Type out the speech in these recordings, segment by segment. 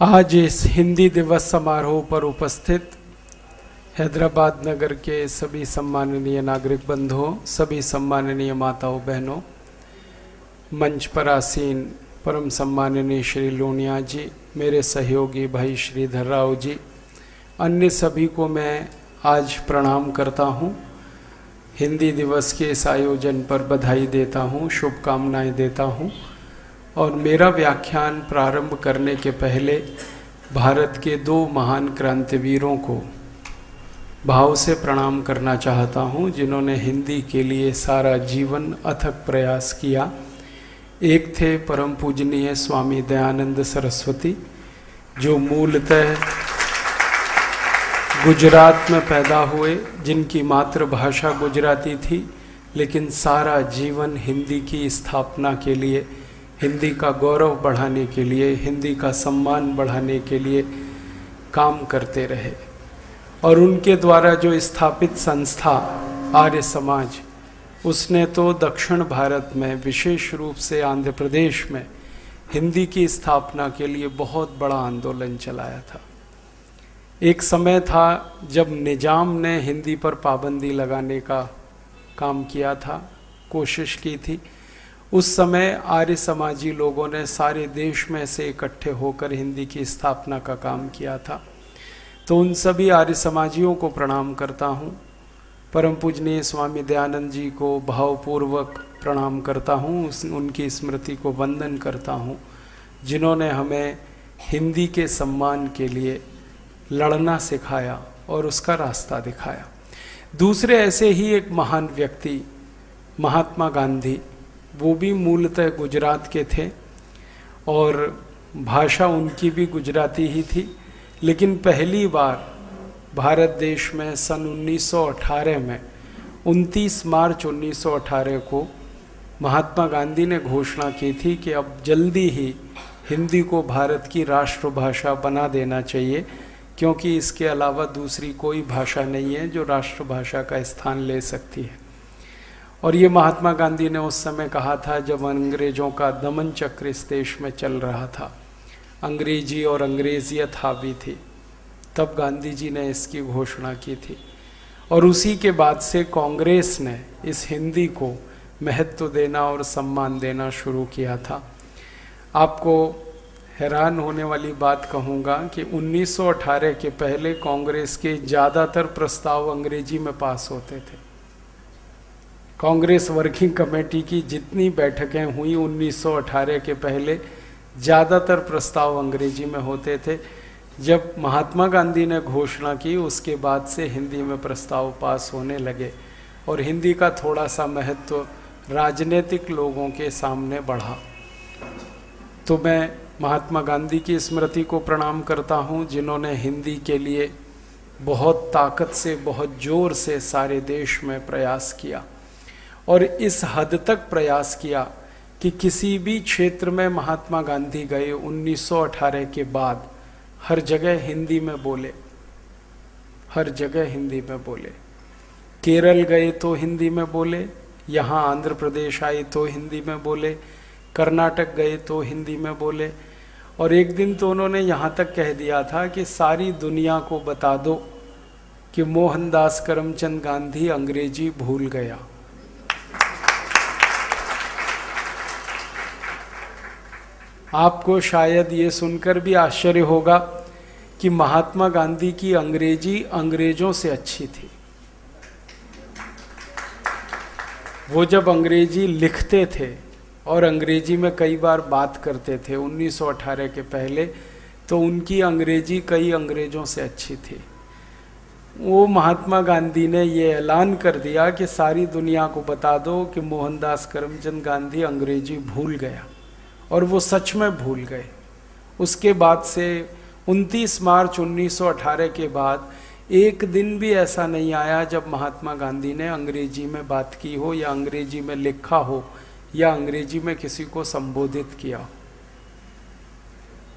आज इस हिंदी दिवस समारोह पर उपस्थित हैदराबाद नगर के सभी सम्माननीय नागरिक बंधुओं, सभी सम्माननीय माताओं बहनों, मंच पर आसीन परम सम्माननीय श्री लोनिया जी, मेरे सहयोगी भाई श्रीधर राव जी, अन्य सभी को मैं आज प्रणाम करता हूँ। हिंदी दिवस के इस आयोजन पर बधाई देता हूँ, शुभकामनाएं देता हूँ। और मेरा व्याख्यान प्रारंभ करने के पहले भारत के दो महान क्रांतिवीरों को भाव से प्रणाम करना चाहता हूँ, जिन्होंने हिंदी के लिए सारा जीवन अथक प्रयास किया। एक थे परम पूजनीय स्वामी दयानंद सरस्वती, जो मूलतः गुजरात में पैदा हुए, जिनकी मातृभाषा गुजराती थी, लेकिन सारा जीवन हिंदी की स्थापना के लिए, हिंदी का गौरव बढ़ाने के लिए, हिंदी का सम्मान बढ़ाने के लिए काम करते रहे। और उनके द्वारा जो स्थापित संस्था आर्य समाज, उसने तो दक्षिण भारत में, विशेष रूप से आंध्र प्रदेश में, हिंदी की स्थापना के लिए बहुत बड़ा आंदोलन चलाया था। एक समय था जब निजाम ने हिंदी पर पाबंदी लगाने का काम किया था, कोशिश की थी। उस समय आर्य समाजी लोगों ने सारे देश में से इकट्ठे होकर हिंदी की स्थापना का काम किया था। तो उन सभी आर्य समाजियों को प्रणाम करता हूँ। परम पूजनीय स्वामी दयानंद जी को भावपूर्वक प्रणाम करता हूँ, उनकी स्मृति को वंदन करता हूँ, जिन्होंने हमें हिंदी के सम्मान के लिए लड़ना सिखाया और उसका रास्ता दिखाया। दूसरे ऐसे ही एक महान व्यक्ति महात्मा गांधी, वो भी मूलतः गुजरात के थे और भाषा उनकी भी गुजराती ही थी। लेकिन पहली बार भारत देश में सन 1918 में 29 मार्च 1918 को महात्मा गांधी ने घोषणा की थी कि अब जल्दी ही हिंदी को भारत की राष्ट्रभाषा बना देना चाहिए, क्योंकि इसके अलावा दूसरी कोई भाषा नहीं है जो राष्ट्रभाषा का स्थान ले सकती है। और ये महात्मा गांधी ने उस समय कहा था जब अंग्रेजों का दमन चक्र इस देश में चल रहा था, अंग्रेजी और अंग्रेजियत हावी थी, तब गांधी जी ने इसकी घोषणा की थी। और उसी के बाद से कांग्रेस ने इस हिंदी को महत्व देना और सम्मान देना शुरू किया था। आपको हैरान होने वाली बात कहूँगा कि 1918 के पहले कांग्रेस के ज़्यादातर प्रस्ताव अंग्रेजी में पास होते थे। कांग्रेस वर्किंग कमेटी की जितनी बैठकें हुई 1918 के पहले, ज़्यादातर प्रस्ताव अंग्रेजी में होते थे। जब महात्मा गांधी ने घोषणा की, उसके बाद से हिंदी में प्रस्ताव पास होने लगे और हिंदी का थोड़ा सा महत्व राजनीतिक लोगों के सामने बढ़ा। तो मैं महात्मा गांधी की स्मृति को प्रणाम करता हूँ, जिन्होंने हिंदी के लिए बहुत ताकत से, बहुत जोर से सारे देश में प्रयास किया। और इस हद तक प्रयास किया कि किसी भी क्षेत्र में महात्मा गांधी गए 1918 के बाद, हर जगह हिंदी में बोले, हर जगह हिंदी में बोले। केरल गए तो हिंदी में बोले, यहाँ आंध्र प्रदेश आए तो हिंदी में बोले, कर्नाटक गए तो हिंदी में बोले। और एक दिन तो उन्होंने यहाँ तक कह दिया था कि सारी दुनिया को बता दो कि मोहनदास करमचंद गांधी अंग्रेजी भूल गया। आपको शायद ये सुनकर भी आश्चर्य होगा कि महात्मा गांधी की अंग्रेजी अंग्रेजों से अच्छी थी। वो जब अंग्रेजी लिखते थे और अंग्रेजी में कई बार बात करते थे 1918 के पहले, तो उनकी अंग्रेजी कई अंग्रेजों से अच्छी थी। वो महात्मा गांधी ने ये ऐलान कर दिया कि सारी दुनिया को बता दो कि मोहनदास करमचंद गांधी अंग्रेजी भूल गया, और वो सच में भूल गए। उसके बाद से 29 मार्च 1918 के बाद एक दिन भी ऐसा नहीं आया जब महात्मा गांधी ने अंग्रेजी में बात की हो, या अंग्रेजी में लिखा हो, या अंग्रेजी में किसी को संबोधित किया।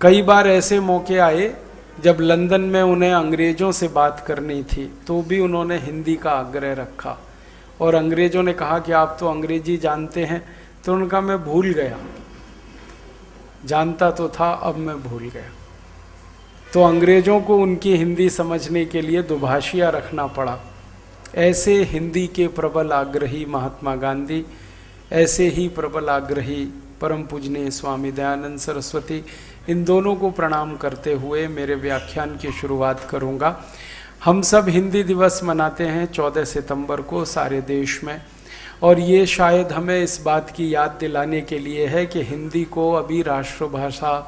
कई बार ऐसे मौके आए जब लंदन में उन्हें अंग्रेजों से बात करनी थी, तो भी उन्होंने हिंदी का आग्रह रखा। और अंग्रेजों ने कहा कि आप तो अंग्रेजी जानते हैं, तो उनका मैं भूल गया, जानता तो था, अब मैं भूल गया। तो अंग्रेजों को उनकी हिंदी समझने के लिए दुभाषिया रखना पड़ा। ऐसे हिंदी के प्रबल आग्रही महात्मा गांधी, ऐसे ही प्रबल आग्रही परम पूजनीय स्वामी दयानंद सरस्वती, इन दोनों को प्रणाम करते हुए मेरे व्याख्यान की शुरुआत करूंगा। हम सब हिंदी दिवस मनाते हैं 14 सितंबर को सारे देश में, और ये शायद हमें इस बात की याद दिलाने के लिए है कि हिंदी को अभी राष्ट्रभाषा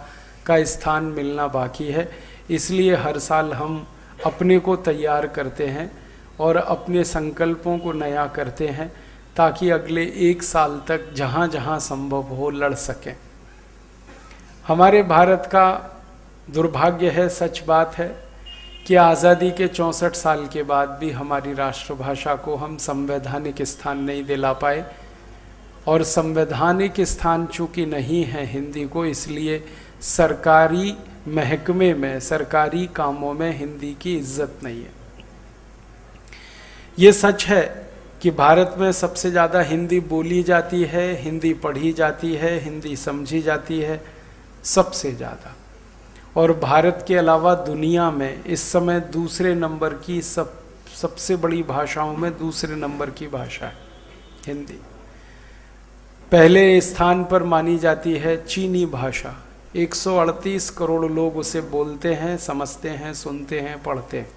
का स्थान मिलना बाकी है। इसलिए हर साल हम अपने को तैयार करते हैं और अपने संकल्पों को नया करते हैं, ताकि अगले 1 साल तक जहाँ जहाँ संभव हो लड़ सकें। हमारे भारत का दुर्भाग्य है, सच बात है, कि आज़ादी के 64 साल के बाद भी हमारी राष्ट्रभाषा को हम संवैधानिक स्थान नहीं दिला पाए। और संवैधानिक स्थान चूँकि नहीं है हिंदी को, इसलिए सरकारी महकमे में, सरकारी कामों में हिंदी की इज्जत नहीं है। ये सच है कि भारत में सबसे ज़्यादा हिंदी बोली जाती है, हिंदी पढ़ी जाती है, हिंदी समझी जाती है, सबसे ज़्यादा। और भारत के अलावा दुनिया में इस समय दूसरे नंबर की सबसे बड़ी भाषाओं में दूसरे नंबर की भाषा है हिंदी। पहले स्थान पर मानी जाती है चीनी भाषा। 138 करोड़ लोग उसे बोलते हैं, समझते हैं, सुनते हैं, पढ़ते हैं।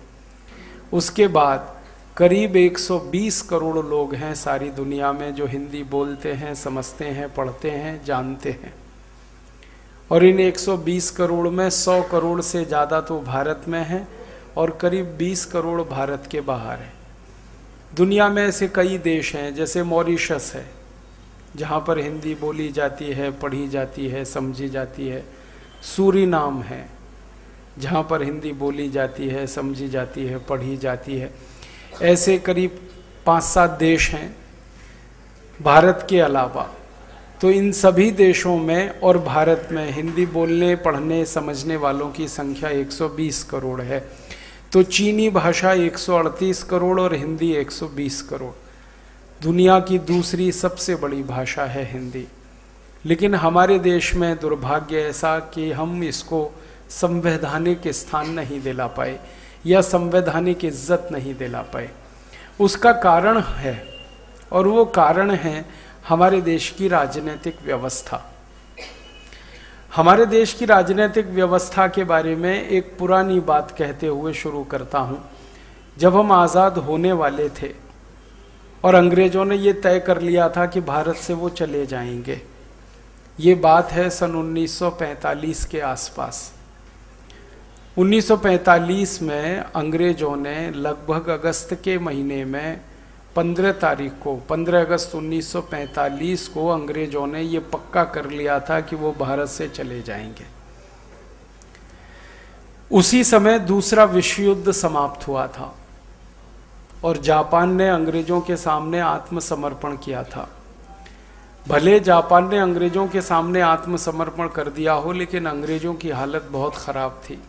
उसके बाद करीब 120 करोड़ लोग हैं सारी दुनिया में जो हिंदी बोलते हैं, समझते हैं, पढ़ते हैं, जानते हैं। और इन 120 करोड़ में 100 करोड़ से ज़्यादा तो भारत में हैं और करीब 20 करोड़ भारत के बाहर हैं। दुनिया में ऐसे कई देश हैं, जैसे मॉरिशस है जहाँ पर हिंदी बोली जाती है, पढ़ी जाती है, समझी जाती है। सूरीनाम है जहाँ पर हिंदी बोली जाती है, समझी जाती है, पढ़ी जाती है। ऐसे करीब 5-7 देश हैं भारत के अलावा। तो इन सभी देशों में और भारत में हिंदी बोलने, पढ़ने, समझने वालों की संख्या 120 करोड़ है। तो चीनी भाषा 138 करोड़ और हिंदी 120 करोड़। दुनिया की दूसरी सबसे बड़ी भाषा है हिंदी। लेकिन हमारे देश में दुर्भाग्य ऐसा कि हम इसको संवैधानिक स्थान नहीं दिला पाए या संवैधानिक इज्जत नहीं दिला पाए। उसका कारण है, और वो कारण है हमारे देश की राजनीतिक व्यवस्था। हमारे देश की राजनीतिक व्यवस्था के बारे में एक पुरानी बात कहते हुए शुरू करता हूँ। जब हम आज़ाद होने वाले थे और अंग्रेजों ने ये तय कर लिया था कि भारत से वो चले जाएंगे, ये बात है सन 1945 के आसपास। 1945 में अंग्रेजों ने लगभग अगस्त के महीने में 15 तारीख को, 15 अगस्त 1945 को अंग्रेजों ने ये पक्का कर लिया था कि वो भारत से चले जाएंगे। उसी समय दूसरा विश्व युद्ध समाप्त हुआ था और जापान ने अंग्रेजों के सामने आत्मसमर्पण किया था। भले जापान ने अंग्रेजों के सामने आत्मसमर्पण कर दिया हो, लेकिन अंग्रेजों की हालत बहुत ख़राब थी।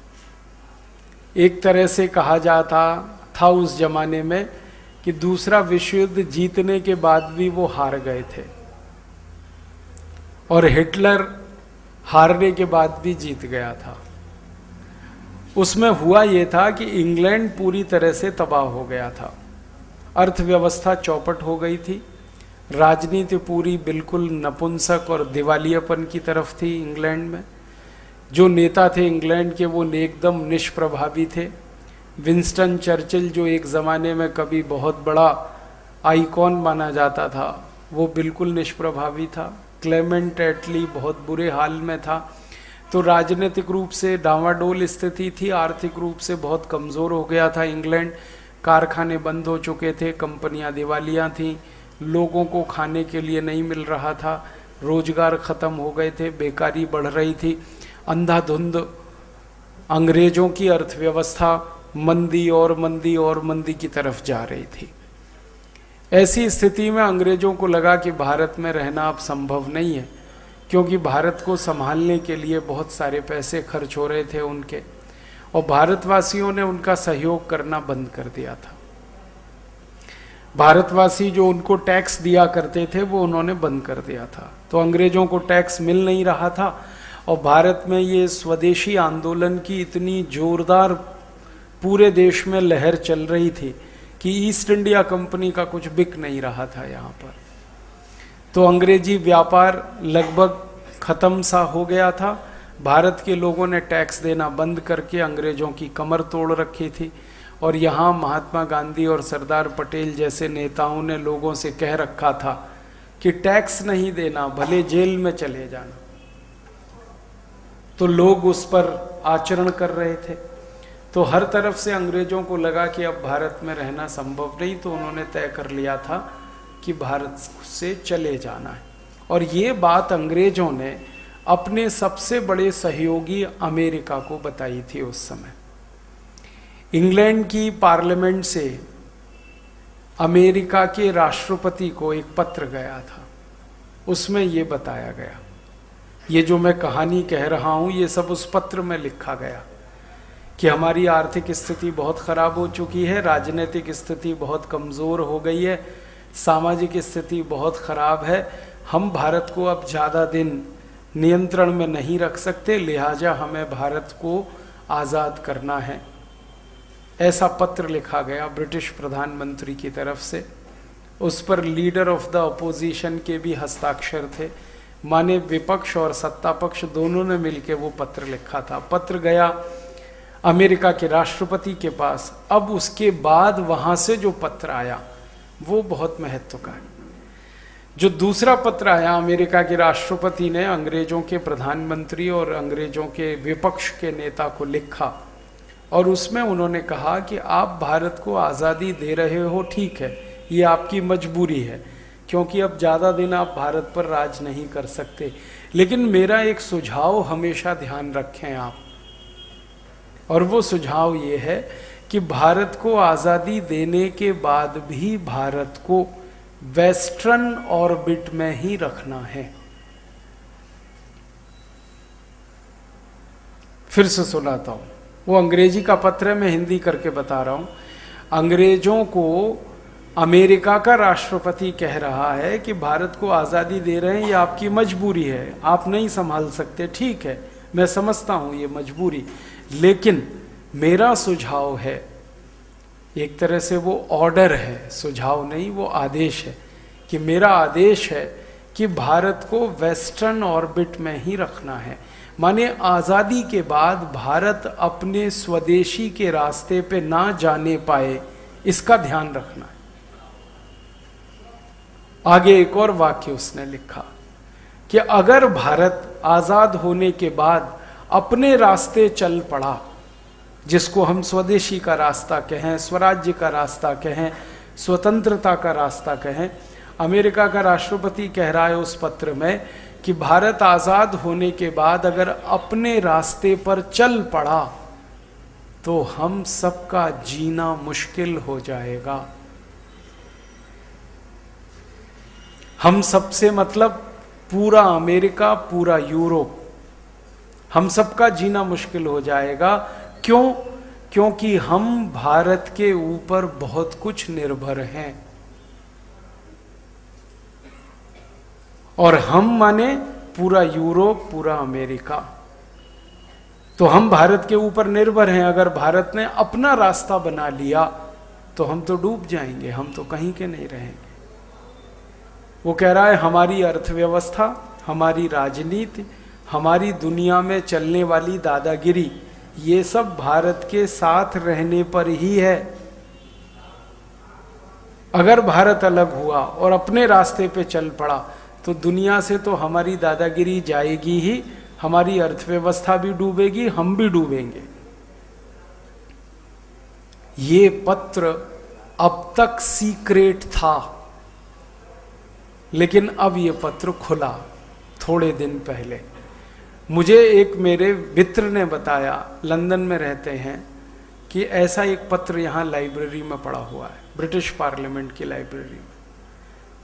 एक तरह से कहा जाता था उस जमाने में कि दूसरा विश्व युद्ध जीतने के बाद भी वो हार गए थे, और हिटलर हारने के बाद भी जीत गया था। उसमें हुआ ये था कि इंग्लैंड पूरी तरह से तबाह हो गया था, अर्थव्यवस्था चौपट हो गई थी, राजनीति पूरी बिल्कुल नपुंसक और दिवालियापन की तरफ थी इंग्लैंड में। जो नेता थे इंग्लैंड के वो एकदम निष्प्रभावी थे। विंस्टन चर्चिल, जो एक ज़माने में कभी बहुत बड़ा आइकॉन माना जाता था, वो बिल्कुल निष्प्रभावी था। क्लेमेंट एटली बहुत बुरे हाल में था। तो राजनीतिक रूप से डांवाडोल स्थिति थी, आर्थिक रूप से बहुत कमज़ोर हो गया था इंग्लैंड। कारखाने बंद हो चुके थे, कंपनियां दिवालिया थीं, लोगों को खाने के लिए नहीं मिल रहा था, रोजगार ख़त्म हो गए थे, बेकारी बढ़ रही थी। अंधाधुंध अंग्रेजों की अर्थव्यवस्था मंदी और मंदी और मंदी की तरफ जा रही थी। ऐसी स्थिति में अंग्रेजों को लगा कि भारत में रहना अब संभव नहीं है, क्योंकि भारत को संभालने के लिए बहुत सारे पैसे खर्च हो रहे थे उनके, और भारतवासियों ने उनका सहयोग करना बंद कर दिया था। भारतवासी जो उनको टैक्स दिया करते थे वो उन्होंने बंद कर दिया था। तो अंग्रेजों को टैक्स मिल नहीं रहा था और भारत में ये स्वदेशी आंदोलन की इतनी जोरदार पूरे देश में लहर चल रही थी कि ईस्ट इंडिया कंपनी का कुछ बिक नहीं रहा था यहाँ पर। तो अंग्रेजी व्यापार लगभग खत्म सा हो गया था। भारत के लोगों ने टैक्स देना बंद करके अंग्रेजों की कमर तोड़ रखी थी, और यहाँ महात्मा गांधी और सरदार पटेल जैसे नेताओं ने लोगों से कह रखा था कि टैक्स नहीं देना, भले जेल में चले जाना। तो लोग उस पर आचरण कर रहे थे। तो हर तरफ से अंग्रेजों को लगा कि अब भारत में रहना संभव नहीं, तो उन्होंने तय कर लिया था कि भारत से चले जाना है। और ये बात अंग्रेजों ने अपने सबसे बड़े सहयोगी अमेरिका को बताई थी। उस समय इंग्लैंड की पार्लियामेंट से अमेरिका के राष्ट्रपति को एक पत्र गया था, उसमें ये बताया गया, ये जो मैं कहानी कह रहा हूं ये सब उस पत्र में लिखा गया कि हमारी आर्थिक स्थिति बहुत खराब हो चुकी है, राजनीतिक स्थिति बहुत कमजोर हो गई है, सामाजिक स्थिति बहुत खराब है, हम भारत को अब ज़्यादा दिन नियंत्रण में नहीं रख सकते, लिहाजा हमें भारत को आज़ाद करना है। ऐसा पत्र लिखा गया ब्रिटिश प्रधानमंत्री की तरफ से। उस पर लीडर ऑफ द अपोजिशन के भी हस्ताक्षर थे, माने विपक्ष और सत्ता पक्ष दोनों ने मिलकर वो पत्र लिखा था। पत्र गया अमेरिका के राष्ट्रपति के पास। अब उसके बाद वहाँ से जो पत्र आया वो बहुत महत्व का है। जो दूसरा पत्र आया अमेरिका के राष्ट्रपति ने अंग्रेजों के प्रधानमंत्री और अंग्रेजों के विपक्ष के नेता को लिखा, और उसमें उन्होंने कहा कि आप भारत को आज़ादी दे रहे हो, ठीक है, ये आपकी मजबूरी है, क्योंकि अब ज़्यादा दिन आप भारत पर राज नहीं कर सकते, लेकिन मेरा एक सुझाव हमेशा ध्यान रखें आप, और वो सुझाव ये है कि भारत को आज़ादी देने के बाद भी भारत को वेस्टर्न ऑर्बिट में ही रखना है। फिर से सुनाता हूं, वो अंग्रेजी का पत्र है, मैं हिंदी करके बता रहा हूं। अंग्रेजों को अमेरिका का राष्ट्रपति कह रहा है कि भारत को आज़ादी दे रहे हैं, ये आपकी मजबूरी है, आप नहीं संभाल सकते, ठीक है, मैं समझता हूं ये मजबूरी, लेकिन मेरा सुझाव है, एक तरह से वो ऑर्डर है, सुझाव नहीं, वो आदेश है, कि मेरा आदेश है कि भारत को वेस्टर्न ऑर्बिट में ही रखना है। माने आज़ादी के बाद भारत अपने स्वदेशी के रास्ते पे ना जाने पाए, इसका ध्यान रखना है। आगे एक और वाक्य उसने लिखा कि अगर भारत आज़ाद होने के बाद अपने रास्ते चल पड़ा, जिसको हम स्वदेशी का रास्ता कहें, स्वराज्य का रास्ता कहें, स्वतंत्रता का रास्ता कहें, अमेरिका का राष्ट्रपति कह रहा है उस पत्र में कि भारत आज़ाद होने के बाद अगर अपने रास्ते पर चल पड़ा तो हम सबका जीना मुश्किल हो जाएगा। हम सबसे मतलब पूरा अमेरिका, पूरा यूरोप, हम सबका जीना मुश्किल हो जाएगा। क्यों? क्योंकि हम भारत के ऊपर बहुत कुछ निर्भर हैं, और हम माने पूरा यूरोप, पूरा अमेरिका, तो हम भारत के ऊपर निर्भर हैं। अगर भारत ने अपना रास्ता बना लिया तो हम तो डूब जाएंगे, हम तो कहीं के नहीं रहेंगे। वो कह रहा है हमारी अर्थव्यवस्था, हमारी राजनीति, हमारी दुनिया में चलने वाली दादागिरी, ये सब भारत के साथ रहने पर ही है। अगर भारत अलग हुआ और अपने रास्ते पे चल पड़ा तो दुनिया से तो हमारी दादागिरी जाएगी ही, हमारी अर्थव्यवस्था भी डूबेगी, हम भी डूबेंगे। ये पत्र अब तक सीक्रेट था, लेकिन अब ये पत्र खुला थोड़े दिन पहले। मुझे एक मेरे मित्र ने बताया, लंदन में रहते हैं, कि ऐसा एक पत्र यहाँ लाइब्रेरी में पड़ा हुआ है, ब्रिटिश पार्लियामेंट की लाइब्रेरी में।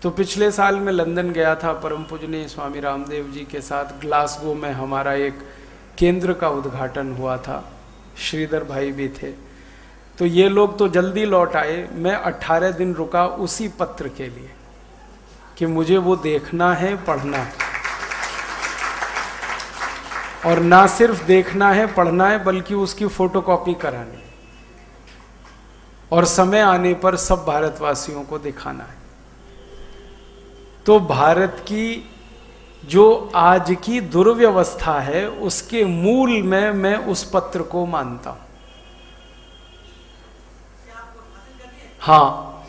तो पिछले साल मैं लंदन गया था परम पूजनीय स्वामी रामदेव जी के साथ। ग्लासगो में हमारा एक केंद्र का उद्घाटन हुआ था, श्रीधर भाई भी थे। तो ये लोग तो जल्दी लौट आए, मैं 18 दिन रुका उसी पत्र के लिए कि मुझे वो देखना है, पढ़ना है। और ना सिर्फ देखना है पढ़ना है बल्कि उसकी फोटोकॉपी करानी और समय आने पर सब भारतवासियों को दिखाना है। तो भारत की जो आज की दुर्व्यवस्था है उसके मूल में मैं उस पत्र को मानता हूं। हाँ,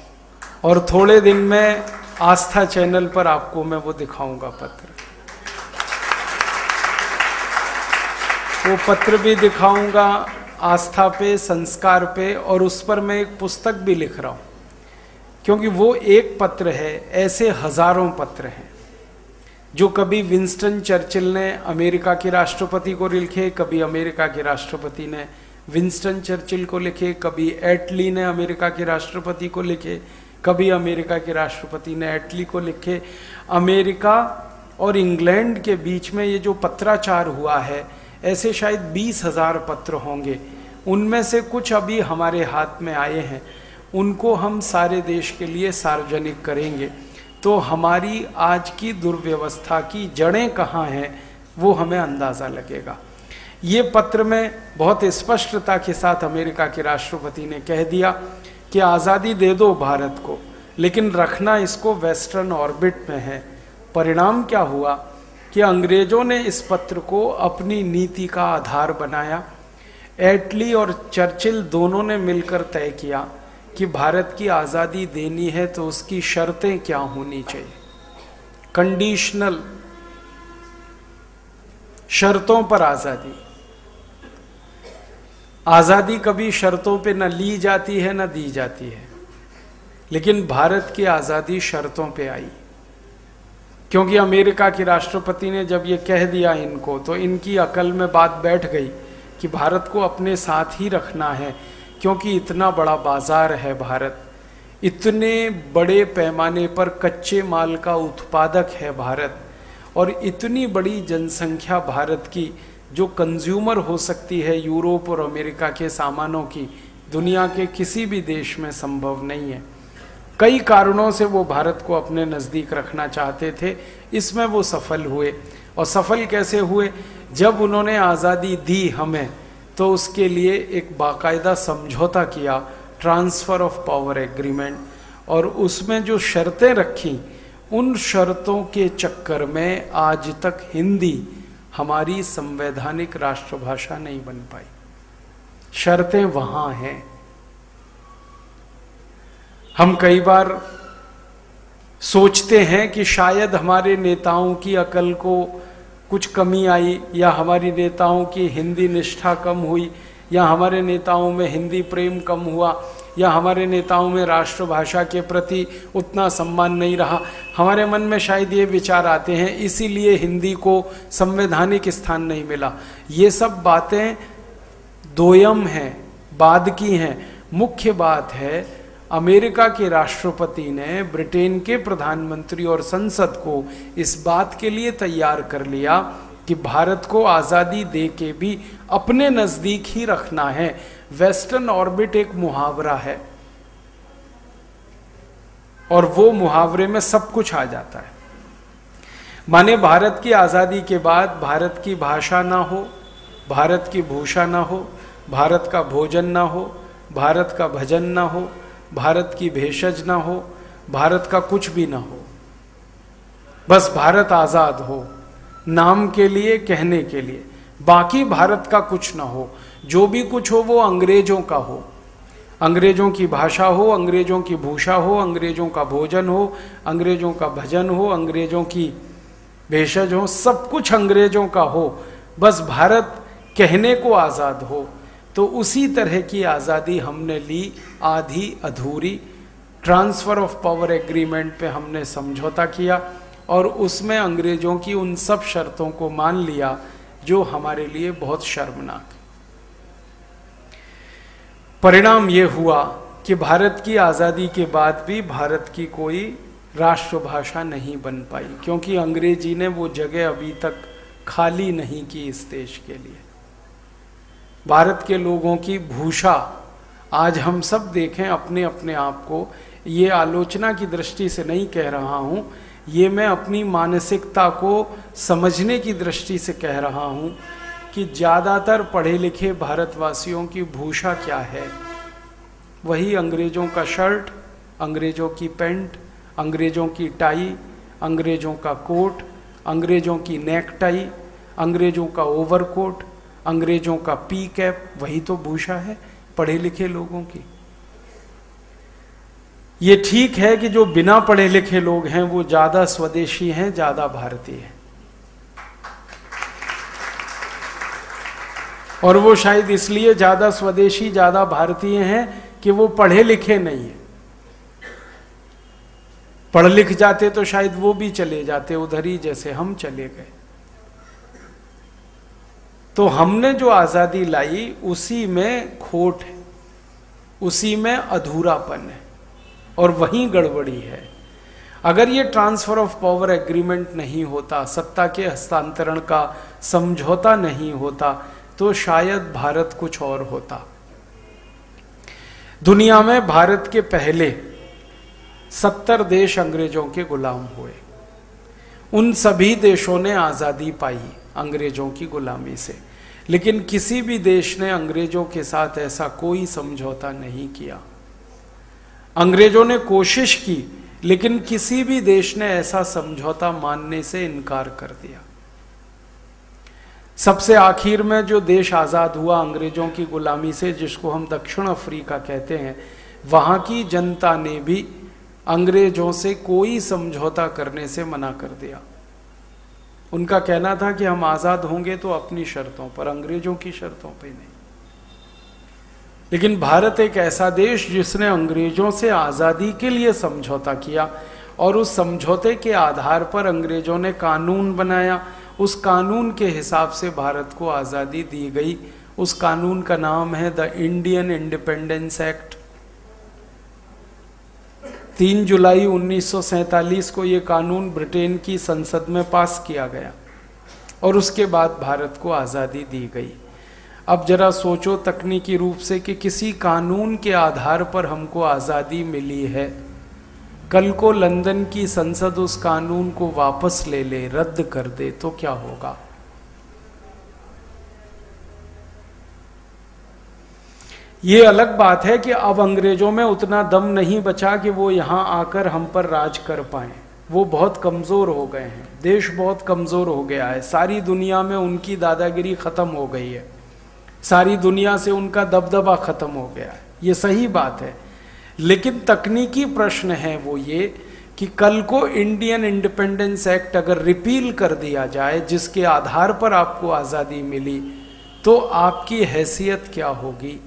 और थोड़े दिन में आस्था चैनल पर आपको मैं वो दिखाऊंगा पत्र। वो पत्र भी दिखाऊंगा आस्था पे, संस्कार पे, और उस पर मैं एक पुस्तक भी लिख रहा हूं, क्योंकि वो एक पत्र है, ऐसे हजारों पत्र हैं जो कभी विंस्टन चर्चिल ने अमेरिका के राष्ट्रपति को लिखे, कभी अमेरिका के राष्ट्रपति ने विंस्टन चर्चिल को लिखे, कभी एटली ने अमेरिका के राष्ट्रपति को लिखे, कभी अमेरिका के राष्ट्रपति ने एटली को लिखे। अमेरिका और इंग्लैंड के बीच में ये जो पत्राचार हुआ है, ऐसे शायद 20,000 पत्र होंगे। उनमें से कुछ अभी हमारे हाथ में आए हैं, उनको हम सारे देश के लिए सार्वजनिक करेंगे, तो हमारी आज की दुर्व्यवस्था की जड़ें कहाँ हैं वो हमें अंदाज़ा लगेगा। ये पत्र में बहुत स्पष्टता के साथ अमेरिका के राष्ट्रपति ने कह दिया कि आज़ादी दे दो भारत को, लेकिन रखना इसको वेस्टर्न ऑर्बिट में है। परिणाम क्या हुआ कि अंग्रेजों ने इस पत्र को अपनी नीति का आधार बनाया। एटली और चर्चिल दोनों ने मिलकर तय किया कि भारत की आज़ादी देनी है तो उसकी शर्तें क्या होनी चाहिए। कंडीशनल, शर्तों पर आज़ादी। आज़ादी कभी शर्तों पे न ली जाती है न दी जाती है, लेकिन भारत की आज़ादी शर्तों पे आई, क्योंकि अमेरिका के राष्ट्रपति ने जब ये कह दिया इनको, तो इनकी अकल में बात बैठ गई कि भारत को अपने साथ ही रखना है, क्योंकि इतना बड़ा बाजार है भारत, इतने बड़े पैमाने पर कच्चे माल का उत्पादक है भारत, और इतनी बड़ी जनसंख्या भारत की जो कंज्यूमर हो सकती है यूरोप और अमेरिका के सामानों की, दुनिया के किसी भी देश में संभव नहीं है। कई कारणों से वो भारत को अपने नज़दीक रखना चाहते थे, इसमें वो सफल हुए। और सफल कैसे हुए? जब उन्होंने आज़ादी दी हमें, तो उसके लिए एक बाकायदा समझौता किया, ट्रांसफ़र ऑफ पावर एग्रीमेंट, और उसमें जो शर्तें रखी, उन शर्तों के चक्कर में आज तक हिंदी हमारी संवैधानिक राष्ट्रभाषा नहीं बन पाई। शर्तें वहाँ हैं। हम कई बार सोचते हैं कि शायद हमारे नेताओं की अकल को कुछ कमी आई, या हमारी नेताओं की हिंदी निष्ठा कम हुई, या हमारे नेताओं में हिंदी प्रेम कम हुआ, या हमारे नेताओं में राष्ट्रभाषा के प्रति उतना सम्मान नहीं रहा। हमारे मन में शायद ये विचार आते हैं, इसीलिए हिंदी को संवैधानिक स्थान नहीं मिला। ये सब बातें दोयम हैं, बाद की हैं। मुख्य बात है, अमेरिका के राष्ट्रपति ने ब्रिटेन के प्रधानमंत्री और संसद को इस बात के लिए तैयार कर लिया कि भारत को आज़ादी दे के भी अपने नज़दीक ही रखना है। वेस्टर्न ऑर्बिट एक मुहावरा है, और वो मुहावरे में सब कुछ आ जाता है। माने भारत की आज़ादी के बाद भारत की भाषा ना हो, भारत की भूषा ना हो, भारत का भोजन ना हो, भारत का भजन ना हो, भारत की भेषज ना हो, भारत का कुछ भी ना हो, बस भारत आज़ाद हो, नाम के लिए, कहने के लिए। बाकी भारत का कुछ ना हो, जो भी कुछ हो वो अंग्रेजों का हो, अंग्रेजों की भाषा हो, अंग्रेजों की भूषा हो, अंग्रेजों का भोजन हो, अंग्रेजों का भजन हो, अंग्रेजों की भेषज हो, सब कुछ अंग्रेजों का हो, बस भारत कहने को आज़ाद हो। तो उसी तरह की आज़ादी हमने ली, आधी अधूरी। ट्रांसफ़र ऑफ पावर एग्रीमेंट पे हमने समझौता किया, और उसमें अंग्रेजों की उन सब शर्तों को मान लिया जो हमारे लिए बहुत शर्मनाक। परिणाम ये हुआ कि भारत की आज़ादी के बाद भी भारत की कोई राष्ट्रभाषा नहीं बन पाई, क्योंकि अंग्रेजी ने वो जगह अभी तक खाली नहीं की इस देश के लिए। भारत के लोगों की भूषा आज हम सब देखें अपने अपने आप को, ये आलोचना की दृष्टि से नहीं कह रहा हूँ, ये मैं अपनी मानसिकता को समझने की दृष्टि से कह रहा हूँ कि ज़्यादातर पढ़े लिखे भारतवासियों की भूषा क्या है? वही अंग्रेज़ों का शर्ट, अंग्रेज़ों की पैंट, अंग्रेज़ों की टाई, अंग्रेज़ों का कोट, अंग्रेज़ों की नेक टाई, अंग्रेज़ों का ओवरकोट, अंग्रेज़ों का पी कैप, वही तो भूषा है पढ़े लिखे लोगों की। ये ठीक है कि जो बिना पढ़े लिखे लोग हैं वो ज़्यादा स्वदेशी हैं, ज़्यादा भारतीय हैं, और वो शायद इसलिए ज़्यादा स्वदेशी ज़्यादा भारतीय हैं कि वो पढ़े लिखे नहीं हैं। पढ़ लिख जाते तो शायद वो भी चले जाते उधर ही जैसे हम चले गए। तो हमने जो आज़ादी लाई उसी में खोट है, उसी में अधूरापन है, और वहीं गड़बड़ी है। अगर ये ट्रांसफर ऑफ पावर एग्रीमेंट नहीं होता, सत्ता के हस्तांतरण का समझौता नहीं होता, तो शायद भारत कुछ और होता। दुनिया में भारत के पहले 70 देश अंग्रेजों के गुलाम हुए। उन सभी देशों ने आज़ादी पाई अंग्रेजों की गुलामी से, लेकिन किसी भी देश ने अंग्रेजों के साथ ऐसा कोई समझौता नहीं किया। अंग्रेजों ने कोशिश की, लेकिन किसी भी देश ने ऐसा समझौता मानने से इनकार कर दिया। सबसे आखिर में जो देश आज़ाद हुआ अंग्रेजों की गुलामी से, जिसको हम दक्षिण अफ्रीका कहते हैं, वहाँ की जनता ने भी अंग्रेजों से कोई समझौता करने से मना कर दिया। उनका कहना था कि हम आज़ाद होंगे तो अपनी शर्तों पर, अंग्रेजों की शर्तों पर नहीं। लेकिन भारत एक ऐसा देश जिसने अंग्रेजों से आज़ादी के लिए समझौता किया, और उस समझौते के आधार पर अंग्रेजों ने कानून बनाया। उस कानून के हिसाब से भारत को आज़ादी दी गई। उस कानून का नाम है द इंडियन इंडिपेंडेंस एक्ट। 3 जुलाई 1947 को ये कानून ब्रिटेन की संसद में पास किया गया, और उसके बाद भारत को आज़ादी दी गई। अब जरा सोचो तकनीकी रूप से कि किसी कानून के आधार पर हमको आज़ादी मिली है, कल को लंदन की संसद उस कानून को वापस ले ले, रद्द कर दे, तो क्या होगा? ये अलग बात है कि अब अंग्रेजों में उतना दम नहीं बचा कि वो यहाँ आकर हम पर राज कर पाए। वो बहुत कमज़ोर हो गए हैं, देश बहुत कमज़ोर हो गया है, सारी दुनिया में उनकी दादागिरी ख़त्म हो गई है, सारी दुनिया से उनका दबदबा ख़त्म हो गया है। ये सही बात है, लेकिन तकनीकी प्रश्न है वो ये कि कल को इंडियन इंडिपेंडेंस एक्ट अगर रिपील कर दिया जाए, जिसके आधार पर आपको आज़ादी मिली, तो आपकी हैसियत क्या होगी?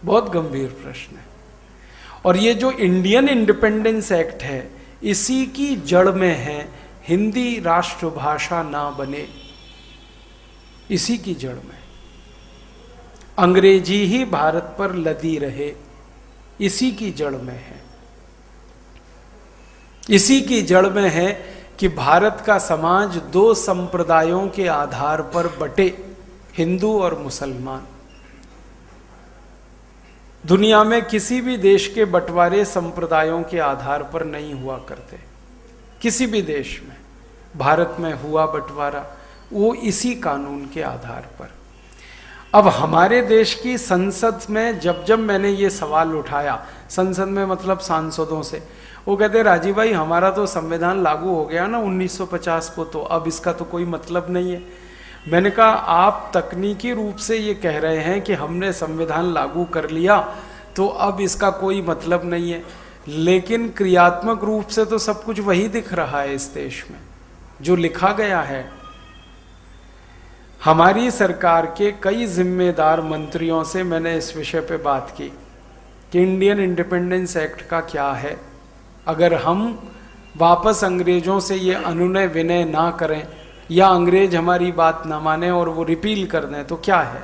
बहुत गंभीर प्रश्न है। और ये जो इंडियन इंडिपेंडेंस एक्ट है, इसी की जड़ में है हिंदी राष्ट्रभाषा ना बने, इसी की जड़ में अंग्रेजी ही भारत पर लदी रहे, इसी की जड़ में है। इसी की जड़ में है कि भारत का समाज 2 संप्रदायों के आधार पर बटे, हिंदू और मुसलमान। दुनिया में किसी भी देश के बंटवारे संप्रदायों के आधार पर नहीं हुआ करते, किसी भी देश में। भारत में हुआ बंटवारा वो इसी कानून के आधार पर। अब हमारे देश की संसद में जब जब मैंने ये सवाल उठाया, संसद में मतलब सांसदों से, वो कहते राजीव भाई हमारा तो संविधान लागू हो गया ना 1950 को, तो अब इसका तो कोई मतलब नहीं है। मैंने कहा आप तकनीकी रूप से ये कह रहे हैं कि हमने संविधान लागू कर लिया तो अब इसका कोई मतलब नहीं है, लेकिन क्रियात्मक रूप से तो सब कुछ वही दिख रहा है इस देश में जो लिखा गया है। हमारी सरकार के कई जिम्मेदार मंत्रियों से मैंने इस विषय पे बात की कि इंडियन इंडिपेंडेंस एक्ट का क्या है, अगर हम वापस अंग्रेजों से ये अनुनय विनय ना करें या अंग्रेज हमारी बात ना माने और वो रिपील कर दें तो क्या है।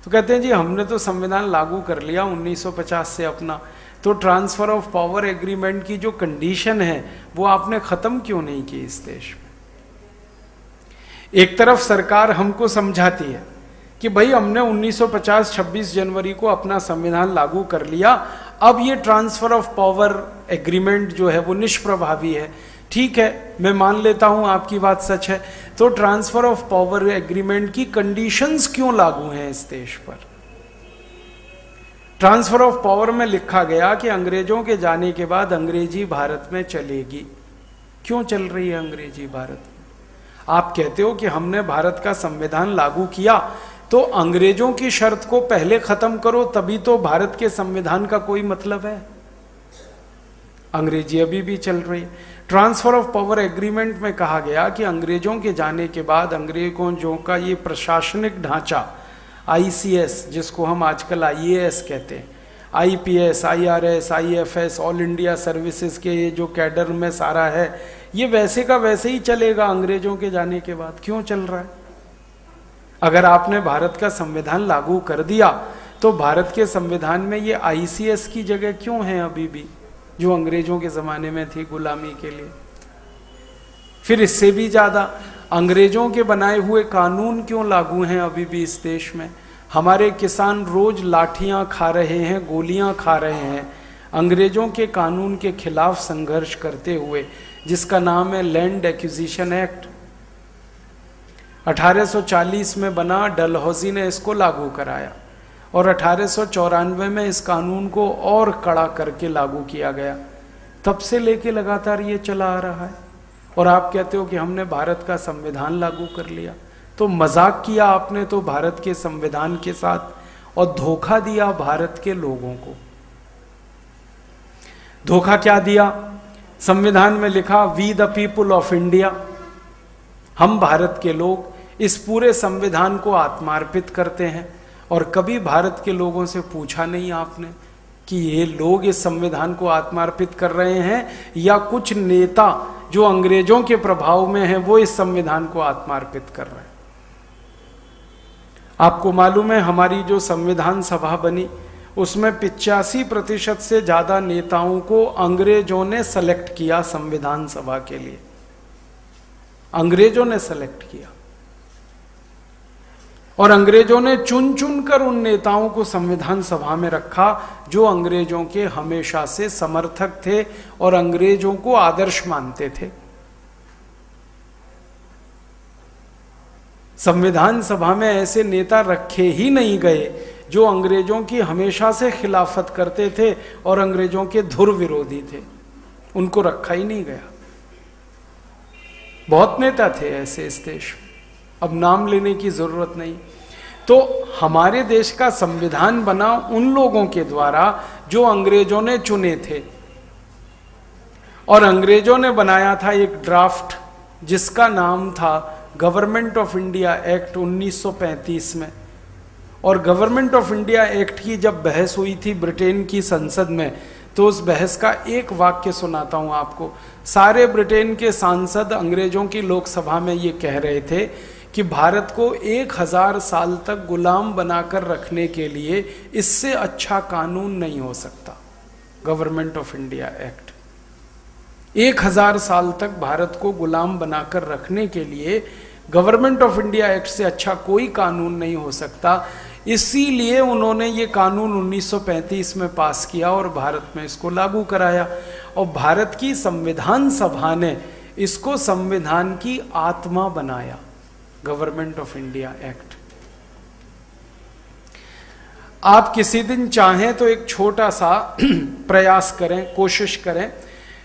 तो कहते हैं जी हमने तो संविधान लागू कर लिया 1950 से अपना, तो ट्रांसफर ऑफ पावर एग्रीमेंट की जो कंडीशन है वो आपने ख़त्म क्यों नहीं की इस देश में। एक तरफ सरकार हमको समझाती है कि भाई हमने 1950 26 जनवरी को अपना संविधान लागू कर लिया, अब ये ट्रांसफर ऑफ पावर एग्रीमेंट जो है वो निष्प्रभावी है, ठीक है, मैं मान लेता हूं आपकी बात सच है, तो ट्रांसफर ऑफ पावर एग्रीमेंट की कंडीशंस क्यों लागू हैं इस देश पर? ट्रांसफर ऑफ पावर में लिखा गया कि अंग्रेजों के जाने के बाद अंग्रेजी भारत में चलेगी। क्यों चल रही है अंग्रेजी भारत में? आप कहते हो कि हमने भारत का संविधान लागू किया, तो अंग्रेजों की शर्त को पहले खत्म करो, तभी तो भारत के संविधान का कोई मतलब है। अंग्रेजी अभी भी चल रही है। ट्रांसफर ऑफ पावर एग्रीमेंट में कहा गया कि अंग्रेजों के जाने के बाद अंग्रेजों का ये प्रशासनिक ढांचा आईसीएस, जिसको हम आजकल आईएएस कहते हैं, IPS, IRS, IFS, all India services के ये जो कैडर में सारा है, ये वैसे का वैसे ही चलेगा अंग्रेजों के जाने के बाद। क्यों चल रहा है? अगर आपने भारत का संविधान लागू कर दिया तो भारत के संविधान में ये आईसीएस की जगह क्यों है अभी भी, जो अंग्रेजों के जमाने में थी गुलामी के लिए? फिर इससे भी ज्यादा अंग्रेजों के बनाए हुए कानून क्यों लागू हैं अभी भी इस देश में? हमारे किसान रोज लाठियां खा रहे हैं, गोलियां खा रहे हैं अंग्रेजों के कानून के खिलाफ संघर्ष करते हुए, जिसका नाम है लैंड एक्विजिशन एक्ट। 1840 में बना, डलहौजी ने इसको लागू कराया और 1894 में इस कानून को और कड़ा करके लागू किया गया। तब से लेके लगातार ये चला आ रहा है और आप कहते हो कि हमने भारत का संविधान लागू कर लिया। तो मजाक किया आपने तो भारत के संविधान के साथ और धोखा दिया भारत के लोगों को। धोखा क्या दिया? संविधान में लिखा we the people of India, हम भारत के लोग इस पूरे संविधान को आत्मार्पित करते हैं। और कभी भारत के लोगों से पूछा नहीं आपने कि ये लोग इस संविधान को आत्मार्पित कर रहे हैं या कुछ नेता जो अंग्रेजों के प्रभाव में हैं वो इस संविधान को आत्मार्पित कर रहे हैं? आपको मालूम है हमारी जो संविधान सभा बनी उसमें 85% से ज्यादा नेताओं को अंग्रेजों ने सेलेक्ट किया संविधान सभा के लिए। अंग्रेजों ने सेलेक्ट किया और अंग्रेजों ने चुन चुन कर उन नेताओं को संविधान सभा में रखा जो अंग्रेजों के हमेशा से समर्थक थे और अंग्रेजों को आदर्श मानते थे। संविधान सभा में ऐसे नेता रखे ही नहीं गए जो अंग्रेजों की हमेशा से खिलाफत करते थे और अंग्रेजों के धुर विरोधी थे, उनको रखा ही नहीं गया। बहुत नेता थे ऐसे इस देश में, अब नाम लेने की जरूरत नहीं। तो हमारे देश का संविधान बना उन लोगों के द्वारा जो अंग्रेजों ने चुने थे और अंग्रेजों ने बनाया था एक ड्राफ्ट जिसका नाम था गवर्नमेंट ऑफ इंडिया एक्ट 1935 में। और गवर्नमेंट ऑफ इंडिया एक्ट की जब बहस हुई थी ब्रिटेन की संसद में, तो उस बहस का एक वाक्य सुनाता हूं आपको। सारे ब्रिटेन के सांसद अंग्रेजों की लोकसभा में ये कह रहे थे कि भारत को 1000 साल तक गुलाम बनाकर रखने के लिए इससे अच्छा कानून नहीं हो सकता। गवर्नमेंट ऑफ इंडिया एक्ट 1000 साल तक भारत को गुलाम बनाकर रखने के लिए गवर्नमेंट ऑफ इंडिया एक्ट से अच्छा कोई कानून नहीं हो सकता। इसीलिए उन्होंने ये कानून 1935 में पास किया और भारत में इसको लागू कराया और भारत की संविधान सभा ने इसको संविधान की आत्मा बनाया, गवर्नमेंट ऑफ इंडिया एक्ट। आप किसी दिन चाहें तो एक छोटा सा प्रयास करें, कोशिश करें,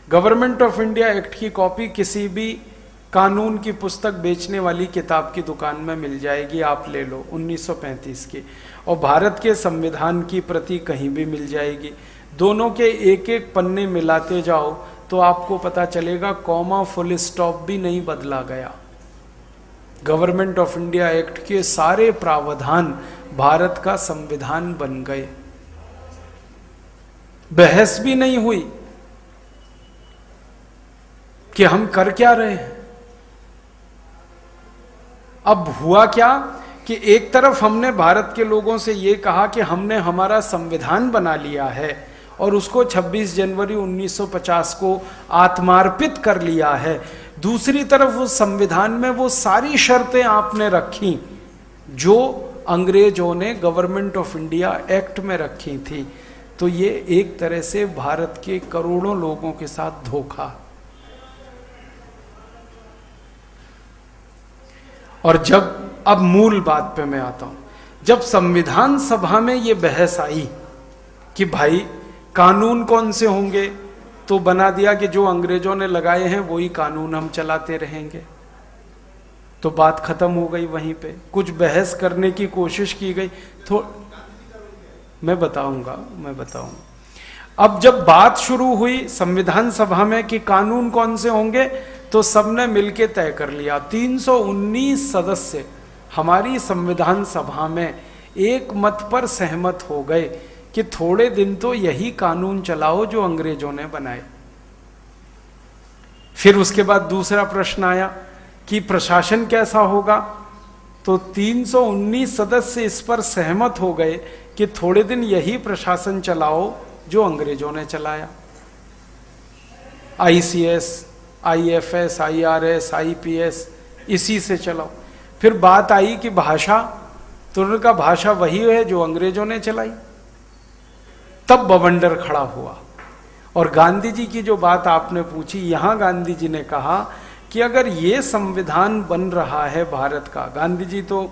गवर्नमेंट ऑफ इंडिया एक्ट की कॉपी किसी भी कानून की पुस्तक बेचने वाली किताब की दुकान में मिल जाएगी, आप ले लो 1935 की, और भारत के संविधान की प्रति कहीं भी मिल जाएगी। दोनों के एक एक पन्ने मिलाते जाओ तो आपको पता चलेगा कॉमा फुल स्टॉप भी नहीं बदला गया। गवर्नमेंट ऑफ इंडिया एक्ट के सारे प्रावधान भारत का संविधान बन गए, बहस भी नहीं हुई कि हम कर क्या रहे हैं। अब हुआ क्या कि एक तरफ हमने भारत के लोगों से यह कहा कि हमने हमारा संविधान बना लिया है और उसको 26 जनवरी 1950 को आत्मार्पित कर लिया है, दूसरी तरफ उस संविधान में वो सारी शर्तें आपने रखी जो अंग्रेजों ने गवर्नमेंट ऑफ इंडिया एक्ट में रखी थी। तो ये एक तरह से भारत के करोड़ों लोगों के साथ धोखा। और जब, अब मूल बात पे मैं आता हूं, जब संविधान सभा में ये बहस आई कि भाई कानून कौन से होंगे, तो बना दिया कि जो अंग्रेजों ने लगाए हैं वही कानून हम चलाते रहेंगे। तो बात खत्म हो गई वहीं पे। कुछ बहस करने की कोशिश की गई, तो मैं बताऊंगा। अब जब बात शुरू हुई संविधान सभा में कि कानून कौन से होंगे, तो सबने मिलकर तय कर लिया। 319 सदस्य हमारी संविधान सभा में एक मत पर सहमत हो गए कि थोड़े दिन तो यही कानून चलाओ जो अंग्रेजों ने बनाए। फिर उसके बाद दूसरा प्रश्न आया कि प्रशासन कैसा होगा, तो 319 सदस्य इस पर सहमत हो गए कि थोड़े दिन यही प्रशासन चलाओ जो अंग्रेजों ने चलाया। ICS, IFS, IRS, IPS इसी से चलाओ। फिर बात आई कि भाषा, तो उन्होंने कहा भाषा वही है जो अंग्रेजों ने चलाई। तब बवंडर खड़ा हुआ। और गांधी जी की जो बात आपने पूछी, यहां गांधी जी ने कहा कि अगर ये संविधान बन रहा है भारत का, गांधी जी तो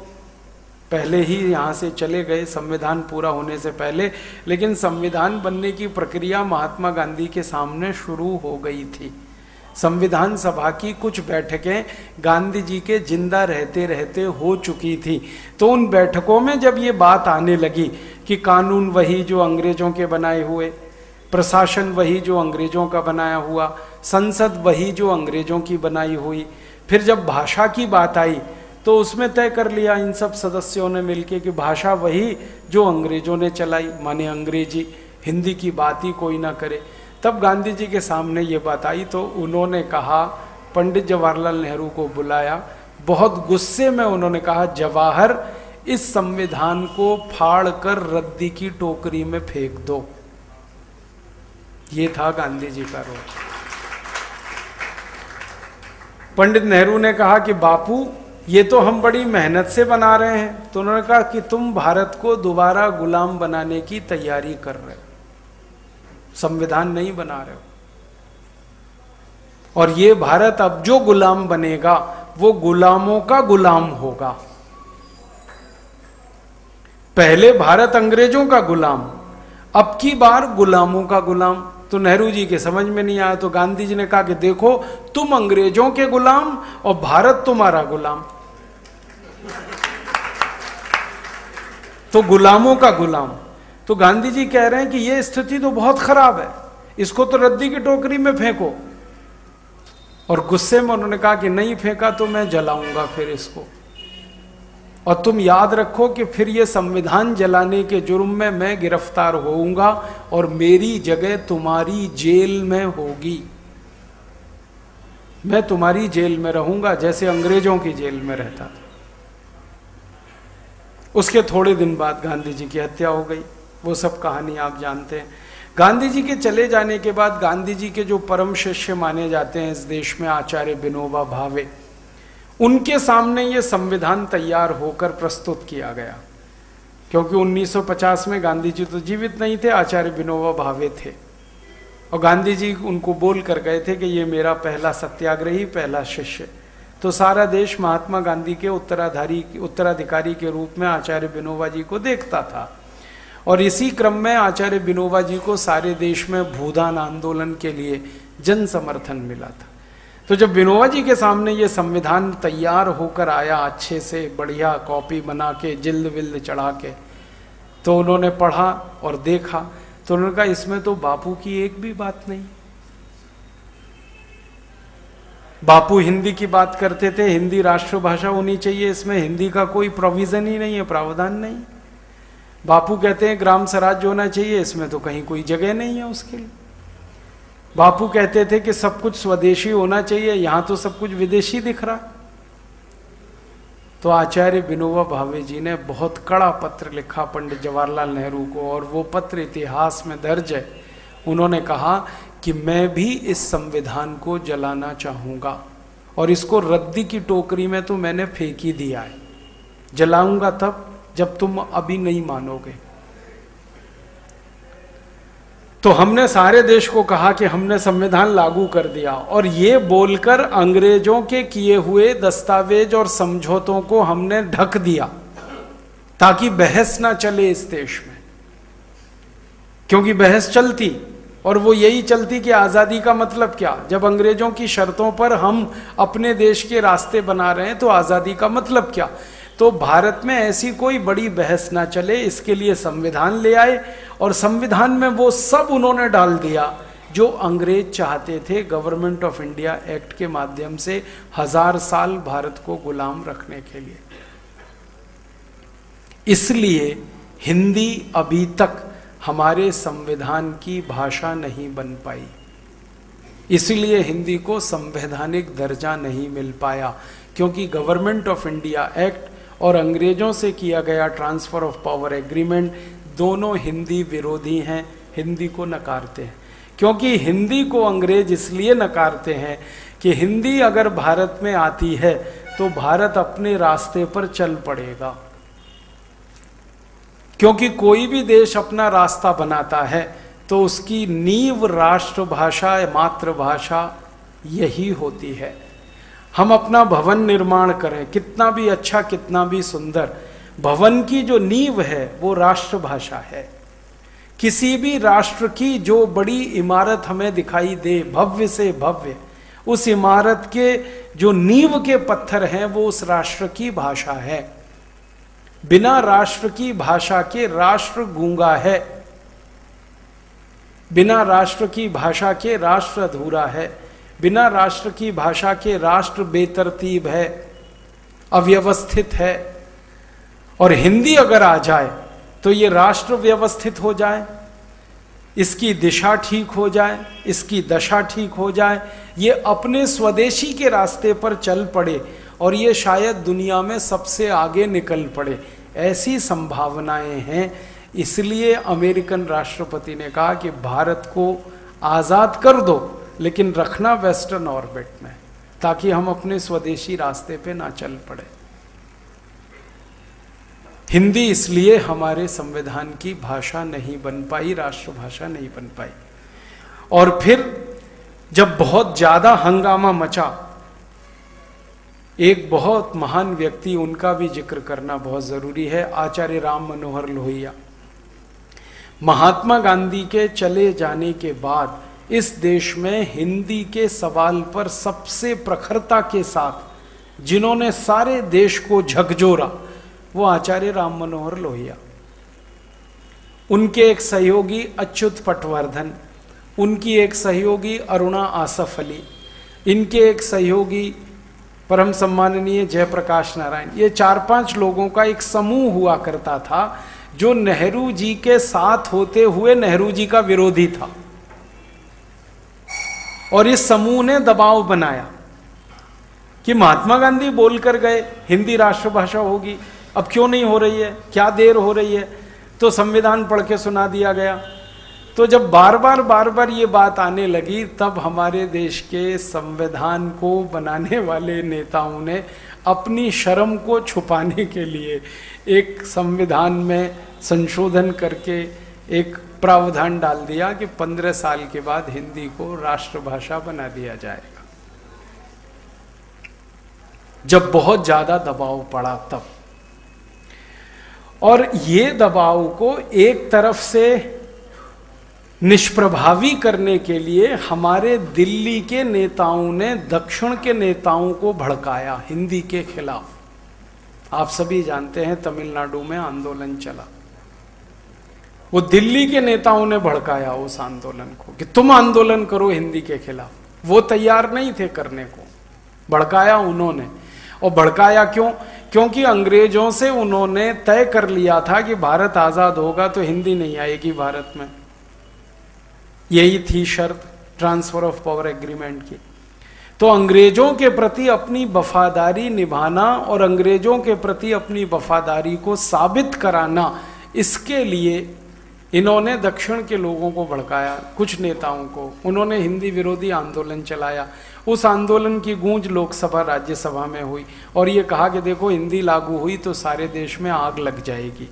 पहले ही यहाँ से चले गए संविधान पूरा होने से पहले, लेकिन संविधान बनने की प्रक्रिया महात्मा गांधी के सामने शुरू हो गई थी। संविधान सभा की कुछ बैठकें गांधी जी के जिंदा रहते रहते हो चुकी थी। तो उन बैठकों में जब ये बात आने लगी कि कानून वही जो अंग्रेजों के बनाए हुए, प्रशासन वही जो अंग्रेजों का बनाया हुआ, संसद वही जो अंग्रेजों की बनाई हुई, फिर जब भाषा की बात आई तो उसमें तय कर लिया इन सब सदस्यों ने मिलकर कि भाषा वही जो अंग्रेजों ने चलाई, माने अंग्रेजी, हिंदी की बात ही कोई ना करे। तब गांधी जी के सामने ये बात आई तो उन्होंने कहा, पंडित जवाहरलाल नेहरू को बुलाया, बहुत गुस्से में उन्होंने कहा, जवाहर इस संविधान को फाड़ कर रद्दी की टोकरी में फेंक दो। ये था गांधी जी का रोल। पंडित नेहरू ने कहा कि बापू ये तो हम बड़ी मेहनत से बना रहे हैं। तो उन्होंने कहा कि तुम भारत को दोबारा गुलाम बनाने की तैयारी कर रहे हो, संविधान नहीं बना रहे हो। और ये भारत अब जो गुलाम बनेगा वो गुलामों का गुलाम होगा। पहले भारत अंग्रेजों का गुलाम, अब की बार गुलामों का गुलाम। तो नेहरू जी के समझ में नहीं आया, तो गांधी जी ने कहा कि देखो तुम अंग्रेजों के गुलाम और भारत तुम्हारा गुलाम, तो गुलामों का गुलाम। तो गांधी जी कह रहे हैं कि यह स्थिति तो बहुत खराब है, इसको तो रद्दी की टोकरी में फेंको। और गुस्से में उन्होंने कहा कि नहीं फेंका तो मैं जलाऊंगा फिर इसको, और तुम याद रखो कि फिर ये संविधान जलाने के जुर्म में मैं गिरफ्तार होऊंगा और मेरी जगह तुम्हारी जेल में होगी। मैं तुम्हारी जेल में रहूंगा जैसे अंग्रेजों की जेल में रहता था। उसके थोड़े दिन बाद गांधी जी की हत्या हो गई। वो सब कहानी आप जानते हैं। गांधी जी के चले जाने के बाद गांधी जी के जो परम शिष्य माने जाते हैं इस देश में, आचार्य विनोबा भावे, उनके सामने ये संविधान तैयार होकर प्रस्तुत किया गया। क्योंकि 1950 में गांधी जी तो जीवित नहीं थे, आचार्य विनोबा भावे थे, और गांधी जी उनको बोल कर गए थे कि ये मेरा पहला सत्याग्रही, पहला शिष्य। तो सारा देश महात्मा गांधी के उत्तराधिकारी के रूप में आचार्य विनोबा जी को देखता था। और इसी क्रम में आचार्य विनोबा जी को सारे देश में भूदान आंदोलन के लिए जन समर्थन मिला था। तो जब विनोबा जी के सामने ये संविधान तैयार होकर आया, अच्छे से बढ़िया कॉपी बना के, जिल्द विल्द चढ़ा के, तो उन्होंने पढ़ा और देखा, तो उन्होंने कहा इसमें तो बापू की एक भी बात नहीं। बापू हिंदी की बात करते थे, हिंदी राष्ट्रभाषा होनी चाहिए, इसमें हिंदी का कोई प्रोविजन ही नहीं है, प्रावधान नहीं। बापू कहते हैं ग्राम स्वराज्य होना चाहिए, इसमें तो कहीं कोई जगह नहीं है उसके लिए। बापू कहते थे कि सब कुछ स्वदेशी होना चाहिए, यहां तो सब कुछ विदेशी दिख रहा। तो आचार्य विनोबा भावे जी ने बहुत कड़ा पत्र लिखा पंडित जवाहरलाल नेहरू को, और वो पत्र इतिहास में दर्ज है। उन्होंने कहा कि मैं भी इस संविधान को जलाना चाहूंगा, और इसको रद्दी की टोकरी में तो मैंने फेंक ही दिया है, जलाऊंगा तब जब तुम अभी नहीं मानोगे। तो हमने सारे देश को कहा कि हमने संविधान लागू कर दिया, और ये बोलकर अंग्रेजों के किए हुए दस्तावेज और समझौतों को हमने ढक दिया ताकि बहस ना चले इस देश में। क्योंकि बहस चलती, और वो यही चलती कि आज़ादी का मतलब क्या, जब अंग्रेजों की शर्तों पर हम अपने देश के रास्ते बना रहे हैं तो आज़ादी का मतलब क्या। तो भारत में ऐसी कोई बड़ी बहस ना चले, इसके लिए संविधान ले आए, और संविधान में वो सब उन्होंने डाल दिया जो अंग्रेज चाहते थे गवर्नमेंट ऑफ इंडिया एक्ट के माध्यम से 1000 साल भारत को गुलाम रखने के लिए। इसलिए हिंदी अभी तक हमारे संविधान की भाषा नहीं बन पाई, इसलिए हिंदी को संवैधानिक दर्जा नहीं मिल पाया, क्योंकि गवर्नमेंट ऑफ इंडिया एक्ट और अंग्रेजों से किया गया ट्रांसफर ऑफ पावर एग्रीमेंट दोनों हिंदी विरोधी हैं, हिंदी को नकारते हैं। क्योंकि हिंदी को अंग्रेज इसलिए नकारते हैं कि हिंदी अगर भारत में आती है तो भारत अपने रास्ते पर चल पड़ेगा। क्योंकि कोई भी देश अपना रास्ता बनाता है तो उसकी नींव राष्ट्रभाषा, मातृभाषा यही होती है। हम अपना भवन निर्माण करें, कितना भी अच्छा, कितना भी सुंदर, भवन की जो नींव है वो राष्ट्रभाषा है। किसी भी राष्ट्र की जो बड़ी इमारत हमें दिखाई दे, भव्य से भव्य, उस इमारत के जो नींव के पत्थर हैं वो उस राष्ट्र की भाषा है। बिना राष्ट्र की भाषा के राष्ट्र गूंगा है, बिना राष्ट्र की भाषा के राष्ट्र अधूरा है, बिना राष्ट्र की भाषा के राष्ट्र बेतरतीब है, अव्यवस्थित है। और हिंदी अगर आ जाए तो ये राष्ट्र व्यवस्थित हो जाए, इसकी दिशा ठीक हो जाए, इसकी दशा ठीक हो जाए, ये अपने स्वदेशी के रास्ते पर चल पड़े और ये शायद दुनिया में सबसे आगे निकल पड़े, ऐसी संभावनाएं हैं। इसलिए अमेरिकन राष्ट्रपति ने कहा कि भारत को आज़ाद कर दो लेकिन रखना वेस्टर्न ऑर्बिट में, ताकि हम अपने स्वदेशी रास्ते पे ना चल पड़े। हिंदी इसलिए हमारे संविधान की भाषा नहीं बन पाई, राष्ट्रभाषा नहीं बन पाई। और फिर जब बहुत ज्यादा हंगामा मचा, एक बहुत महान व्यक्ति, उनका भी जिक्र करना बहुत जरूरी है, आचार्य राम मनोहर लोहिया। महात्मा गांधी के चले जाने के बाद इस देश में हिंदी के सवाल पर सबसे प्रखरता के साथ जिन्होंने सारे देश को झकझोरा वो आचार्य राम मनोहर लोहिया। उनके एक सहयोगी अच्युत पटवर्धन, उनकी एक सहयोगी अरुणा आसफ अली, इनके एक सहयोगी परम सम्माननीय जयप्रकाश नारायण, ये 4-5 लोगों का एक समूह हुआ करता था जो नेहरू जी के साथ होते हुए नेहरू जी का विरोधी था। और इस समूह ने दबाव बनाया कि महात्मा गांधी बोलकर गए हिंदी राष्ट्रभाषा होगी, अब क्यों नहीं हो रही है, क्या देर हो रही है, तो संविधान पढ़ के सुना दिया गया। तो जब बार बार ये बात आने लगी, तब हमारे देश के संविधान को बनाने वाले नेताओं ने अपनी शर्म को छुपाने के लिए एक संविधान में संशोधन करके एक प्रावधान डाल दिया कि 15 साल के बाद हिंदी को राष्ट्रभाषा बना दिया जाएगा। जब बहुत ज्यादा दबाव पड़ा तब, और ये दबाव को एक तरफ से निष्प्रभावी करने के लिए हमारे दिल्ली के नेताओं ने दक्षिण के नेताओं को भड़काया हिंदी के खिलाफ। आप सभी जानते हैं तमिलनाडु में आंदोलन चला, वो दिल्ली के नेताओं ने भड़काया उस आंदोलन को कि तुम आंदोलन करो हिंदी के खिलाफ। वो तैयार नहीं थे करने को, भड़काया उन्होंने। और भड़काया क्यों? क्योंकि अंग्रेजों से उन्होंने तय कर लिया था कि भारत आजाद होगा तो हिंदी नहीं आएगी भारत में, यही थी शर्त ट्रांसफर ऑफ पावर एग्रीमेंट की। तो अंग्रेजों के प्रति अपनी वफादारी निभाना और अंग्रेजों के प्रति अपनी वफादारी को साबित कराना, इसके लिए इन्होंने दक्षिण के लोगों को भड़काया, कुछ नेताओं को। उन्होंने हिंदी विरोधी आंदोलन चलाया। उस आंदोलन की गूंज लोकसभा राज्यसभा में हुई और ये कहा कि देखो हिंदी लागू हुई तो सारे देश में आग लग जाएगी।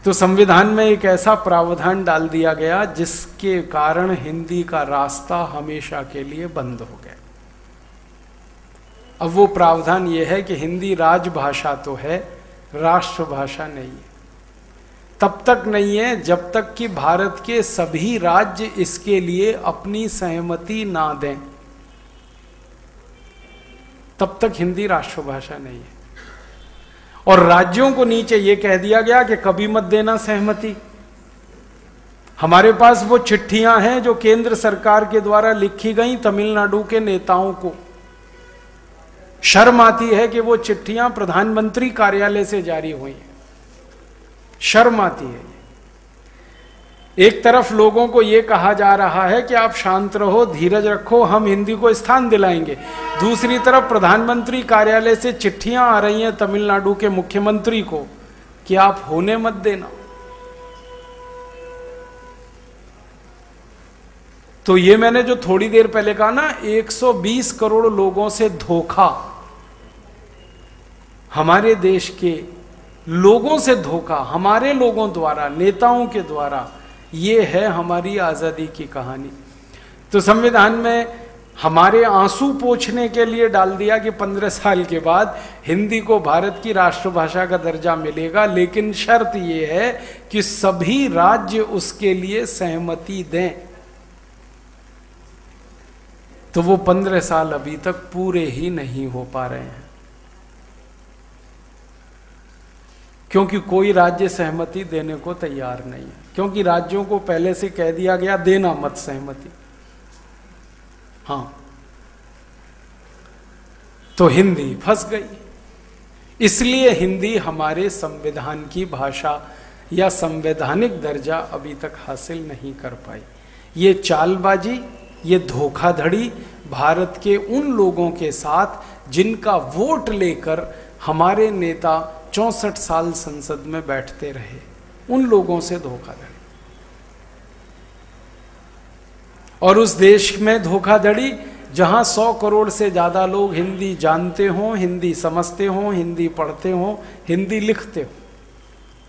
तो संविधान में एक ऐसा प्रावधान डाल दिया गया जिसके कारण हिंदी का रास्ता हमेशा के लिए बंद हो गया। अब वो प्रावधान ये है कि हिंदी राजभाषा तो है, राष्ट्रभाषा नहीं है। तब तक नहीं है जब तक कि भारत के सभी राज्य इसके लिए अपनी सहमति ना दें, तब तक हिंदी राष्ट्रभाषा नहीं है। और राज्यों को नीचे यह कह दिया गया कि कभी मत देना सहमति। हमारे पास वो चिट्ठियां हैं जो केंद्र सरकार के द्वारा लिखी गई तमिलनाडु के नेताओं को। शर्म आती है कि वो चिट्ठियां प्रधानमंत्री कार्यालय से जारी हुई हैं, शर्म आती है। एक तरफ लोगों को यह कहा जा रहा है कि आप शांत रहो, धीरज रखो, हम हिंदी को स्थान दिलाएंगे। दूसरी तरफ प्रधानमंत्री कार्यालय से चिट्ठियां आ रही हैं तमिलनाडु के मुख्यमंत्री को कि आप होने मत देना। तो ये मैंने जो थोड़ी देर पहले कहा ना, 120 करोड़ लोगों से धोखा, हमारे देश के लोगों से धोखा, हमारे लोगों द्वारा, नेताओं के द्वारा, ये है हमारी आजादी की कहानी। तो संविधान में हमारे आंसू पोंछने के लिए डाल दिया कि 15 साल के बाद हिंदी को भारत की राष्ट्रभाषा का दर्जा मिलेगा, लेकिन शर्त यह है कि सभी राज्य उसके लिए सहमति दें। तो वो 15 साल अभी तक पूरे ही नहीं हो पा रहे हैं, क्योंकि कोई राज्य सहमति देने को तैयार नहीं है, क्योंकि राज्यों को पहले से कह दिया गया देना मत सहमति। हां, तो हिंदी फंस गई। इसलिए हिंदी हमारे संविधान की भाषा या संवैधानिक दर्जा अभी तक हासिल नहीं कर पाई। ये चालबाजी, ये धोखाधड़ी भारत के उन लोगों के साथ जिनका वोट लेकर हमारे नेता 64 साल संसद में बैठते रहे, उन लोगों से धोखाधड़ी। और उस देश में धोखाधड़ी जहां 100 करोड़ से ज्यादा लोग हिंदी जानते हों, हिंदी समझते हों, हिंदी पढ़ते हों, हिंदी लिखते हों,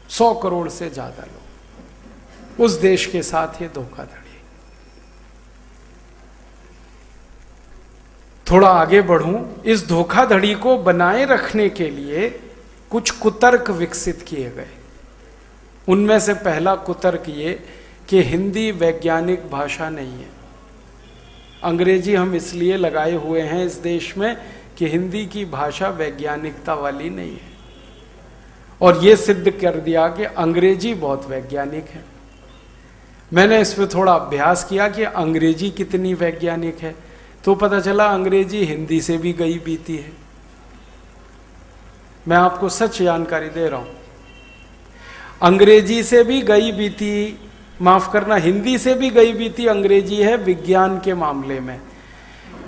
100 करोड़ से ज्यादा लोग, उस देश के साथ ये धोखाधड़ी। थोड़ा आगे बढ़ूं, इस धोखाधड़ी को बनाए रखने के लिए कुछ कुतर्क विकसित किए गए। उनमें से पहला कुतर्क ये कि हिंदी वैज्ञानिक भाषा नहीं है। अंग्रेजी हम इसलिए लगाए हुए हैं इस देश में कि हिंदी की भाषा वैज्ञानिकता वाली नहीं है, और यह सिद्ध कर दिया कि अंग्रेजी बहुत वैज्ञानिक है। मैंने इस पर थोड़ा अभ्यास किया कि अंग्रेजी कितनी वैज्ञानिक है, तो पता चला अंग्रेजी हिंदी से भी गई बीती है। मैं आपको सच जानकारी दे रहा हूं, अंग्रेजी से भी गई बीती, माफ करना, हिंदी से भी गई बीती अंग्रेजी है विज्ञान के मामले में।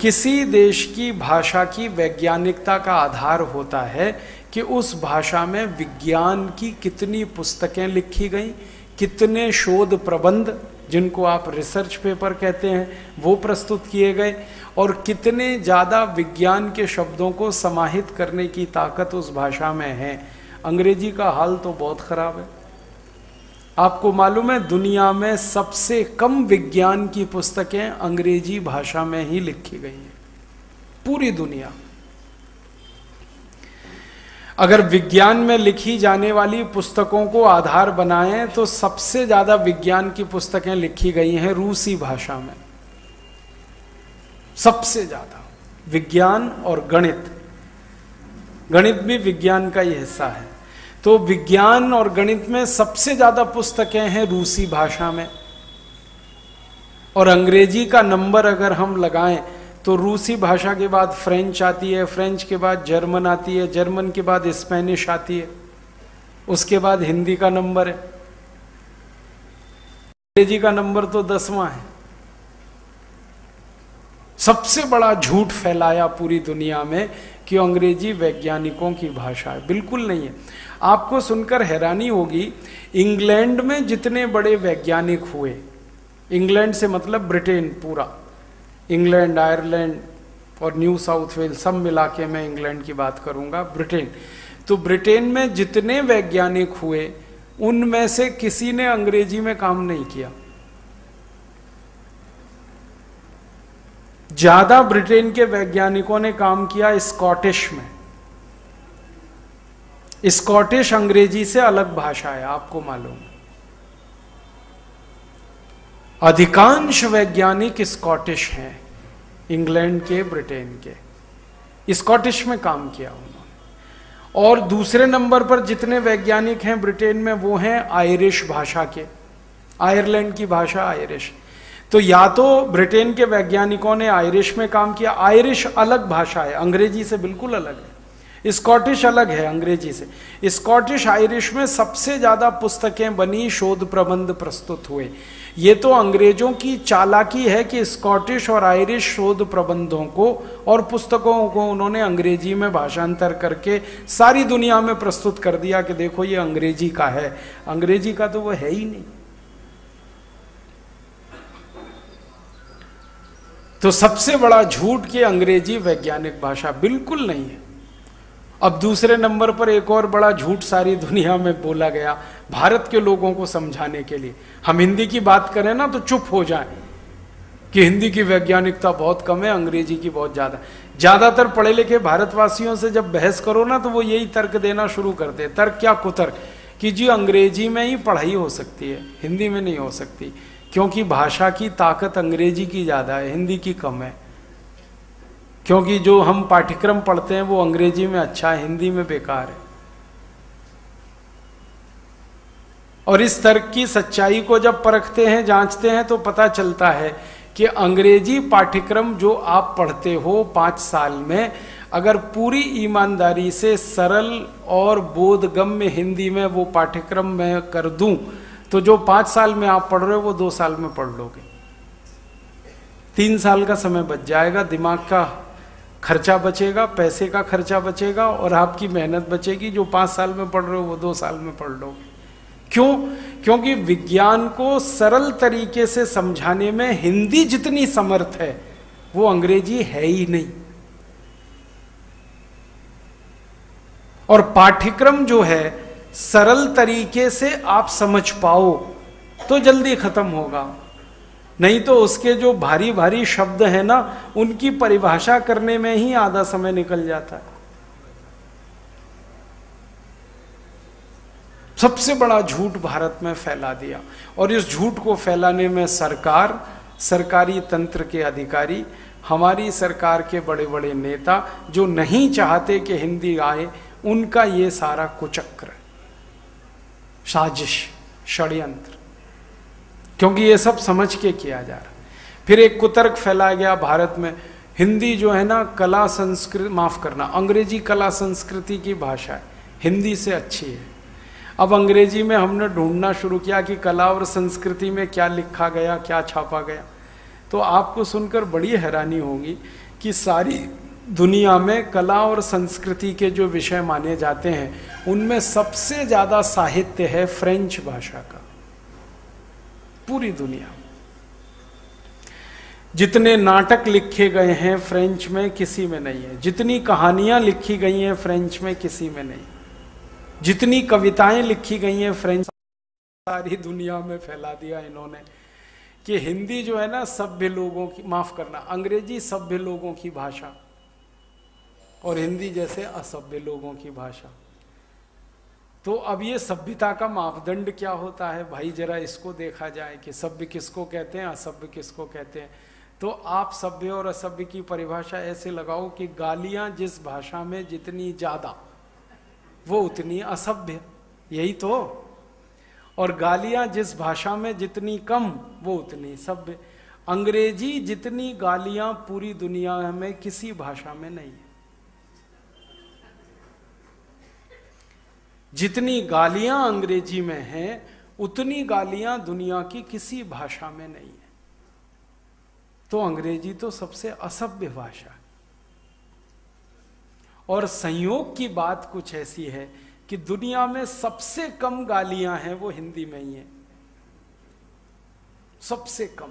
किसी देश की भाषा की वैज्ञानिकता का आधार होता है कि उस भाषा में विज्ञान की कितनी पुस्तकें लिखी गई, कितने शोध प्रबंध, जिनको आप रिसर्च पेपर कहते हैं, वो प्रस्तुत किए गए, और कितने ज़्यादा विज्ञान के शब्दों को समाहित करने की ताकत उस भाषा में है। अंग्रेजी का हाल तो बहुत खराब है। आपको मालूम है दुनिया में सबसे कम विज्ञान की पुस्तकें अंग्रेजी भाषा में ही लिखी गई हैं, पूरी दुनिया। अगर विज्ञान में लिखी जाने वाली पुस्तकों को आधार बनाएं तो सबसे ज्यादा विज्ञान की पुस्तकें लिखी गई हैं रूसी भाषा में, सबसे ज्यादा। विज्ञान और गणित, गणित भी विज्ञान का ही हिस्सा है, तो विज्ञान और गणित में सबसे ज्यादा पुस्तकें हैं रूसी भाषा में। और अंग्रेजी का नंबर अगर हम लगाएं तो रूसी भाषा के बाद फ्रेंच आती है, फ्रेंच के बाद जर्मन आती है, जर्मन के बाद स्पेनिश आती है, उसके बाद हिंदी का नंबर है। अंग्रेजी का नंबर तो 10वां है। सबसे बड़ा झूठ फैलाया पूरी दुनिया में कि अंग्रेजी वैज्ञानिकों की भाषा है, बिल्कुल नहीं है। आपको सुनकर हैरानी होगी, इंग्लैंड में जितने बड़े वैज्ञानिक हुए, इंग्लैंड से मतलब ब्रिटेन पूरा, इंग्लैंड, आयरलैंड और न्यू साउथ वेल्स सब मिला के मैं इंग्लैंड की बात करूंगा, ब्रिटेन, तो ब्रिटेन में जितने वैज्ञानिक हुए उनमें से किसी ने अंग्रेजी में काम नहीं किया। ज्यादा ब्रिटेन के वैज्ञानिकों ने काम किया स्कॉटिश में। स्कॉटिश अंग्रेजी से अलग भाषा है, आपको मालूम है। अधिकांश वैज्ञानिक स्कॉटिश हैं, इंग्लैंड के, ब्रिटेन के। स्कॉटिश में काम किया उन्होंने। और दूसरे नंबर पर जितने वैज्ञानिक हैं ब्रिटेन में, वो हैं आयरिश भाषा के, आयरलैंड की भाषा आयरिश। तो या तो ब्रिटेन के वैज्ञानिकों ने आयरिश में काम किया। आयरिश अलग भाषा है, अंग्रेजी से बिल्कुल अलग है। स्कॉटिश अलग है अंग्रेजी से। स्कॉटिश आयरिश में सबसे ज्यादा पुस्तकें बनी, शोध प्रबंध प्रस्तुत हुए। ये तो अंग्रेजों की चालाकी है कि स्कॉटिश और आयरिश शोध प्रबंधों को और पुस्तकों को उन्होंने अंग्रेजी में भाषांतर करके सारी दुनिया में प्रस्तुत कर दिया कि देखो ये अंग्रेजी का है। अंग्रेजी का तो वो है ही नहीं। तो सबसे बड़ा झूठ कि अंग्रेजी वैज्ञानिक भाषा, बिल्कुल नहीं है। अब दूसरे नंबर पर एक और बड़ा झूठ सारी दुनिया में बोला गया भारत के लोगों को समझाने के लिए। हम हिंदी की बात करें ना तो चुप हो जाएं कि हिंदी की वैज्ञानिकता बहुत कम है, अंग्रेजी की बहुत ज्यादा। ज्यादातर पढ़े लिखे भारतवासियों से जब बहस करो ना तो वो यही तर्क देना शुरू करते। तर्क क्या कुतर्क, कि जी अंग्रेजी में ही पढ़ाई हो सकती है, हिंदी में नहीं हो सकती, क्योंकि भाषा की ताकत अंग्रेजी की ज्यादा है, हिंदी की कम है। क्योंकि जो हम पाठ्यक्रम पढ़ते हैं वो अंग्रेजी में अच्छा है, हिंदी में बेकार है। और इस तर्क की सच्चाई को जब परखते हैं, जांचते हैं, तो पता चलता है कि अंग्रेजी पाठ्यक्रम जो आप पढ़ते हो 5 साल में, अगर पूरी ईमानदारी से सरल और बोधगम्य हिंदी में वो पाठ्यक्रम मैं कर दूं, तो जो 5 साल में आप पढ़ रहे हो वो 2 साल में पढ़ लोगे। 3 साल का समय बच जाएगा, दिमाग का खर्चा बचेगा, पैसे का खर्चा बचेगा और आपकी मेहनत बचेगी। जो 5 साल में पढ़ रहे हो वो 2 साल में पढ़ लोगे। क्यों? क्योंकि विज्ञान को सरल तरीके से समझाने में हिंदी जितनी समर्थ है वो अंग्रेजी है ही नहीं। और पाठ्यक्रम जो है सरल तरीके से आप समझ पाओ तो जल्दी खत्म होगा, नहीं तो उसके जो भारी भारी शब्द हैं ना, उनकी परिभाषा करने में ही आधा समय निकल जाता है। सबसे बड़ा झूठ भारत में फैला दिया। और इस झूठ को फैलाने में सरकार, सरकारी तंत्र के अधिकारी, हमारी सरकार के बड़े बड़े नेता जो नहीं चाहते कि हिंदी आए, उनका ये सारा कुचक्र, साजिश, षड्यंत्र, क्योंकि ये सब समझ के किया जा रहा। फिर एक कुतर्क फैलाया गया भारत में, हिंदी जो है ना कला संस्कृति, माफ करना, अंग्रेजी कला संस्कृति की भाषा है, हिंदी से अच्छी है। अब अंग्रेजी में हमने ढूंढना शुरू किया कि कला और संस्कृति में क्या लिखा गया, क्या छापा गया। तो आपको सुनकर बड़ी हैरानी होगी कि सारी दुनिया में कला और संस्कृति के जो विषय माने जाते हैं उनमें सबसे ज्यादा साहित्य है फ्रेंच भाषा का। पूरी दुनिया जितने नाटक लिखे गए हैं फ्रेंच में किसी में नहीं है, जितनी कहानियां लिखी गई हैं फ्रेंच में किसी में नहीं, जितनी कविताएं लिखी गई हैं फ्रेंच। सारी दुनिया में फैला दिया इन्होंने कि हिंदी जो है ना सभ्य लोगों की, माफ करना, अंग्रेजी सभ्य लोगों की भाषा और हिंदी जैसे असभ्य लोगों की भाषा। तो अब ये सभ्यता का मापदंड क्या होता है भाई, जरा इसको देखा जाए कि सभ्य किसको कहते हैं, असभ्य किसको कहते हैं। तो आप सभ्य और असभ्य की परिभाषा ऐसे लगाओ कि गालियां जिस भाषा में जितनी ज्यादा वो उतनी असभ्य, यही तो। और गालियां जिस भाषा में जितनी कम वो उतनी सभ्य। अंग्रेजी जितनी गालियां पूरी दुनिया में किसी भाषा में नहीं है। जितनी गालियां अंग्रेजी में हैं उतनी गालियां दुनिया की किसी भाषा में नहीं है। तो अंग्रेजी तो सबसे असभ्य भाषा है। और संयोग की बात कुछ ऐसी है कि दुनिया में सबसे कम गालियां हैं वो हिंदी में ही है, सबसे कम।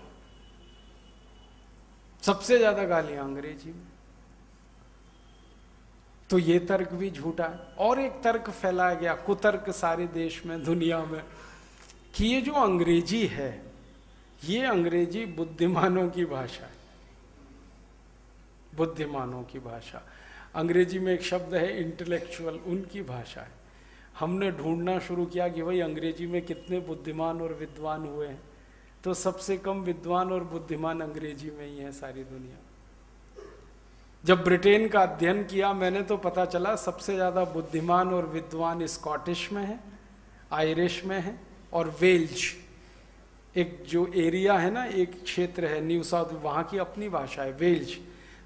सबसे ज्यादा गालियां अंग्रेजी में। तो ये तर्क भी झूठा है। और एक तर्क फैलाया गया, कुतर्क सारे देश में, दुनिया में, कि ये जो अंग्रेजी है, ये अंग्रेजी बुद्धिमानों की भाषा है, बुद्धिमानों की भाषा। अंग्रेजी में एक शब्द है इंटेलेक्चुअल, उनकी भाषा है। हमने ढूंढना शुरू किया कि भाई अंग्रेजी में कितने बुद्धिमान और विद्वान हुए हैं, तो सबसे कम विद्वान और बुद्धिमान अंग्रेजी में ही है सारी दुनिया। जब ब्रिटेन का अध्ययन किया मैंने तो पता चला सबसे ज़्यादा बुद्धिमान और विद्वान स्कॉटिश में है, आयरिश में है, और वेल्श, एक जो एरिया है ना, एक क्षेत्र है न्यू साउथ, वहाँ की अपनी भाषा है वेल्श।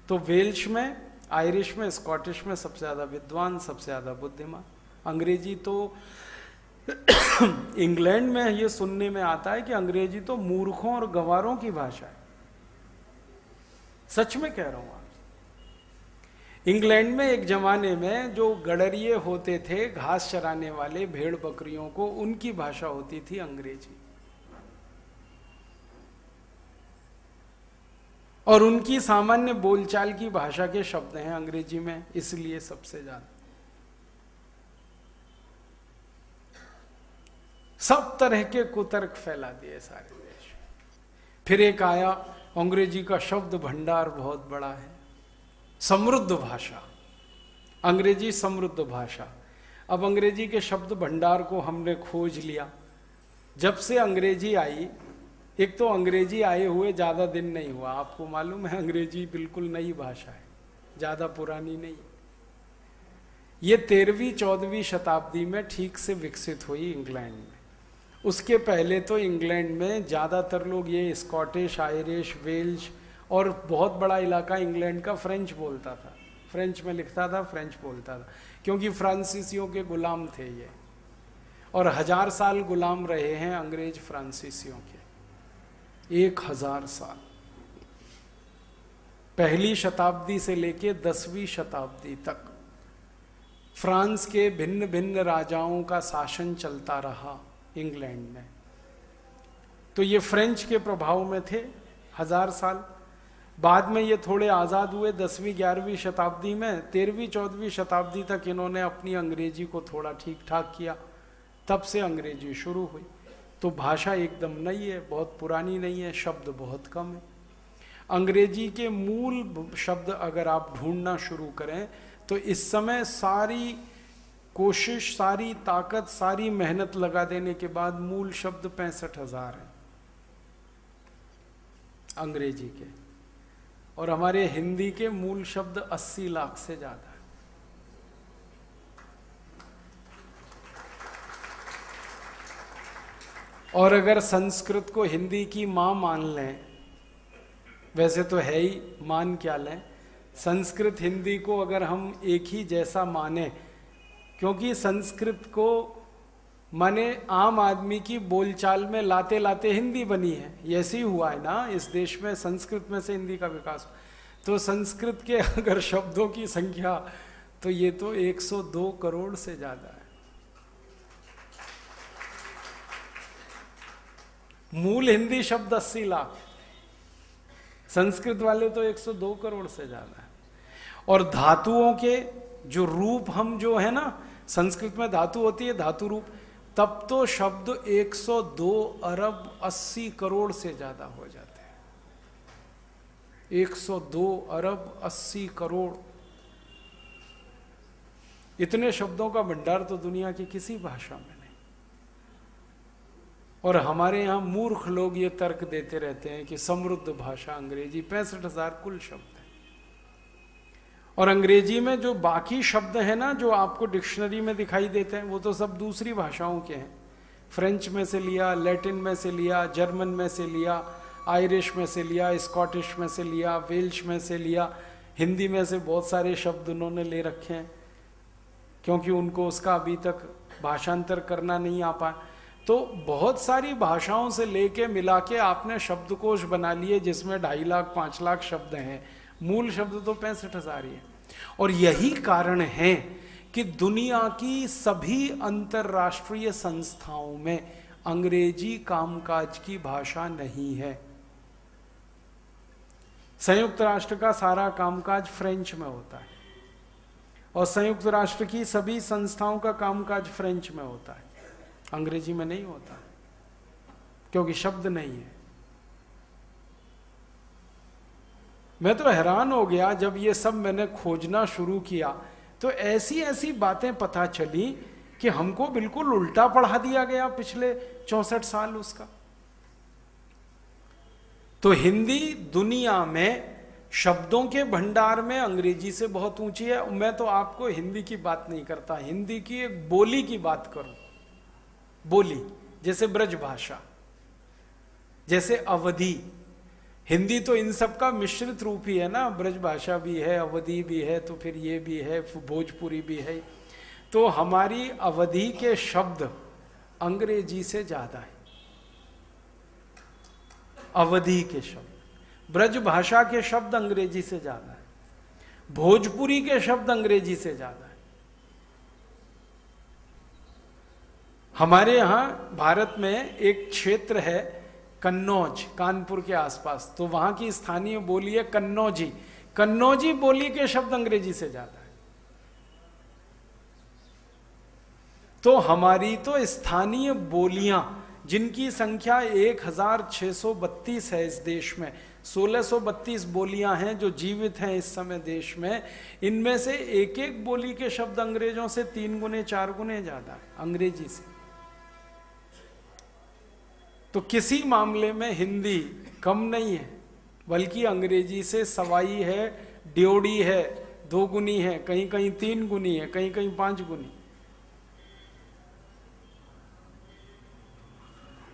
तो वेल्श में, आयरिश में, स्कॉटिश में सबसे ज़्यादा विद्वान, सबसे ज़्यादा बुद्धिमान। अंग्रेजी तो इंग्लैंड में ये सुनने में आता है कि अंग्रेजी तो मूर्खों और गंवारों की भाषा है। सच में कह रहा हूं। आप इंग्लैंड में एक जमाने में जो गडरिये होते थे, घास चराने वाले, भेड़ बकरियों को, उनकी भाषा होती थी अंग्रेजी, और उनकी सामान्य बोलचाल की भाषा के शब्द हैं अंग्रेजी में, इसलिए सबसे ज्यादा। सब तरह के कुतर्क फैला दिए सारे देश। फिर एक आया, अंग्रेजी का शब्द भंडार बहुत बड़ा है, समृद्ध भाषा, अंग्रेजी समृद्ध भाषा। अब अंग्रेजी के शब्द भंडार को हमने खोज लिया। जब से अंग्रेजी आई, एक तो अंग्रेजी आए हुए ज़्यादा दिन नहीं हुआ, आपको मालूम है अंग्रेजी बिल्कुल नई भाषा है, ज़्यादा पुरानी नहीं। ये 13वीं 14वीं शताब्दी में ठीक से विकसित हुई इंग्लैंड में। उसके पहले तो इंग्लैंड में ज़्यादातर लोग ये स्कॉटिश, आयरिश, वेल्श, और बहुत बड़ा इलाका इंग्लैंड का फ्रेंच बोलता था, फ्रेंच में लिखता था, फ्रेंच बोलता था, क्योंकि फ्रांसीसियों के गुलाम थे ये, और 1000 साल गुलाम रहे हैं अंग्रेज फ्रांसीसियों के, 1000 साल, पहली शताब्दी से लेके 10वीं शताब्दी तक फ्रांस के भिन्न भिन्न राजाओं का शासन चलता रहा इंग्लैंड में। तो ये फ्रेंच के प्रभाव में थे 1000 साल। बाद में ये थोड़े आज़ाद हुए 10वीं 11वीं शताब्दी में, 13वीं 14वीं शताब्दी तक इन्होंने अपनी अंग्रेजी को थोड़ा ठीक ठाक किया, तब से अंग्रेजी शुरू हुई। तो भाषा एकदम नई है, बहुत पुरानी नहीं है, शब्द बहुत कम है। अंग्रेजी के मूल शब्द अगर आप ढूंढना शुरू करें तो इस समय सारी कोशिश, सारी ताकत, सारी मेहनत लगा देने के बाद मूल शब्द 65,000 हैं अंग्रेजी के, और हमारे हिंदी के मूल शब्द 80 लाख से ज्यादा है। और अगर संस्कृत को हिंदी की मां मान लें, वैसे तो है ही, मान क्या लें, संस्कृत हिंदी को अगर हम एक ही जैसा माने, क्योंकि संस्कृत को माने आम आदमी की बोलचाल में लाते लाते हिंदी बनी है, ऐसे ही हुआ है ना इस देश में, संस्कृत में से हिंदी का विकास। तो संस्कृत के अगर शब्दों की संख्या, तो ये तो 102 करोड़ से ज्यादा है। मूल हिंदी शब्द 80 लाख, संस्कृत वाले तो 102 करोड़ से ज्यादा है। और धातुओं के जो रूप हम जो है ना, संस्कृत में धातु होती है, धातु रूप, तब तो शब्द 102 अरब 80 करोड़ से ज्यादा हो जाते हैं। 102 अरब 80 करोड़, इतने शब्दों का भंडार तो दुनिया की किसी भाषा में नहीं। और हमारे यहाँ मूर्ख लोग ये तर्क देते रहते हैं कि समृद्ध भाषा अंग्रेजी, 65,000 कुल शब्द है। और अंग्रेजी में जो बाकी शब्द हैं ना, जो आपको डिक्शनरी में दिखाई देते हैं, वो तो सब दूसरी भाषाओं के हैं। फ्रेंच में से लिया, लैटिन में से लिया, जर्मन में से लिया, आयरिश में से लिया, स्कॉटिश में से लिया, वेल्श में से लिया, हिंदी में से बहुत सारे शब्द उन्होंने ले रखे हैं, क्योंकि उनको उसका अभी तक भाषांतर करना नहीं आ पाया। तो बहुत सारी भाषाओं से लेके मिला के आपने शब्दकोश बना लिए जिसमें 2.5 लाख 5 लाख शब्द हैं। मूल शब्द तो 65,000 ही है। और यही कारण है कि दुनिया की सभी अंतरराष्ट्रीय संस्थाओं में अंग्रेजी कामकाज की भाषा नहीं है। संयुक्त राष्ट्र का सारा कामकाज फ्रेंच में होता है, और संयुक्त राष्ट्र की सभी संस्थाओं का कामकाज फ्रेंच में होता है, अंग्रेजी में नहीं होता, क्योंकि शब्द नहीं है। मैं तो हैरान हो गया जब ये सब मैंने खोजना शुरू किया, तो ऐसी ऐसी बातें पता चली कि हमको बिल्कुल उल्टा पढ़ा दिया गया पिछले 64 साल उसका। तो हिंदी दुनिया में शब्दों के भंडार में अंग्रेजी से बहुत ऊंची है। मैं तो आपको हिंदी की बात नहीं करता, हिंदी की एक बोली की बात करूं। बोली जैसे ब्रज भाषा, जैसे अवधी। हिंदी तो इन सब का मिश्रित रूप ही है ना, ब्रज भाषा भी है, अवधी भी है, तो फिर ये भी है, भोजपुरी भी है। तो हमारी अवधी के शब्द अंग्रेजी से ज्यादा है, अवधी के शब्द, ब्रज भाषा के शब्द अंग्रेजी से ज्यादा है, भोजपुरी के शब्द अंग्रेजी से ज्यादा है। हमारे यहां भारत में एक क्षेत्र है कन्नौज, कानपुर के आसपास, तो वहां की स्थानीय बोली है कन्नौजी। कन्नौजी बोली के शब्द अंग्रेजी से ज्यादा है। तो हमारी तो स्थानीय बोलियां जिनकी संख्या 1632 है इस देश में, 1632 बोलियां हैं जो जीवित हैं इस समय देश में। इनमें से एक एक बोली के शब्द अंग्रेजों से 3 गुने 4 गुने ज्यादा है, अंग्रेजी से। तो किसी मामले में हिंदी कम नहीं है, बल्कि अंग्रेजी से सवाई है, ड्योढ़ी है, 2 गुनी है, कहीं कहीं 3 गुनी है, कहीं कहीं 5 गुनी।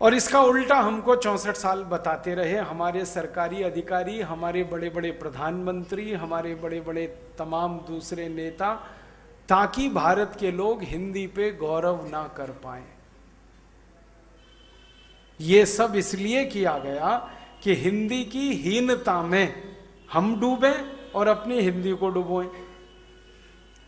और इसका उल्टा हमको 64 साल बताते रहे हमारे सरकारी अधिकारी, हमारे बड़े बड़े प्रधानमंत्री, हमारे बड़े बड़े तमाम दूसरे नेता, ताकि भारत के लोग हिंदी पे गौरव ना कर पाए। ये सब इसलिए किया गया कि हिंदी की हीनता में हम डूबें और अपनी हिंदी को डुबोएं।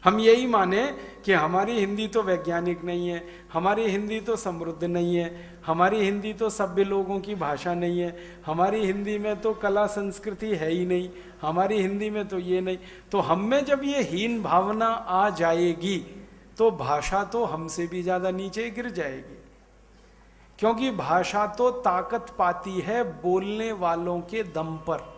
हम यही माने कि हमारी हिंदी तो वैज्ञानिक नहीं है, हमारी हिंदी तो समृद्ध नहीं है, हमारी हिंदी तो सभ्य लोगों की भाषा नहीं है, हमारी हिंदी में तो कला संस्कृति है ही नहीं, हमारी हिंदी में तो ये नहीं। तो हम में जब ये हीन भावना आ जाएगी तो भाषा तो हमसे भी ज्यादा नीचे गिर जाएगी, क्योंकि भाषा तो ताकत पाती है बोलने वालों के दम पर।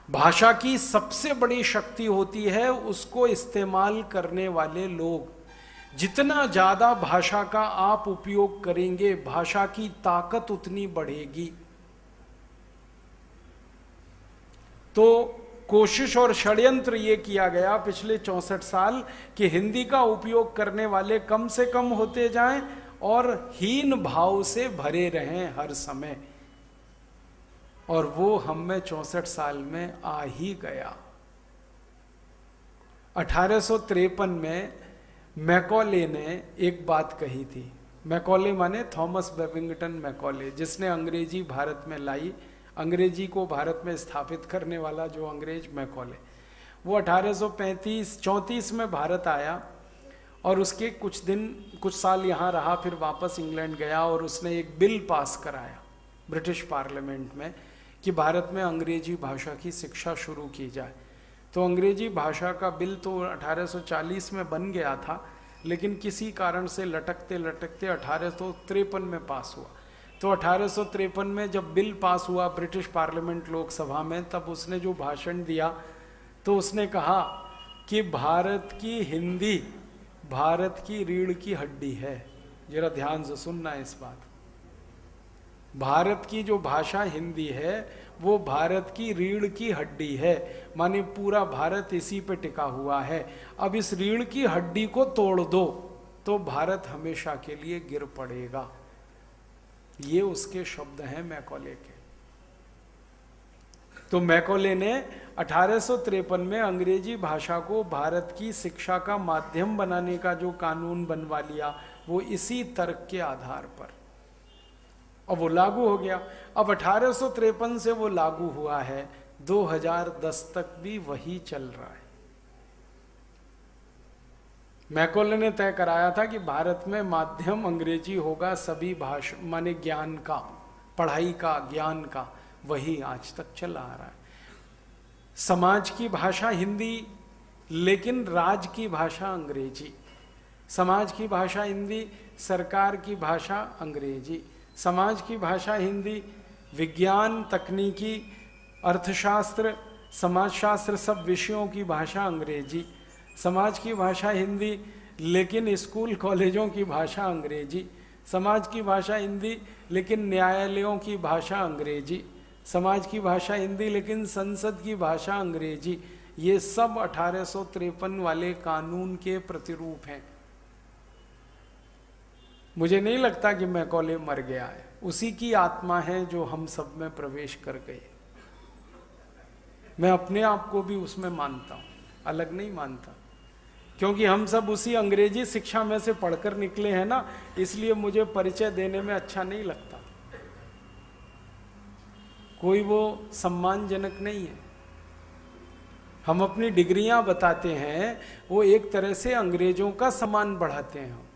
भाषा की सबसे बड़ी शक्ति होती है उसको इस्तेमाल करने वाले लोग। जितना ज्यादा भाषा का आप उपयोग करेंगे, भाषा की ताकत उतनी बढ़ेगी। तो कोशिश और षड्यंत्र ये किया गया पिछले 64 साल कि हिंदी का उपयोग करने वाले कम से कम होते जाएं और हीन भाव से भरे रहें हर समय। और वो हम में 64 साल में आ ही गया। 1853 में मैकॉले ने एक बात कही थी। मैकॉले माने थॉमस बेबिंगटन मैकॉले, जिसने अंग्रेजी भारत में लाई, अंग्रेजी को भारत में स्थापित करने वाला जो अंग्रेज मैकॉले, वो 1834 में भारत आया और उसके कुछ साल यहाँ रहा, फिर वापस इंग्लैंड गया और उसने एक बिल पास कराया ब्रिटिश पार्लियामेंट में कि भारत में अंग्रेजी भाषा की शिक्षा शुरू की जाए। तो अंग्रेजी भाषा का बिल तो 1840 में बन गया था, लेकिन किसी कारण से लटकते लटकते 1853 में पास हुआ। तो 1853 में जब बिल पास हुआ ब्रिटिश पार्लियामेंट लोकसभा में, तब उसने जो भाषण दिया तो उसने कहा कि भारत की हिंदी भारत की रीढ़ की हड्डी है। जरा ध्यान से सुनना इस बात। भारत की जो भाषा हिंदी है वो भारत की रीढ़ की हड्डी है, माने पूरा भारत इसी पे टिका हुआ है। अब इस रीढ़ की हड्डी को तोड़ दो तो भारत हमेशा के लिए गिर पड़ेगा। ये उसके शब्द हैं मैकॉले के। तो मैकॉले ने 1853 में अंग्रेजी भाषा को भारत की शिक्षा का माध्यम बनाने का जो कानून बनवा लिया, वो इसी तर्क के आधार पर, और वो लागू हो गया। अब 1853 से वो लागू हुआ है, 2010 तक भी वही चल रहा है। मैकॉले ने तय कराया था कि भारत में माध्यम अंग्रेजी होगा, सभी भाषा माने ज्ञान का, पढ़ाई का, ज्ञान का, वही आज तक चला आ रहा है। समाज की भाषा हिंदी लेकिन राज की भाषा अंग्रेजी, समाज की भाषा हिंदी, सरकार की भाषा अंग्रेजी, समाज की भाषा हिंदी, विज्ञान, तकनीकी, अर्थशास्त्र, समाजशास्त्र सब विषयों की भाषा अंग्रेजी, समाज की भाषा हिंदी लेकिन स्कूल कॉलेजों की भाषा अंग्रेजी, समाज की भाषा हिंदी लेकिन न्यायालयों की भाषा अंग्रेजी, समाज की भाषा हिंदी लेकिन संसद की भाषा अंग्रेजी। ये सब 1853 वाले कानून के प्रतिरूप हैं। मुझे नहीं लगता कि मैकॉले मर गया है, उसी की आत्मा है जो हम सब में प्रवेश कर गई। मैं अपने आप को भी उसमें मानता हूं, अलग नहीं मानता, क्योंकि हम सब उसी अंग्रेजी शिक्षा में से पढ़कर निकले हैं ना, इसलिए मुझे परिचय देने में अच्छा नहीं लगता। कोई वो सम्मानजनक नहीं है। हम अपनी डिग्रियां बताते हैं, वो एक तरह से अंग्रेजों का सम्मान बढ़ाते हैं हम,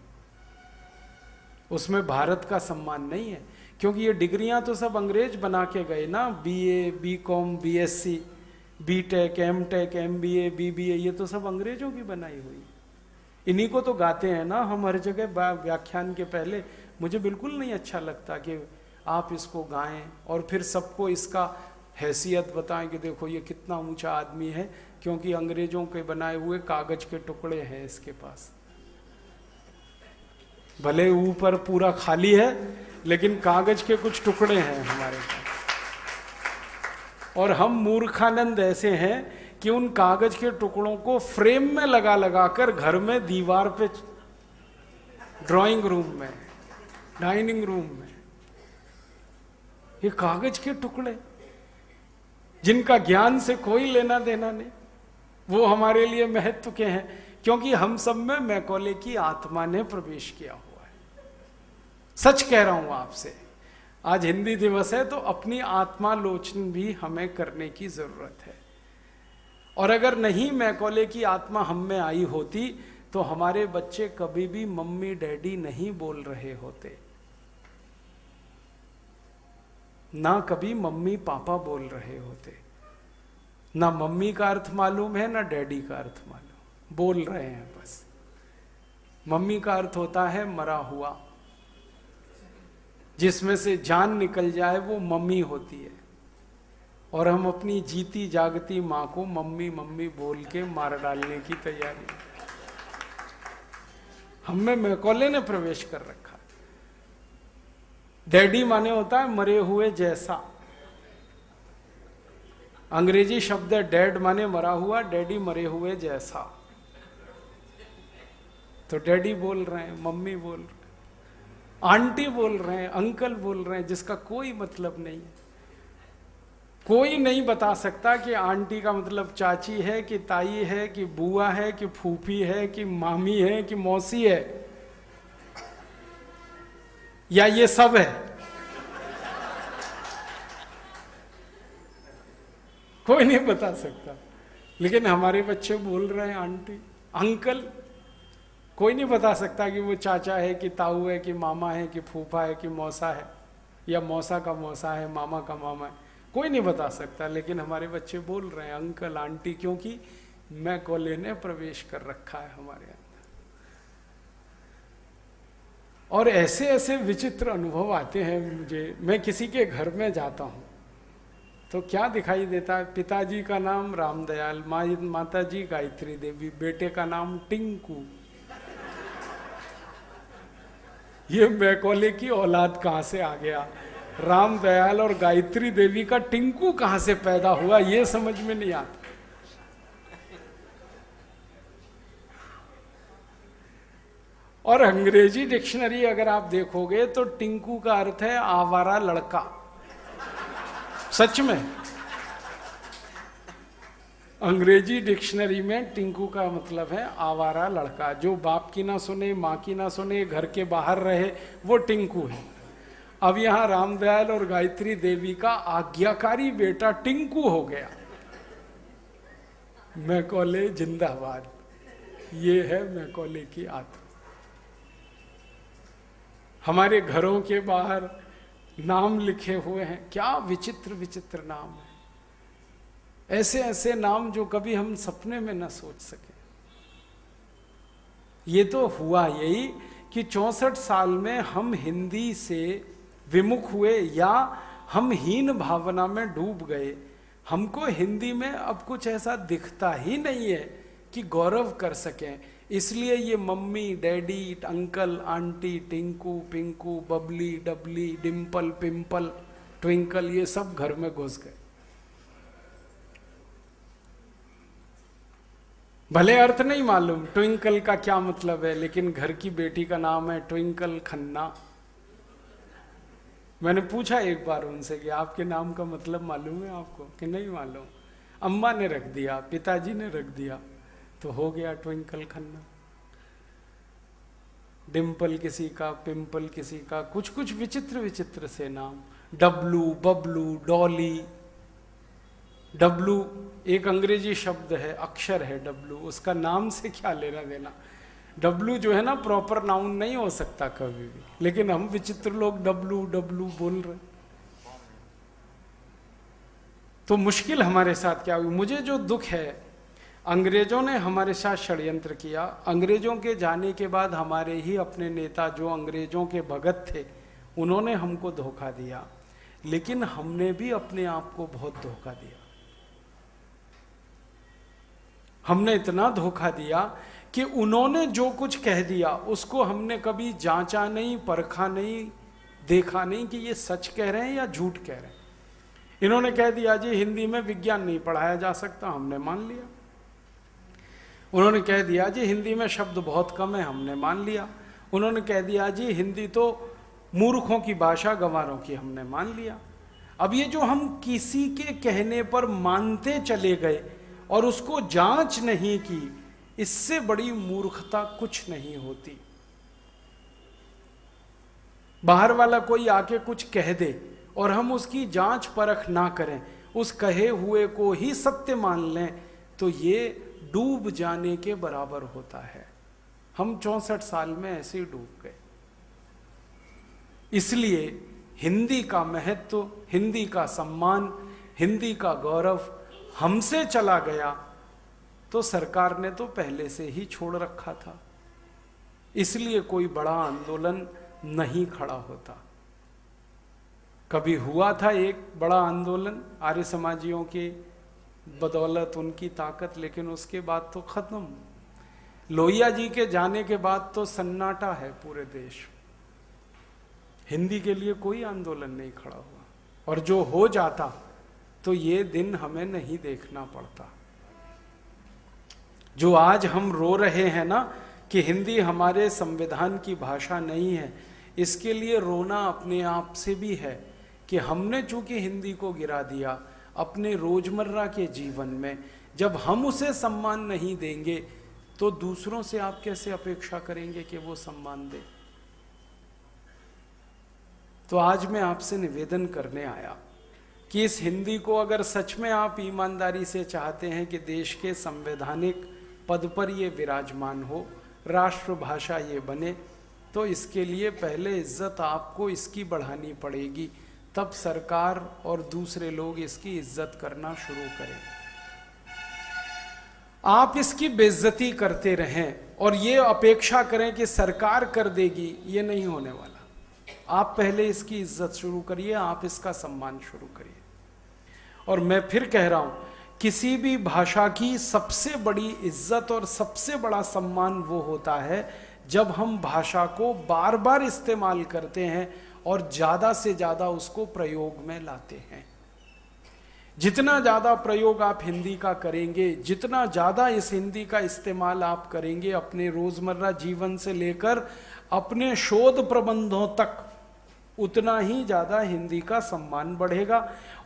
उसमें भारत का सम्मान नहीं है, क्योंकि ये डिग्रियां तो सब अंग्रेज बना के गए ना। BA, BCom, BSc, BTech, MTech, MBA, BBA, ये तो सब अंग्रेजों की बनाई हुई। इन्हीं को तो गाते हैं ना हम हर जगह व्याख्यान के पहले। मुझे बिल्कुल नहीं अच्छा लगता कि आप इसको गाएं और फिर सबको इसका हैसियत बताएं कि देखो ये कितना ऊंचा आदमी है, क्योंकि अंग्रेजों के बनाए हुए कागज के टुकड़े हैं इसके पास। भले ऊपर पूरा खाली है लेकिन कागज के कुछ टुकड़े हैं हमारे पास। और हम मूर्खानंद ऐसे हैं कि उन कागज के टुकड़ों को फ्रेम में लगा लगा कर घर में, दीवार पे, ड्राइंग रूम में, डाइनिंग रूम में, ये कागज के टुकड़े जिनका ज्ञान से कोई लेना देना नहीं, वो हमारे लिए महत्व के हैं, क्योंकि हम सब में मैकॉले की आत्मा ने प्रवेश किया हुआ है। सच कह रहा हूं आपसे, आज हिंदी दिवस है तो अपनी आत्मालोचन भी हमें करने की जरूरत है। और अगर नहीं मैकॉले की आत्मा हम में आई होती तो हमारे बच्चे कभी भी मम्मी डैडी नहीं बोल रहे होते, ना कभी मम्मी पापा बोल रहे होते। ना मम्मी का अर्थ मालूम है ना डैडी का अर्थ मालूम, बोल रहे हैं बस। मम्मी का अर्थ होता है मरा हुआ, जिसमें से जान निकल जाए वो मम्मी होती है। और हम अपनी जीती जागती मां को मम्मी मम्मी बोल के मार डालने की तैयारी, हमें मैकॉले ने प्रवेश कर रखा। डैडी माने होता है मरे हुए जैसा, अंग्रेजी शब्द है डैड माने मरा हुआ, डैडी मरे हुए जैसा। तो डैडी बोल रहे हैं, मम्मी बोल रहे हैं, आंटी बोल रहे हैं, अंकल बोल रहे हैं, जिसका कोई मतलब नहीं है। कोई नहीं बता सकता कि आंटी का मतलब चाची है कि ताई है कि बुआ है कि फूफी है कि मामी है कि मौसी है या ये सब है। कोई नहीं बता सकता, लेकिन हमारे बच्चे बोल रहे हैं आंटी, अंकल। कोई नहीं बता सकता कि वो चाचा है कि ताऊ है कि मामा है कि फूफा है कि मौसा है, या मौसा का मौसा है, मामा का मामा है। कोई नहीं बता सकता, लेकिन हमारे बच्चे बोल रहे हैं अंकल आंटी, क्योंकि मैकॉले ने प्रवेश कर रखा है हमारे अंदर। और ऐसे ऐसे विचित्र अनुभव आते हैं मुझे। मैं किसी के घर में जाता हूं तो क्या दिखाई देता है, पिताजी का नाम रामदयाल, माता जी गायत्री देवी, बेटे का नाम टिंकू। ये मैकॉले की औलाद कहां से आ गया? रामदयाल और गायत्री देवी का टिंकू कहां से पैदा हुआ, ये समझ में नहीं आता। और अंग्रेजी डिक्शनरी अगर आप देखोगे तो टिंकू का अर्थ है आवारा लड़का। सच में अंग्रेजी डिक्शनरी में टिंकू का मतलब है आवारा लड़का, जो बाप की ना सुने, माँ की ना सुने, घर के बाहर रहे, वो टिंकू है। अब यहां रामदयाल और गायत्री देवी का आज्ञाकारी बेटा टिंकू हो गया। मैकॉले जिंदाबाद। ये है मैकॉले की आत्मा। हमारे घरों के बाहर नाम लिखे हुए हैं, क्या विचित्र विचित्र नाम है। ऐसे ऐसे नाम जो कभी हम सपने में न सोच सके। ये तो हुआ यही कि 64 साल में हम हिंदी से विमुख हुए या हम हीन भावना में डूब गए। हमको हिंदी में अब कुछ ऐसा दिखता ही नहीं है कि गौरव कर सकें। इसलिए ये mummy daddy uncle aunty Tinku Pinku Babli Dabli Dimple pimple Twinkle ये सब घर में घुस गए। भले अर्थ नहीं मालूम ट्विंकल का क्या मतलब है, लेकिन घर की बेटी का नाम है ट्विंकल खन्ना। मैंने पूछा एक बार उनसे कि आपके नाम का मतलब मालूम है आपको, कि नहीं मालूम। अम्मा ने रख दिया, पिताजी ने रख दिया, तो हो गया ट्विंकल खन्ना। डिम्पल किसी का, पिंपल किसी का, कुछ कुछ विचित्र विचित्र से नाम। डब्लू बबलू डॉली। डब्लू एक अंग्रेजी शब्द है, अक्षर है डब्लू, उसका नाम से क्या लेना देना। डब्लू जो है ना प्रॉपर नाउन नहीं हो सकता कभी भी, लेकिन हम विचित्र लोग डब्लू डब्लू बोल रहे। तो मुश्किल हमारे साथ क्या हुई। मुझे जो दुख है, अंग्रेजों ने हमारे साथ षड्यंत्र किया। अंग्रेजों के जाने के बाद हमारे ही अपने नेता जो अंग्रेजों के भगत थे, उन्होंने हमको धोखा दिया, लेकिन हमने भी अपने आप को बहुत धोखा दिया। हमने इतना धोखा दिया कि उन्होंने जो कुछ कह दिया उसको हमने कभी जांचा नहीं, परखा नहीं, देखा नहीं कि ये सच कह रहे हैं या झूठ कह रहे हैं। इन्होंने कह दिया जी हिंदी में विज्ञान नहीं पढ़ाया जा सकता, हमने मान लिया। उन्होंने कह दिया जी हिंदी में शब्द बहुत कम है, हमने मान लिया। उन्होंने कह दिया जी हिंदी तो मूर्खों की भाषा, गंवारों की, हमने मान लिया। अब ये जो हम किसी के कहने पर मानते चले गए और उसको जांच नहीं की, इससे बड़ी मूर्खता कुछ नहीं होती। बाहर वाला कोई आके कुछ कह दे और हम उसकी जांच परख ना करें, उस कहे हुए को ही सत्य मान लें, तो ये डूब जाने के बराबर होता है। हम 64 साल में ऐसे ही डूब गए। इसलिए हिंदी का महत्व, हिंदी का सम्मान, हिंदी का गौरव हमसे चला गया तो सरकार ने तो पहले से ही छोड़ रखा था। इसलिए कोई बड़ा आंदोलन नहीं खड़ा होता। कभी हुआ था एक बड़ा आंदोलन आर्य समाजियों के बदौलत, उनकी ताकत, लेकिन उसके बाद तो खत्म। लोहिया जी के जाने के बाद तो सन्नाटा है पूरे देश। हिंदी के लिए कोई आंदोलन नहीं खड़ा हुआ, और जो हो जाता तो ये दिन हमें नहीं देखना पड़ता। जो आज हम रो रहे हैं ना कि हिंदी हमारे संविधान की भाषा नहीं है, इसके लिए रोना अपने आप से भी है कि हमने चूंकि हिंदी को गिरा दिया अपने रोजमर्रा के जीवन में। जब हम उसे सम्मान नहीं देंगे तो दूसरों से आप कैसे अपेक्षा करेंगे कि वो सम्मान दे। तो आज मैं आपसे निवेदन करने आया कि इस हिंदी को अगर सच में आप ईमानदारी से चाहते हैं कि देश के संवैधानिक पद पर ये विराजमान हो, राष्ट्रभाषा ये बने, तो इसके लिए पहले इज्जत आपको इसकी बढ़ानी पड़ेगी, तब सरकार और दूसरे लोग इसकी इज्जत करना शुरू करें। आप इसकी बेइज्जती करते रहें और ये अपेक्षा करें कि सरकार कर देगी, ये नहीं होने वाला। आप पहले इसकी इज्जत शुरू करिए, आप इसका सम्मान शुरू करिए। और मैं फिर कह रहा हूं, किसी भी भाषा की सबसे बड़ी इज्जत और सबसे बड़ा सम्मान वो होता है जब हम भाषा को बार बार इस्तेमाल करते हैं और ज्यादा से ज्यादा उसको प्रयोग में लाते हैं। जितना ज्यादा प्रयोग आप हिंदी का करेंगे, जितना ज्यादा इस हिंदी का इस्तेमाल आप करेंगे अपने रोजमर्रा जीवन से लेकर अपने शोध प्रबंधों तक, उतना ही ज्यादा हिंदी का सम्मान बढ़ेगा।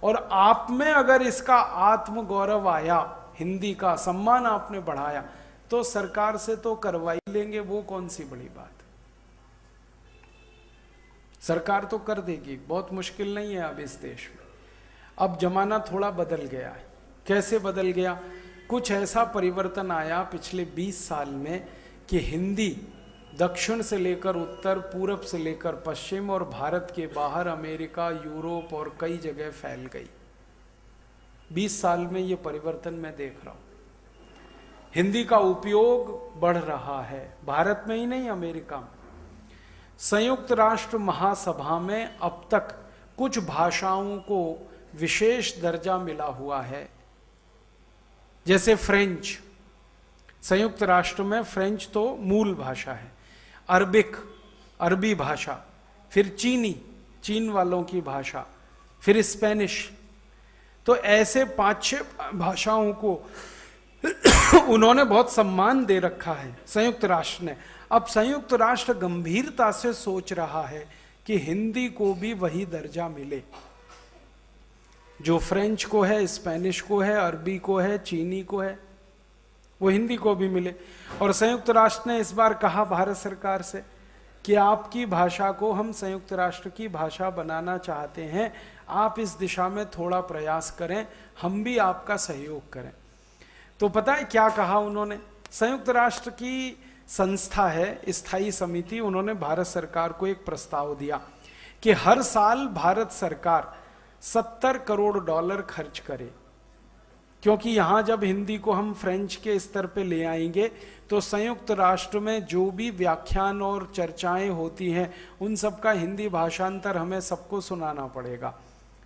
और आप में अगर इसका आत्म गौरव आया, हिंदी का सम्मान आपने बढ़ाया, तो सरकार से तो करवाई लेंगे, वो कौन सी बड़ी बात। सरकार तो कर देगी, बहुत मुश्किल नहीं है अब इस देश में। अब जमाना थोड़ा बदल गया है। कैसे बदल गया? कुछ ऐसा परिवर्तन आया पिछले 20 साल में कि हिंदी दक्षिण से लेकर उत्तर, पूरब से लेकर पश्चिम और भारत के बाहर अमेरिका, यूरोप और कई जगह फैल गई। 20 साल में ये परिवर्तन मैं देख रहा हूं। हिंदी का उपयोग बढ़ रहा है, भारत में ही नहीं, अमेरिका में। संयुक्त राष्ट्र महासभा में अब तक कुछ भाषाओं को विशेष दर्जा मिला हुआ है, जैसे फ्रेंच। संयुक्त राष्ट्र में फ्रेंच तो मूल भाषा है, अरबिक, अरबी भाषा, फिर चीनी, चीन वालों की भाषा, फिर स्पेनिश। तो ऐसे 5-6 भाषाओं को उन्होंने बहुत सम्मान दे रखा है संयुक्त राष्ट्र ने। अब संयुक्त राष्ट्र गंभीरता से सोच रहा है कि हिंदी को भी वही दर्जा मिले जो फ्रेंच को है, स्पेनिश को है, अरबी को है, चीनी को है, वो हिंदी को भी मिले। और संयुक्त राष्ट्र ने इस बार कहा भारत सरकार से कि आपकी भाषा को हम संयुक्त राष्ट्र की भाषा बनाना चाहते हैं, आप इस दिशा में थोड़ा प्रयास करें, हम भी आपका सहयोग करें। तो पता है क्या कहा उन्होंने? संयुक्त राष्ट्र की संस्था है स्थायी समिति, उन्होंने भारत सरकार को एक प्रस्ताव दिया कि हर साल भारत सरकार $70 करोड़ खर्च करे, क्योंकि यहां जब हिंदी को हम फ्रेंच के स्तर पे ले आएंगे तो संयुक्त राष्ट्र में जो भी व्याख्यान और चर्चाएं होती हैं उन सब का हिंदी भाषांतर हमें सबको सुनाना पड़ेगा,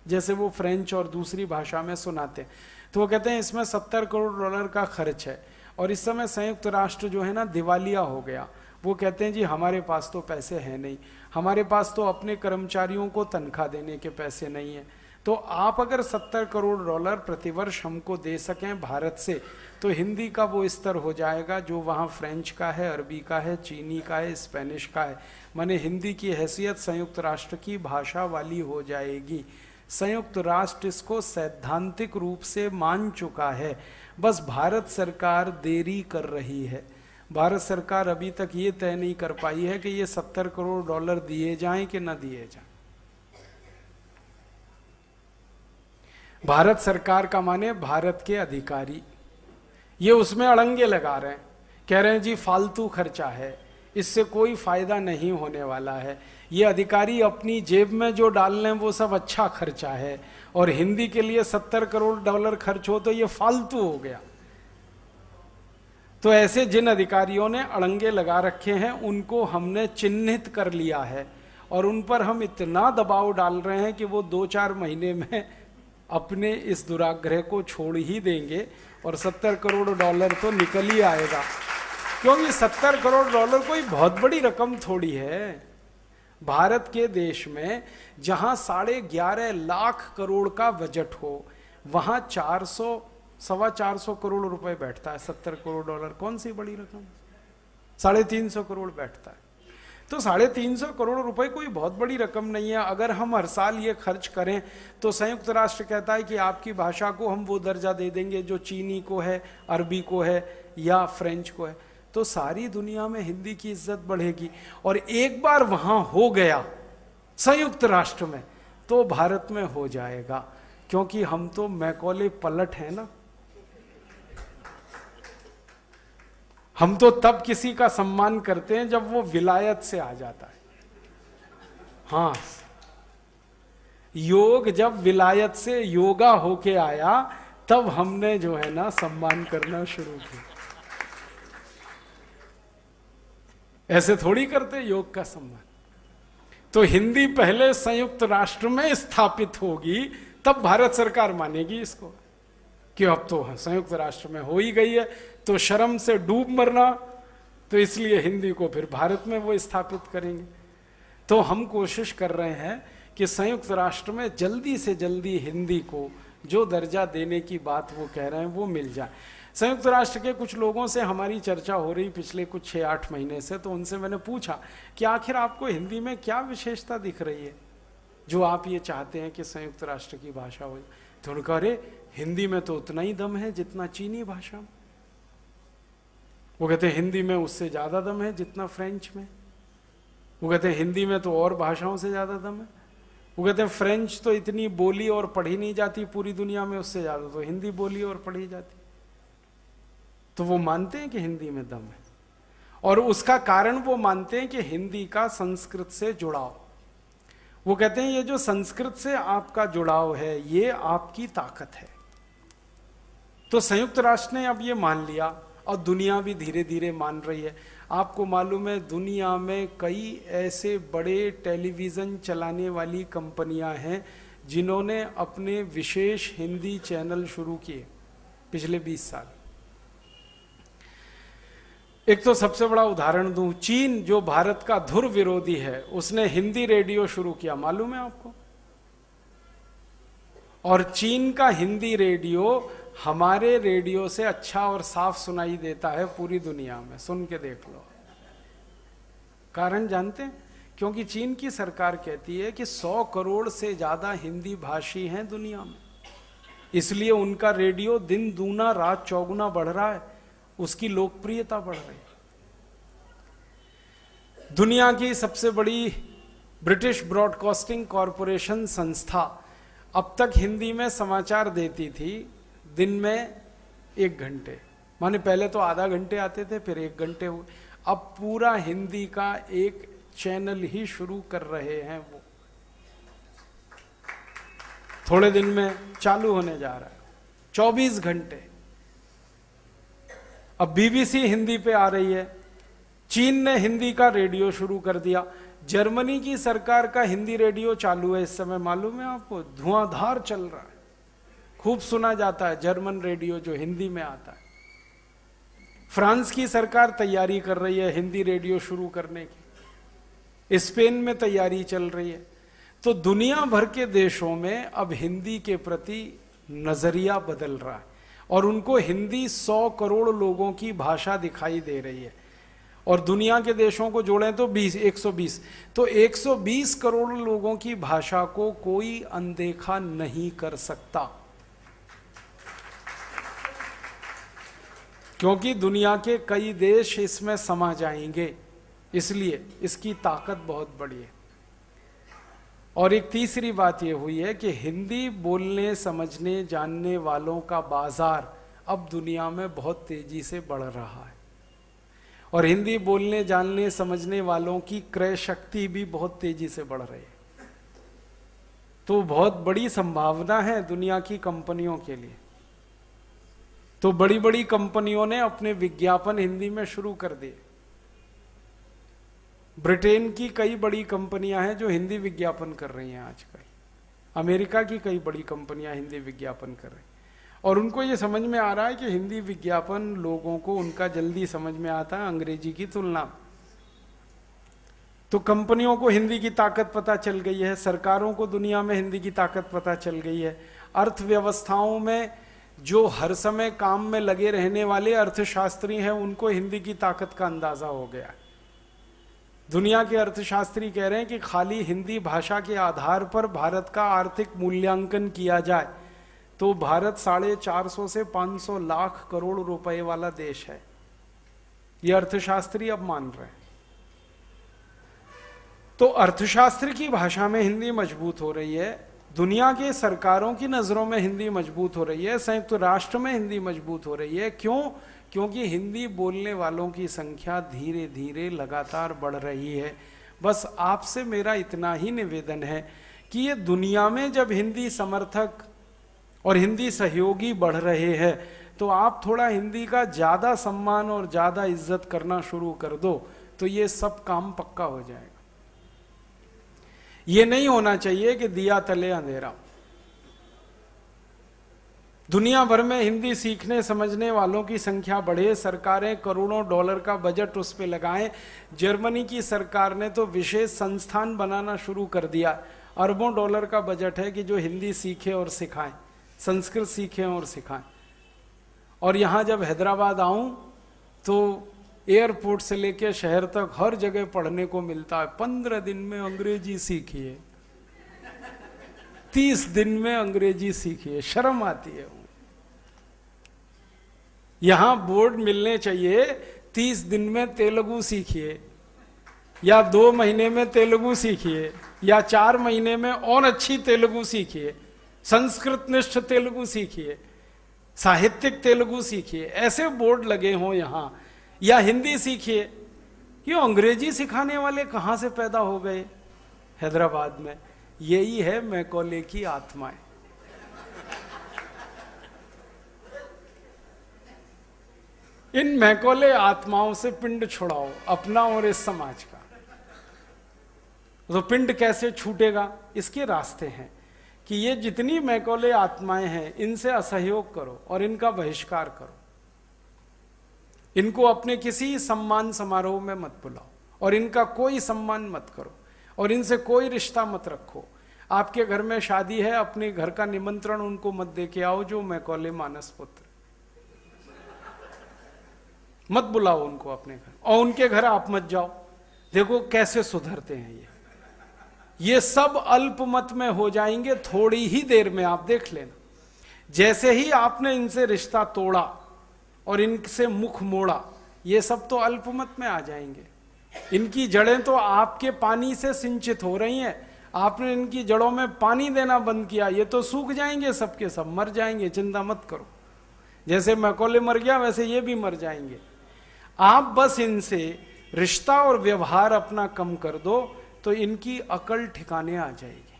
जैसे वो फ्रेंच और दूसरी भाषा में सुनाते हैं। तो वो कहते हैं इसमें $70 करोड़ का खर्च है। और इस समय संयुक्त राष्ट्र जो है ना दिवालिया हो गया। वो कहते हैं जी हमारे पास तो पैसे हैं नहीं, हमारे पास तो अपने कर्मचारियों को तनख्वाह देने के पैसे नहीं है, तो आप अगर $70 करोड़ प्रतिवर्ष हमको दे सकें भारत से, तो हिंदी का वो स्तर हो जाएगा जो वहाँ फ्रेंच का है, अरबी का है, चीनी का है, स्पेनिश का है। माने हिंदी की हैसियत संयुक्त राष्ट्र की भाषा वाली हो जाएगी। संयुक्त राष्ट्र इसको सैद्धांतिक रूप से मान चुका है, बस भारत सरकार देरी कर रही है। भारत सरकार अभी तक ये तय नहीं कर पाई है कि ये $70 करोड़ दिए जाएं कि न दिए जाएं। भारत सरकार का माने भारत के अधिकारी, ये उसमें अड़ंगे लगा रहे हैं, कह रहे हैं जी फालतू खर्चा है, इससे कोई फायदा नहीं होने वाला है, ये अधिकारी अपनी जेब में जो डाल लें वो सब अच्छा खर्चा है, और हिंदी के लिए $70 करोड़ खर्च हो तो ये फालतू हो गया। तो ऐसे जिन अधिकारियों ने अड़ंगे लगा रखे हैं उनको हमने चिन्हित कर लिया है, और उन पर हम इतना दबाव डाल रहे हैं कि वो 2-4 महीने में अपने इस दुराग्रह को छोड़ ही देंगे और $70 करोड़ तो निकल ही आएगा। क्योंकि $70 करोड़ कोई बहुत बड़ी रकम थोड़ी है। भारत के देश में जहां 11.5 लाख करोड़ का बजट हो, वहां 400-425 करोड़ रुपए बैठता है। $70 करोड़ कौन सी बड़ी रकम? 350 करोड़ बैठता है। तो 350 करोड़ रुपए कोई बहुत बड़ी रकम नहीं है। अगर हम हर साल ये खर्च करें तो संयुक्त राष्ट्र कहता है कि आपकी भाषा को हम वो दर्जा दे देंगे जो चीनी को है, अरबी को है या फ्रेंच को है, तो सारी दुनिया में हिंदी की इज्जत बढ़ेगी। और एक बार वहां हो गया संयुक्त राष्ट्र में तो भारत में हो जाएगा, क्योंकि हम तो मैकॉले पलट है ना। हम तो तब किसी का सम्मान करते हैं जब वो विलायत से आ जाता है। हाँ, योग जब विलायत से योगा होके आया तब हमने जो है ना सम्मान करना शुरू किया। ऐसे थोड़ी करते योग का सम्मान। तो हिंदी पहले संयुक्त राष्ट्र में स्थापित होगी तब भारत सरकार मानेगी इसको कि अब तो संयुक्त राष्ट्र में हो ही गई है, तो शर्म से डूब मरना, तो इसलिए हिंदी को फिर भारत में वो स्थापित करेंगे। तो हम कोशिश कर रहे हैं कि संयुक्त राष्ट्र में जल्दी से जल्दी हिंदी को जो दर्जा देने की बात वो कह रहे हैं वो मिल जाए। संयुक्त राष्ट्र के कुछ लोगों से हमारी चर्चा हो रही पिछले कुछ 6-8 महीने से, तो उनसे मैंने पूछा कि आखिर आपको हिंदी में क्या विशेषता दिख रही है जो आप ये चाहते हैं कि संयुक्त राष्ट्र की भाषा हो। तो उन्होंने कहा, अरे हिंदी में तो उतना ही दम है जितना चीनी भाषा में। वो कहते हैं हिंदी में उससे ज्यादा दम है जितना फ्रेंच में। वो कहते हैं हिंदी में तो और भाषाओं से ज्यादा दम है। वो कहते हैं फ्रेंच तो इतनी बोली और पढ़ी नहीं जाती पूरी दुनिया में, उससे ज्यादा तो हिंदी बोली और पढ़ी जाती। तो वो मानते हैं कि हिंदी में दम है, और उसका कारण वो मानते हैं कि हिंदी का संस्कृत से जुड़ाव। वो कहते हैं ये जो संस्कृत से आपका जुड़ाव है ये आपकी ताकत है। तो संयुक्त राष्ट्र ने अब ये मान लिया और दुनिया भी धीरे धीरे मान रही है। आपको मालूम है दुनिया में कई ऐसे बड़े टेलीविज़न चलाने वाली कंपनियां हैं जिन्होंने अपने विशेष हिंदी चैनल शुरू किए पिछले 20 साल। एक तो सबसे बड़ा उदाहरण दूं, चीन जो भारत का धुर विरोधी है, उसने हिंदी रेडियो शुरू किया, मालूम है आपको? और चीन का हिंदी रेडियो हमारे रेडियो से अच्छा और साफ सुनाई देता है पूरी दुनिया में, सुन के देख लो। कारण जानते हैं? क्योंकि चीन की सरकार कहती है कि 100 करोड़ से ज्यादा हिंदी भाषी हैं दुनिया में, इसलिए उनका रेडियो दिन दूना रात चौगुना बढ़ रहा है, उसकी लोकप्रियता बढ़ रही है। दुनिया की सबसे बड़ी ब्रिटिश ब्रॉडकास्टिंग कॉरपोरेशन संस्था अब तक हिंदी में समाचार देती थी दिन में 1 घंटे, माने पहले तो आधा घंटे आते थे, फिर 1 घंटे हुए, अब पूरा हिंदी का एक चैनल ही शुरू कर रहे हैं। वो थोड़े दिन में चालू होने जा रहा है, 24 घंटे। अब बीबीसी हिंदी पे आ रही है, चीन ने हिंदी का रेडियो शुरू कर दिया, जर्मनी की सरकार का हिंदी रेडियो चालू है इस समय, मालूम है आपको? धुआंधार चल रहा है, खूब सुना जाता है जर्मन रेडियो जो हिंदी में आता है। फ्रांस की सरकार तैयारी कर रही है हिंदी रेडियो शुरू करने की, स्पेन में तैयारी चल रही है। तो दुनिया भर के देशों में अब हिंदी के प्रति नजरिया बदल रहा है और उनको हिंदी 100 करोड़ लोगों की भाषा दिखाई दे रही है। और दुनिया के देशों को जोड़ें तो 120, तो 120 करोड़ लोगों की भाषा को कोई अनदेखा नहीं कर सकता, क्योंकि दुनिया के कई देश इसमें समा जाएंगे, इसलिए इसकी ताकत बहुत बड़ी है। और एक तीसरी बात यह हुई है कि हिंदी बोलने समझने जानने वालों का बाजार अब दुनिया में बहुत तेजी से बढ़ रहा है और हिंदी बोलने जानने समझने वालों की क्रय शक्ति भी बहुत तेजी से बढ़ रही है। तो बहुत बड़ी संभावना है दुनिया की कंपनियों के लिए। तो बड़ी बड़ी कंपनियों ने अपने विज्ञापन हिंदी में शुरू कर दिए। ब्रिटेन की कई बड़ी कंपनियां हैं जो हिंदी विज्ञापन कर रही हैं आजकल, अमेरिका की कई बड़ी कंपनियां हिंदी विज्ञापन कर रही हैं और उनको ये समझ में आ रहा है कि हिंदी विज्ञापन लोगों को उनका जल्दी समझ में आता है अंग्रेजी की तुलना। तो कंपनियों को हिंदी की ताकत पता चल गई है, सरकारों को दुनिया में हिंदी की ताकत पता चल गई है, अर्थव्यवस्थाओं में जो हर समय काम में लगे रहने वाले अर्थशास्त्री हैं उनको हिंदी की ताकत का अंदाजा हो गया है। दुनिया के अर्थशास्त्री कह रहे हैं कि खाली हिंदी भाषा के आधार पर भारत का आर्थिक मूल्यांकन किया जाए तो भारत 450 से 500 लाख करोड़ रुपए वाला देश है, ये अर्थशास्त्री अब मान रहे हैं। तो अर्थशास्त्र की भाषा में हिंदी मजबूत हो रही है, दुनिया के सरकारों की नजरों में हिंदी मजबूत हो रही है, संयुक्त राष्ट्र में हिंदी मजबूत हो रही है। क्यों? क्योंकि हिंदी बोलने वालों की संख्या धीरे धीरे लगातार बढ़ रही है। बस आपसे मेरा इतना ही निवेदन है कि ये दुनिया में जब हिंदी समर्थक और हिंदी सहयोगी बढ़ रहे हैं तो आप थोड़ा हिंदी का ज्यादा सम्मान और ज्यादा इज्जत करना शुरू कर दो तो ये सब काम पक्का हो जाएगा। ये नहीं होना चाहिए कि दिया तले अंधेरा। दुनिया भर में हिंदी सीखने समझने वालों की संख्या बढ़े, सरकारें करोड़ों डॉलर का बजट उस पर लगाएं। जर्मनी की सरकार ने तो विशेष संस्थान बनाना शुरू कर दिया, अरबों डॉलर का बजट है कि जो हिंदी सीखे और सिखाएं, संस्कृत सीखें और सिखाएं। और यहाँ जब हैदराबाद आऊं तो एयरपोर्ट से लेकर शहर तक हर जगह पढ़ने को मिलता है 15 दिन में अंग्रेजी सीखिए, 30 दिन में अंग्रेजी सीखिए। शर्म आती है। यहां बोर्ड मिलने चाहिए 30 दिन में तेलुगु सीखिए या 2 महीने में तेलुगु सीखिए या 4 महीने में और अच्छी तेलुगु सीखिए, संस्कृत निष्ठ तेलुगु सीखिए, साहित्यिक तेलुगु सीखिए, ऐसे बोर्ड लगे हों यहां। या हिंदी सीखिए। ये अंग्रेजी सिखाने वाले कहां से पैदा हो गए हैदराबाद में? यही है मैकॉले की आत्माएं। इन मैकोले आत्माओं से पिंड छुड़ाओ, अपना और इस समाज का। तो पिंड कैसे छूटेगा? इसके रास्ते हैं कि ये जितनी मैकोले आत्माएं हैं इनसे असहयोग करो और इनका बहिष्कार करो। इनको अपने किसी सम्मान समारोह में मत बुलाओ और इनका कोई सम्मान मत करो और इनसे कोई रिश्ता मत रखो। आपके घर में शादी है, अपने घर का निमंत्रण उनको मत दे के आओ जो मैकोले मानस पुत्र, मत बुलाओ उनको अपने घर, और उनके घर आप मत जाओ। देखो कैसे सुधरते हैं ये सब अल्पमत में हो जाएंगे थोड़ी ही देर में, आप देख लेना। जैसे ही आपने इनसे रिश्ता तोड़ा और इनसे मुख मोड़ा, ये सब तो अल्पमत में आ जाएंगे। इनकी जड़ें तो आपके पानी से सिंचित हो रही हैं, आपने इनकी जड़ों में पानी देना बंद किया, ये तो सूख जाएंगे, सबके सब मर जाएंगे, चिंता मत करो। जैसे मैकोले मर गया वैसे ये भी मर जाएंगे। आप बस इनसे रिश्ता और व्यवहार अपना कम कर दो तो इनकी अकल ठिकाने आ जाएगी।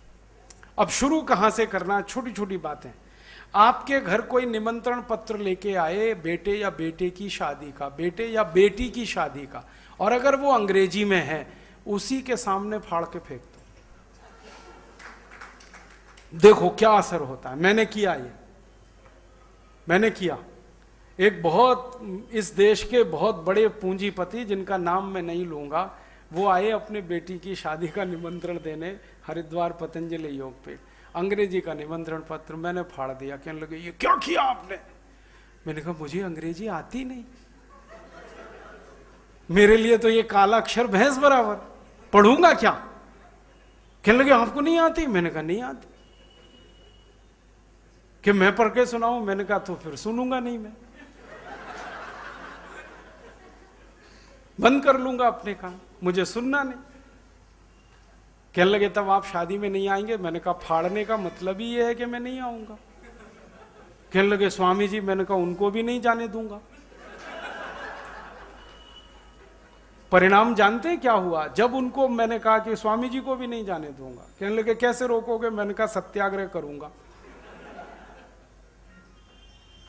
अब शुरू कहां से करना? छोटी छोटी बातें। आपके घर कोई निमंत्रण पत्र लेके आए बेटे या बेटे की शादी का, बेटे या बेटी की शादी का, और अगर वो अंग्रेजी में है उसी के सामने फाड़ के फेंक दो, देखो क्या असर होता है। मैंने किया, ये मैंने किया। एक बहुत इस देश के बहुत बड़े पूंजीपति जिनका नाम मैं नहीं लूंगा, वो आए अपने बेटी की शादी का निमंत्रण देने हरिद्वार पतंजलि योगपीठ, अंग्रेजी का निमंत्रण पत्र मैंने फाड़ दिया। कहने लगे ये क्या किया आपने? मैंने कहा मुझे अंग्रेजी आती नहीं, मेरे लिए तो ये काला अक्षर भैंस बराबर, पढ़ूंगा क्या? कहने लगे आपको नहीं आती? मैंने कहा नहीं आती। कि मैं पढ़ के सुनाऊं? मैंने कहा तो फिर सुनूंगा नहीं, मैं बंद कर लूंगा अपने काम, मुझे सुनना नहीं। कहने लगे तब आप शादी में नहीं आएंगे? मैंने कहा फाड़ने का मतलब ही ये है कि मैं नहीं आऊंगा। कहने लगे स्वामी जी, मैंने कहा उनको भी नहीं जाने दूंगा। परिणाम जानते हैं क्या हुआ? जब उनको मैंने कहा कि स्वामी जी को भी नहीं जाने दूंगा, कहने लगे कैसे रोकोगे? मैंने कहा सत्याग्रह करूंगा।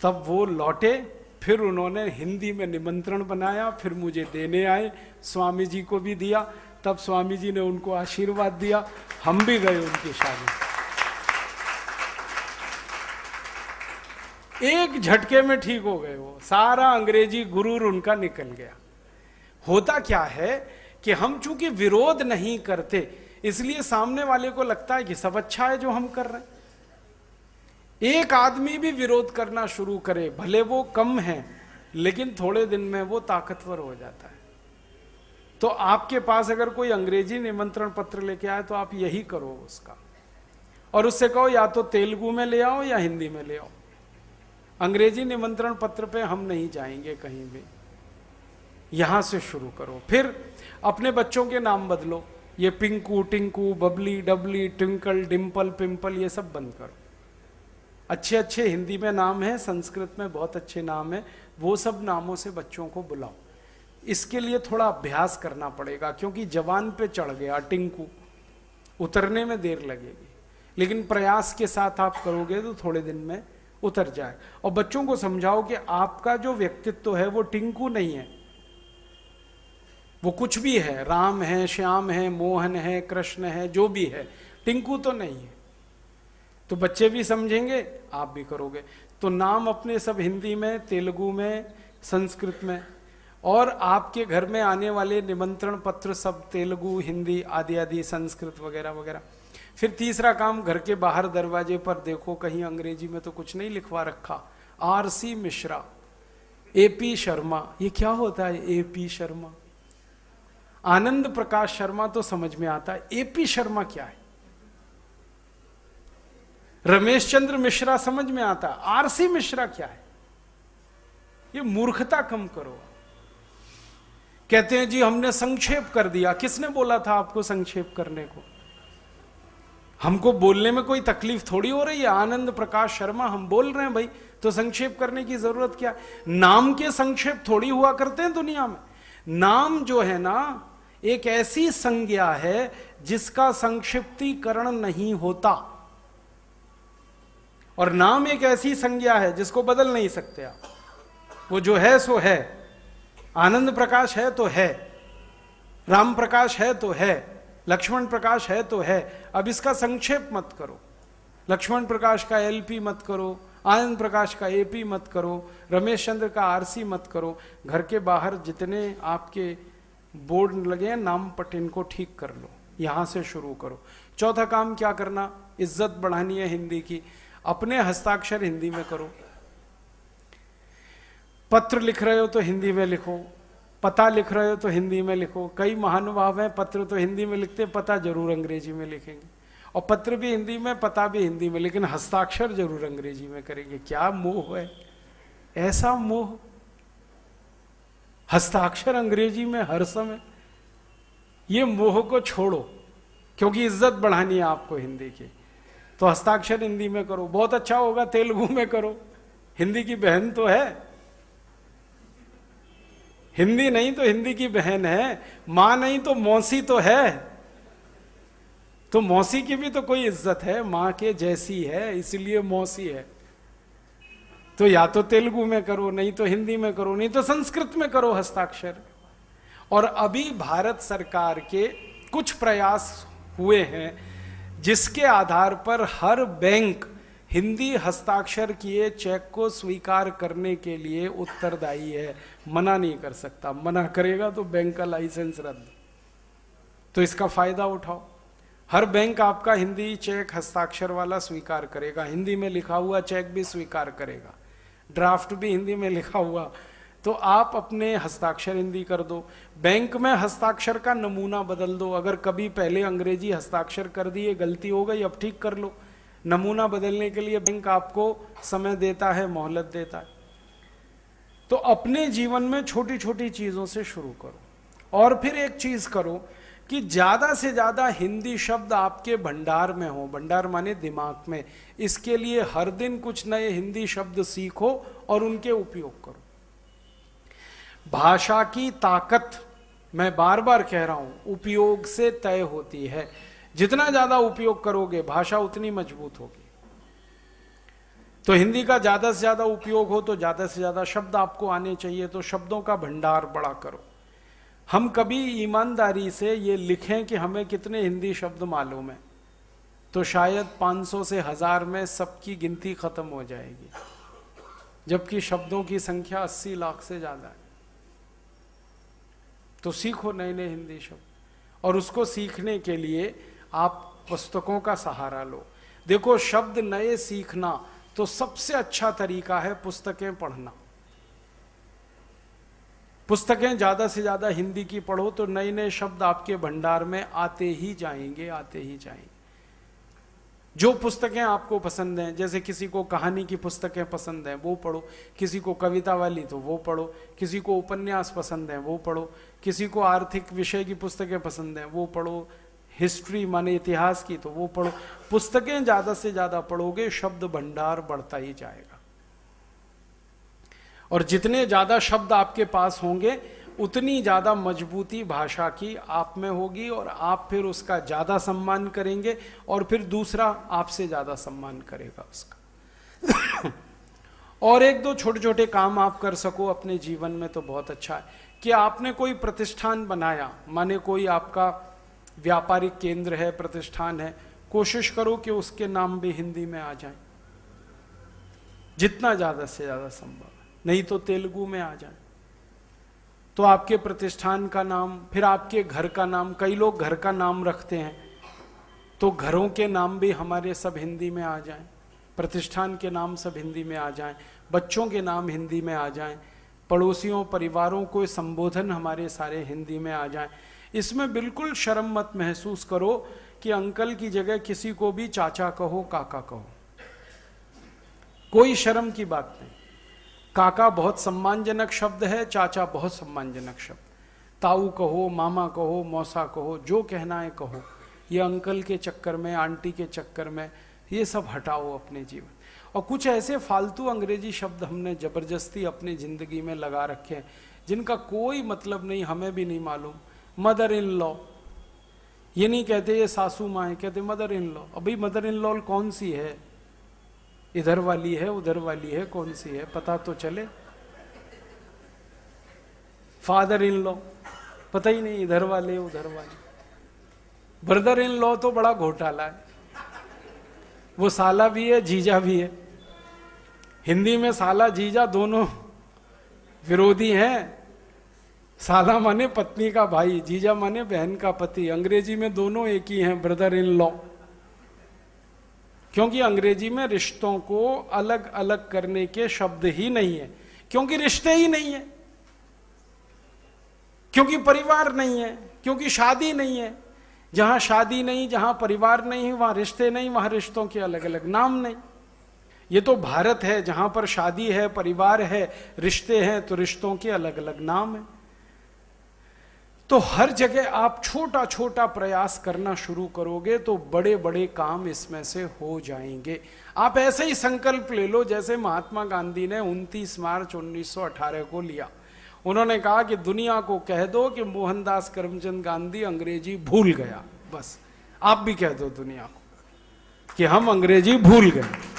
तब वो लौटे, फिर उन्होंने हिंदी में निमंत्रण बनाया, फिर मुझे देने आए, स्वामी जी को भी दिया, तब स्वामी जी ने उनको आशीर्वाद दिया, हम भी गए उनकी शादी। एक झटके में ठीक हो गए, वो सारा अंग्रेजी गुरूर उनका निकल गया। होता क्या है कि हम चूंकि विरोध नहीं करते, इसलिए सामने वाले को लगता है कि सब अच्छा है जो हम कर रहे हैं। एक आदमी भी विरोध करना शुरू करे, भले वो कम है, लेकिन थोड़े दिन में वो ताकतवर हो जाता है। तो आपके पास अगर कोई अंग्रेजी निमंत्रण पत्र लेके आए तो आप यही करो उसका, और उससे कहो या तो तेलुगु में ले आओ या हिंदी में ले आओ। अंग्रेजी निमंत्रण पत्र पे हम नहीं जाएंगे कहीं भी, यहां से शुरू करो। फिर अपने बच्चों के नाम बदलो, ये पिंकू, टिंकू, बबली, डबली, ट्विंकल, डिंपल, पिंपल, ये सब बंद करो। अच्छे अच्छे हिंदी में नाम है, संस्कृत में बहुत अच्छे नाम है, वो सब नामों से बच्चों को बुलाओ। इसके लिए थोड़ा अभ्यास करना पड़ेगा, क्योंकि जवान पे चढ़ गया टिंकू, उतरने में देर लगेगी, लेकिन प्रयास के साथ आप करोगे तो थोड़े दिन में उतर जाए। और बच्चों को समझाओ कि आपका जो व्यक्तित्व है वो टिंकू नहीं है, वो कुछ भी है, राम है, श्याम है, मोहन है, कृष्ण है, जो भी है, टिंकू तो नहीं है। तो बच्चे भी समझेंगे, आप भी करोगे। तो नाम अपने सब हिंदी में, तेलुगु में, संस्कृत में, और आपके घर में आने वाले निमंत्रण पत्र सब तेलुगु, हिंदी आदि आदि, संस्कृत वगैरह वगैरह। फिर तीसरा काम, घर के बाहर दरवाजे पर देखो कहीं अंग्रेजी में तो कुछ नहीं लिखवा रखा, आरसी मिश्रा, एपी शर्मा। ये क्या होता है एपी शर्मा? आनंद प्रकाश शर्मा तो समझ में आता है, एपी शर्मा क्या है? रमेश चंद्र मिश्रा समझ में आता, आरसी मिश्रा क्या है? ये मूर्खता कम करो। कहते हैं जी हमने संक्षेप कर दिया। किसने बोला था आपको संक्षेप करने को? हमको बोलने में कोई तकलीफ थोड़ी हो रही है। आनंद प्रकाश शर्मा हम बोल रहे हैं भाई, तो संक्षेप करने की जरूरत क्या? नाम के संक्षेप थोड़ी हुआ करते हैं दुनिया में। नाम जो है ना, एक ऐसी संज्ञा है जिसका संक्षिप्तीकरण नहीं होता, और नाम एक ऐसी संज्ञा है जिसको बदल नहीं सकते आप। वो जो है सो है। आनंद प्रकाश है तो है, राम प्रकाश है तो है, लक्ष्मण प्रकाश है तो है। अब इसका संक्षेप मत करो, लक्ष्मण प्रकाश का एलपी मत करो, आनंद प्रकाश का एपी मत करो, रमेश चंद्र का आरसी मत करो। घर के बाहर जितने आपके बोर्ड लगे हैं नाम पट, इनको ठीक कर लो, यहां से शुरू करो। चौथा काम क्या करना, इज्जत बढ़ानी है हिंदी की, अपने हस्ताक्षर हिंदी में करो। पत्र लिख रहे हो तो हिंदी में लिखो, पता लिख रहे हो तो हिंदी में लिखो। कई महानुभाव हैं पत्र तो हिंदी में लिखते, पता जरूर अंग्रेजी में लिखेंगे, और पत्र भी हिंदी में, पता भी हिंदी में, लेकिन हस्ताक्षर जरूर अंग्रेजी में करेंगे। क्या मोह है, ऐसा मोह, हस्ताक्षर अंग्रेजी में हर समय। ये मोह को छोड़ो, क्योंकि इज्जत बढ़ानी है आपको हिंदी की, तो हस्ताक्षर हिंदी में करो। बहुत अच्छा होगा तेलुगु में करो, हिंदी की बहन तो है, हिंदी नहीं तो हिंदी की बहन है, मां नहीं तो मौसी तो है, तो मौसी की भी तो कोई इज्जत है, मां के जैसी है इसलिए मौसी है। तो या तो तेलुगु में करो, नहीं तो हिंदी में करो, नहीं तो संस्कृत में करो हस्ताक्षर। और अभी भारत सरकार के कुछ प्रयास हुए हैं जिसके आधार पर हर बैंक हिंदी हस्ताक्षर किए चेक को स्वीकार करने के लिए उत्तरदायी है, मना नहीं कर सकता। मना करेगा तो बैंक का लाइसेंस रद्द। तो इसका फायदा उठाओ, हर बैंक आपका हिंदी चेक हस्ताक्षर वाला स्वीकार करेगा, हिंदी में लिखा हुआ चेक भी स्वीकार करेगा, ड्राफ्ट भी हिंदी में लिखा हुआ। तो आप अपने हस्ताक्षर हिंदी कर दो। बैंक में हस्ताक्षर का नमूना बदल दो, अगर कभी पहले अंग्रेजी हस्ताक्षर कर दिए, गलती हो गई, अब ठीक कर लो। नमूना बदलने के लिए बैंक आपको समय देता है, मोहलत देता है। तो अपने जीवन में छोटी छोटी चीजों से शुरू करो। और फिर एक चीज करो कि ज्यादा से ज्यादा हिंदी शब्द आपके भंडार में हो, भंडार माने दिमाग में। इसके लिए हर दिन कुछ नए हिंदी शब्द सीखो और उनके उपयोग करो। भाषा की ताकत, मैं बार बार कह रहा हूं, उपयोग से तय होती है। जितना ज्यादा उपयोग करोगे भाषा उतनी मजबूत होगी। तो हिंदी का ज्यादा से ज्यादा उपयोग हो तो ज्यादा से ज्यादा शब्द आपको आने चाहिए, तो शब्दों का भंडार बड़ा करो। हम कभी ईमानदारी से ये लिखें कि हमें कितने हिंदी शब्द मालूम है, तो शायद 500 से 1000 में सबकी गिनती खत्म हो जाएगी, जबकि शब्दों की संख्या 80 लाख से ज्यादा है। तो सीखो नए नए हिंदी शब्द, और उसको सीखने के लिए आप पुस्तकों का सहारा लो। देखो, शब्द नए सीखना तो सबसे अच्छा तरीका है पुस्तकें पढ़ना। पुस्तकें ज्यादा से ज्यादा हिंदी की पढ़ो तो नए नए शब्द आपके भंडार में आते ही जाएंगे, आते ही जाएंगे। जो पुस्तकें आपको पसंद हैं, जैसे किसी को कहानी की पुस्तकें पसंद हैं वो पढ़ो, किसी को कविता वाली तो वो पढ़ो, किसी को उपन्यास पसंद है वो पढ़ो, किसी को आर्थिक विषय की पुस्तकें पसंद हैं वो पढ़ो, हिस्ट्री माने इतिहास की तो वो पढ़ो। पुस्तकें ज्यादा से ज्यादा पढ़ोगे, शब्द भंडार बढ़ता ही जाएगा। और जितने ज्यादा शब्द आपके पास होंगे उतनी ज्यादा मजबूती भाषा की आप में होगी, और आप फिर उसका ज्यादा सम्मान करेंगे, और फिर दूसरा आपसे ज्यादा सम्मान करेगा उसका। और एक दो छोटे छोटे काम आप कर सको अपने जीवन में तो बहुत अच्छा है। कि आपने कोई प्रतिष्ठान बनाया, माने कोई आपका व्यापारिक केंद्र है, प्रतिष्ठान है, कोशिश करो कि उसके नाम भी हिंदी में आ जाए, जितना ज्यादा से ज्यादा संभव है, नहीं तो तेलुगु में आ जाए। तो आपके प्रतिष्ठान का नाम, फिर आपके घर का नाम, कई लोग घर का नाम रखते हैं, तो घरों के नाम भी हमारे सब हिंदी में आ जाएं, प्रतिष्ठान के नाम सब हिंदी में आ जाएं, बच्चों के नाम हिंदी में आ जाएं, पड़ोसियों परिवारों को संबोधन हमारे सारे हिंदी में आ जाएं। इसमें बिल्कुल शर्म मत महसूस करो कि अंकल की जगह किसी को भी चाचा कहो, काका कहो, कोई शर्म की बात नहीं। काका बहुत सम्मानजनक शब्द है, चाचा बहुत सम्मानजनक शब्द। ताऊ कहो, मामा कहो, मौसा कहो, जो कहना है कहो। ये अंकल के चक्कर में, आंटी के चक्कर में, ये सब हटाओ अपने जीवन। और कुछ ऐसे फालतू अंग्रेजी शब्द हमने जबरदस्ती अपनी जिंदगी में लगा रखे हैं जिनका कोई मतलब नहीं, हमें भी नहीं मालूम। मदर इन लॉ, ये नहीं कहते ये सासू माँ है, कहते मदर इन लॉ। अभी मदर इन लॉ कौन सी है, इधर वाली है, उधर वाली है, कौन सी है, पता तो चले। फादर इन लॉ, पता ही नहीं इधर वाले उधर वाले। ब्रदर इन लॉ तो बड़ा घोटाला है, वो साला भी है जीजा भी है। हिंदी में साला जीजा दोनों विरोधी हैं। साला माने पत्नी का भाई, जीजा माने बहन का पति। अंग्रेजी में दोनों एक ही हैं, ब्रदर इन लॉ। क्योंकि अंग्रेजी में रिश्तों को अलग अलग करने के शब्द ही नहीं है, क्योंकि रिश्ते ही नहीं है, क्योंकि परिवार नहीं है, क्योंकि शादी नहीं है। जहां शादी नहीं, जहां परिवार नहीं, वहां रिश्ते नहीं, वहां रिश्तों के अलग अलग नाम नहीं। ये तो भारत है जहां पर शादी है, परिवार है, रिश्ते हैं, तो रिश्तों के अलग अलग नाम है। तो हर जगह आप छोटा छोटा प्रयास करना शुरू करोगे तो बड़े बड़े काम इसमें से हो जाएंगे। आप ऐसे ही संकल्प ले लो जैसे महात्मा गांधी ने 29 मार्च 1918 को लिया। उन्होंने कहा कि दुनिया को कह दो कि मोहनदास करमचंद गांधी अंग्रेजी भूल गया। बस आप भी कह दो दुनिया को कि हम अंग्रेजी भूल गए।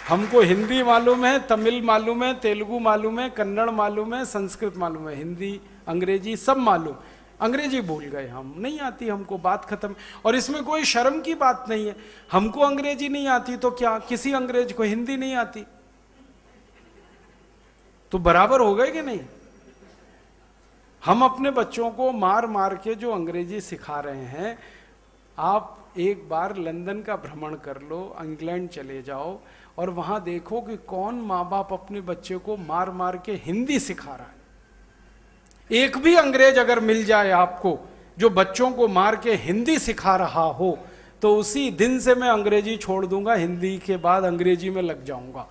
हमको हिंदी मालूम है, तमिल मालूम है, तेलुगु मालूम है, कन्नड़ मालूम है, संस्कृत मालूम है, हिंदी अंग्रेजी सब मालूम, अंग्रेजी भूल गए हम, नहीं आती हमको, बात खत्म। और इसमें कोई शर्म की बात नहीं है। हमको अंग्रेजी नहीं आती तो क्या, किसी अंग्रेज को हिंदी नहीं आती तो बराबर हो गए कि नहीं? हम अपने बच्चों को मार मार के जो अंग्रेजी सिखा रहे हैं, आप एक बार लंदन का भ्रमण कर लो, इंग्लैंड चले जाओ और वहां देखो कि कौन माँ बाप अपने बच्चे को मार मार के हिंदी सिखा रहा है। एक भी अंग्रेज अगर मिल जाए आपको जो बच्चों को मार के हिंदी सिखा रहा हो, तो उसी दिन से मैं अंग्रेजी छोड़ दूंगा, हिंदी के बाद अंग्रेजी में लग जाऊंगा।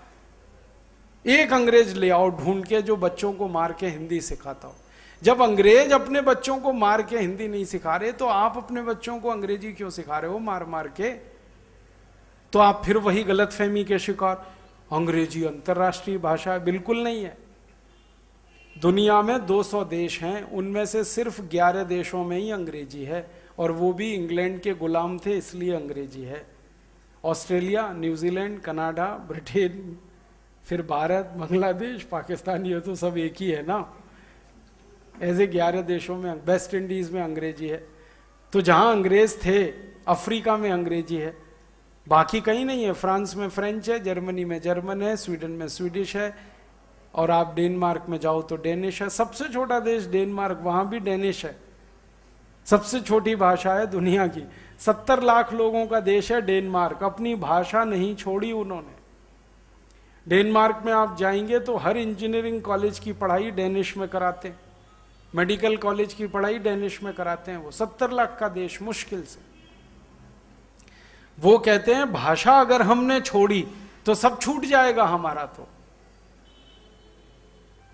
एक अंग्रेज ले आओ ढूंढ के जो बच्चों को मार के हिंदी सिखाता हो। जब अंग्रेज अपने बच्चों को मार के हिंदी नहीं सिखा रहे, तो आप अपने बच्चों को अंग्रेजी क्यों सिखा रहे हो मार मार के? तो आप फिर वही गलतफहमी के शिकार, अंग्रेजी अंतर्राष्ट्रीय भाषा है। बिल्कुल नहीं है। दुनिया में 200 देश हैं, उनमें से सिर्फ 11 देशों में ही अंग्रेजी है, और वो भी इंग्लैंड के गुलाम थे इसलिए अंग्रेजी है। ऑस्ट्रेलिया, न्यूजीलैंड, कनाडा, ब्रिटेन, फिर भारत, बांग्लादेश, पाकिस्तान, ये तो सब एक ही है ना। ऐसे 11 देशों में, वेस्ट इंडीज में अंग्रेजी है। तो जहां अंग्रेज थे, अफ्रीका में अंग्रेजी है, बाकी कहीं नहीं है। फ्रांस में फ्रेंच है, जर्मनी में जर्मन है, स्वीडन में स्वीडिश है, और आप डेनमार्क में जाओ तो डेनिश है। सबसे छोटा देश डेनमार्क, वहां भी डेनिश है। सबसे छोटी भाषा है दुनिया की। 70 लाख लोगों का देश है डेनमार्क, अपनी भाषा नहीं छोड़ी उन्होंने। डेनमार्क में आप जाएंगे तो हर इंजीनियरिंग कॉलेज की पढ़ाई डेनिश में कराते हैं, मेडिकल कॉलेज की पढ़ाई डेनिश में कराते हैं। वो 70 लाख का देश मुश्किल से। वो कहते हैं भाषा अगर हमने छोड़ी तो सब छूट जाएगा हमारा।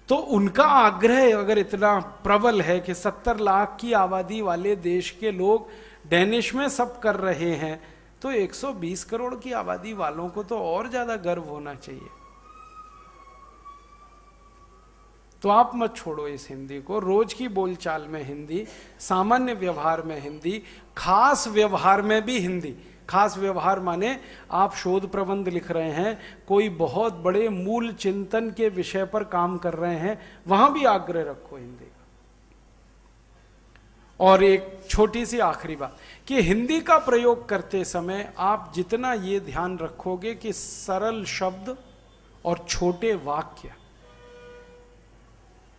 तो उनका आग्रह अगर इतना प्रबल है कि 70 लाख की आबादी वाले देश के लोग डेनिश में सब कर रहे हैं, तो 120 करोड़ की आबादी वालों को तो और ज्यादा गर्व होना चाहिए। तो आप मत छोड़ो इस हिंदी को। रोज की बोलचाल में हिंदी, सामान्य व्यवहार में हिंदी, खास व्यवहार में भी हिंदी। खास व्यवहार माने आप शोध प्रबंध लिख रहे हैं, कोई बहुत बड़े मूल चिंतन के विषय पर काम कर रहे हैं, वहां भी आग्रह रखो हिंदी का। और एक छोटी सी आखिरी बात कि हिंदी का प्रयोग करते समय आप जितना ये ध्यान रखोगे कि सरल शब्द और छोटे वाक्य,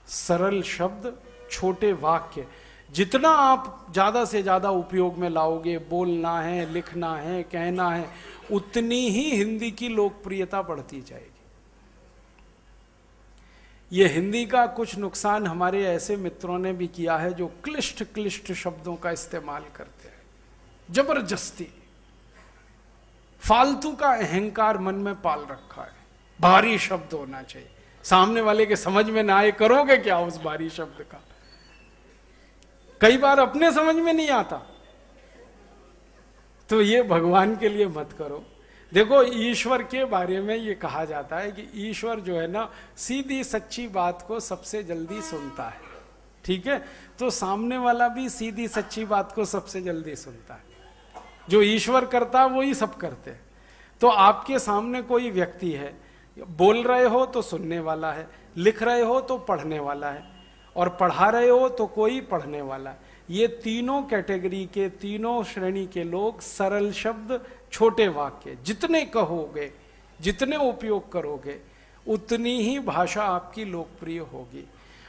सरल शब्द छोटे वाक्य जितना आप ज्यादा से ज्यादा उपयोग में लाओगे, बोलना है, लिखना है, कहना है, उतनी ही हिंदी की लोकप्रियता बढ़ती जाएगी। ये हिंदी का कुछ नुकसान हमारे ऐसे मित्रों ने भी किया है जो क्लिष्ट क्लिष्ट शब्दों का इस्तेमाल करते हैं, जबरदस्ती फालतू का अहंकार मन में पाल रखा है। भारी शब्द होना चाहिए, सामने वाले के समझ में ना आए, करोगे क्या उस भारी शब्द का? कई बार अपने समझ में नहीं आता, तो ये भगवान के लिए मत करो। देखो, ईश्वर के बारे में ये कहा जाता है कि ईश्वर जो है ना, सीधी सच्ची बात को सबसे जल्दी सुनता है। ठीक है, तो सामने वाला भी सीधी सच्ची बात को सबसे जल्दी सुनता है। जो ईश्वर करता है वो ही सब करते हैं। तो आपके सामने कोई व्यक्ति है, बोल रहे हो तो सुनने वाला है, लिख रहे हो तो पढ़ने वाला है, और पढ़ा रहे हो तो कोई पढ़ने वाला है। ये तीनों कैटेगरी के, तीनों श्रेणी के लोग सरल शब्द, छोटे वाक्य जितने कहोगे, जितने उपयोग करोगे, उतनी ही भाषा आपकी लोकप्रिय होगी।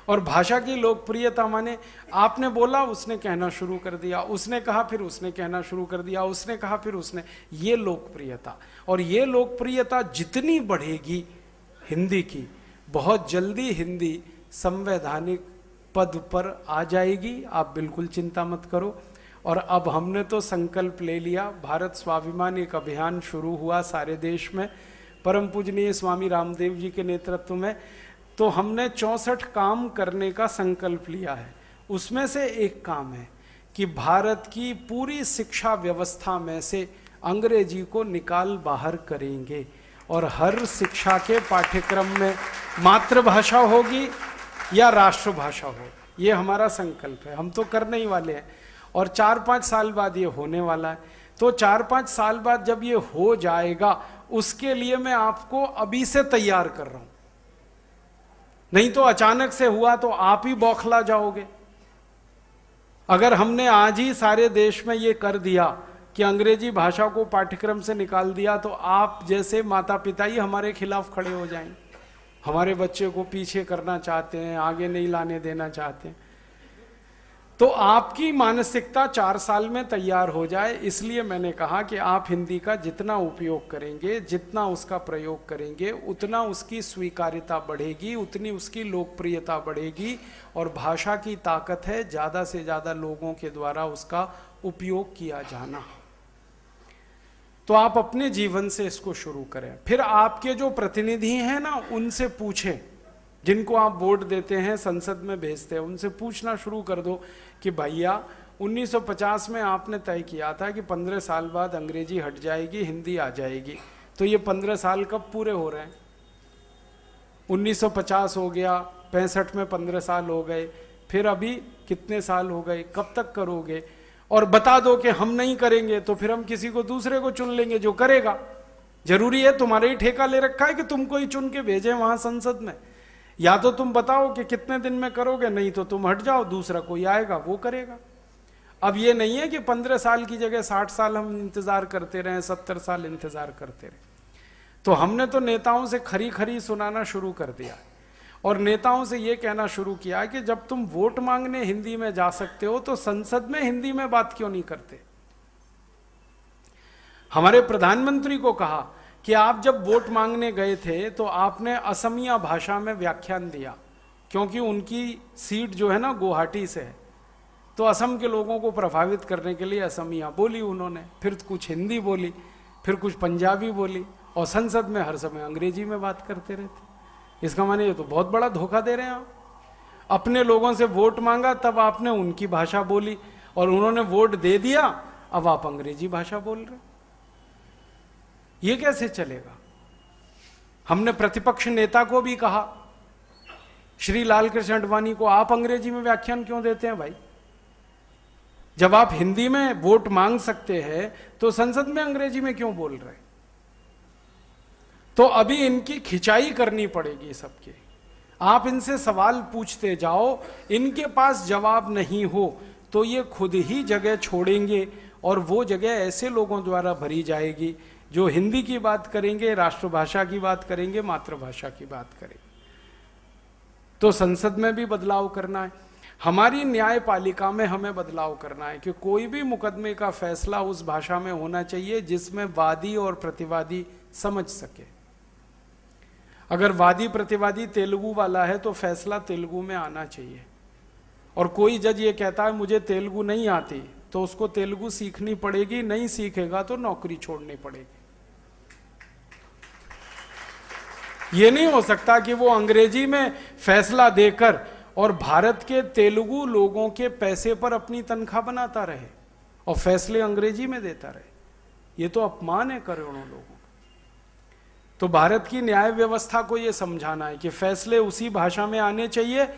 और भाषा की लोकप्रियता माने आपने बोला, उसने कहना शुरू कर दिया, उसने कहा फिर उसने कहना शुरू कर दिया, उसने कहा फिर उसने, ये लोकप्रियता। और ये लोकप्रियता जितनी बढ़ेगी हिंदी की, बहुत जल्दी हिंदी संवैधानिक पद पर आ जाएगी, आप बिल्कुल चिंता मत करो। और अब हमने तो संकल्प ले लिया, भारत स्वाभिमान एक अभियान शुरू हुआ सारे देश में, परम पूजनीय स्वामी रामदेव जी के नेतृत्व में। तो हमने 64 काम करने का संकल्प लिया है। उसमें से एक काम है कि भारत की पूरी शिक्षा व्यवस्था में से अंग्रेजी को निकाल बाहर करेंगे, और हर शिक्षा के पाठ्यक्रम में मातृभाषा होगी या राष्ट्रभाषा हो, ये हमारा संकल्प है। हम तो करने ही वाले हैं, और 4-5 साल बाद ये होने वाला है। तो 4-5 साल बाद जब ये हो जाएगा, उसके लिए मैं आपको अभी से तैयार कर रहा हूं, नहीं तो अचानक से हुआ तो आप ही बौखला जाओगे। अगर हमने आज ही सारे देश में ये कर दिया कि अंग्रेजी भाषा को पाठ्यक्रम से निकाल दिया, तो आप जैसे माता पिता ही हमारे खिलाफ खड़े हो जाएंगे, हमारे बच्चे को पीछे करना चाहते हैं, आगे नहीं लाने देना चाहते हैं। तो आपकी मानसिकता 4 साल में तैयार हो जाए, इसलिए मैंने कहा कि आप हिंदी का जितना उपयोग करेंगे, जितना उसका प्रयोग करेंगे, उतना उसकी स्वीकार्यता बढ़ेगी, उतनी उसकी लोकप्रियता बढ़ेगी। और भाषा की ताकत है ज़्यादा से ज़्यादा लोगों के द्वारा उसका उपयोग किया जाना। तो आप अपने जीवन से इसको शुरू करें। फिर आपके जो प्रतिनिधि हैं ना, उनसे पूछें, जिनको आप वोट देते हैं, संसद में भेजते हैं, उनसे पूछना शुरू कर दो कि भैया 1950 में आपने तय किया था कि 15 साल बाद अंग्रेजी हट जाएगी, हिंदी आ जाएगी, तो ये 15 साल कब पूरे हो रहे हैं? 1950 हो गया, 65 में 15 साल हो गए, फिर अभी कितने साल हो गए, कब तक करोगे? और बता दो कि हम नहीं करेंगे तो फिर हम किसी को दूसरे को चुन लेंगे जो करेगा। जरूरी है तुम्हारे ही ठेका ले रखा है कि तुमको ही चुन के भेजें वहां संसद में? या तो तुम बताओ कि कितने दिन में करोगे, नहीं तो तुम हट जाओ, दूसरा कोई आएगा वो करेगा। अब ये नहीं है कि 15 साल की जगह 60 साल हम इंतजार करते रहे, 70 साल इंतजार करते रहे। तो हमने तो नेताओं से खरी खरी सुनाना शुरू कर दिया, और नेताओं से ये कहना शुरू किया कि जब तुम वोट मांगने हिंदी में जा सकते हो तो संसद में हिंदी में बात क्यों नहीं करते? हमारे प्रधानमंत्री को कहा कि आप जब वोट मांगने गए थे तो आपने असमिया भाषा में व्याख्यान दिया, क्योंकि उनकी सीट जो है ना गुवाहाटी से है, तो असम के लोगों को प्रभावित करने के लिए असमिया बोली उन्होंने, फिर कुछ हिंदी बोली, फिर कुछ पंजाबी बोली, और संसद में हर समय अंग्रेजी में बात करते रहते। इसका माने ये तो बहुत बड़ा धोखा दे रहे हैं आप। अपने लोगों से वोट मांगा तब आपने उनकी भाषा बोली, और उन्होंने वोट दे दिया, अब आप अंग्रेजी भाषा बोल रहे। ये कैसे चलेगा? हमने प्रतिपक्ष नेता को भी कहा, श्री लाल कृष्ण आडवाणी को, आप अंग्रेजी में व्याख्यान क्यों देते हैं भाई? जब आप हिंदी में वोट मांग सकते हैं तो संसद में अंग्रेजी में क्यों बोल रहे? तो अभी इनकी खिंचाई करनी पड़ेगी सबकी। आप इनसे सवाल पूछते जाओ, इनके पास जवाब नहीं हो तो ये खुद ही जगह छोड़ेंगे, और वो जगह ऐसे लोगों द्वारा भरी जाएगी जो हिंदी की बात करेंगे, राष्ट्रभाषा की बात करेंगे, मातृभाषा की बात करेंगे। तो संसद में भी बदलाव करना है, हमारी न्यायपालिका में हमें बदलाव करना है कि कोई भी मुकदमे का फैसला उस भाषा में होना चाहिए जिसमें वादी और प्रतिवादी समझ सके। अगर वादी प्रतिवादी तेलुगु वाला है तो फैसला तेलुगु में आना चाहिए, और कोई जज ये कहता है मुझे तेलुगु नहीं आती, तो उसको तेलुगु सीखनी पड़ेगी, नहीं सीखेगा तो नौकरी छोड़नी पड़ेगी। ये नहीं हो सकता कि वो अंग्रेजी में फैसला देकर और भारत के तेलुगु लोगों के पैसे पर अपनी तनख्वाह बनाता रहे और फैसले अंग्रेजी में देता रहे। ये तो अपमान है करोड़ों लोगों का। तो भारत की न्याय व्यवस्था को यह समझाना है कि फैसले उसी भाषा में आने चाहिए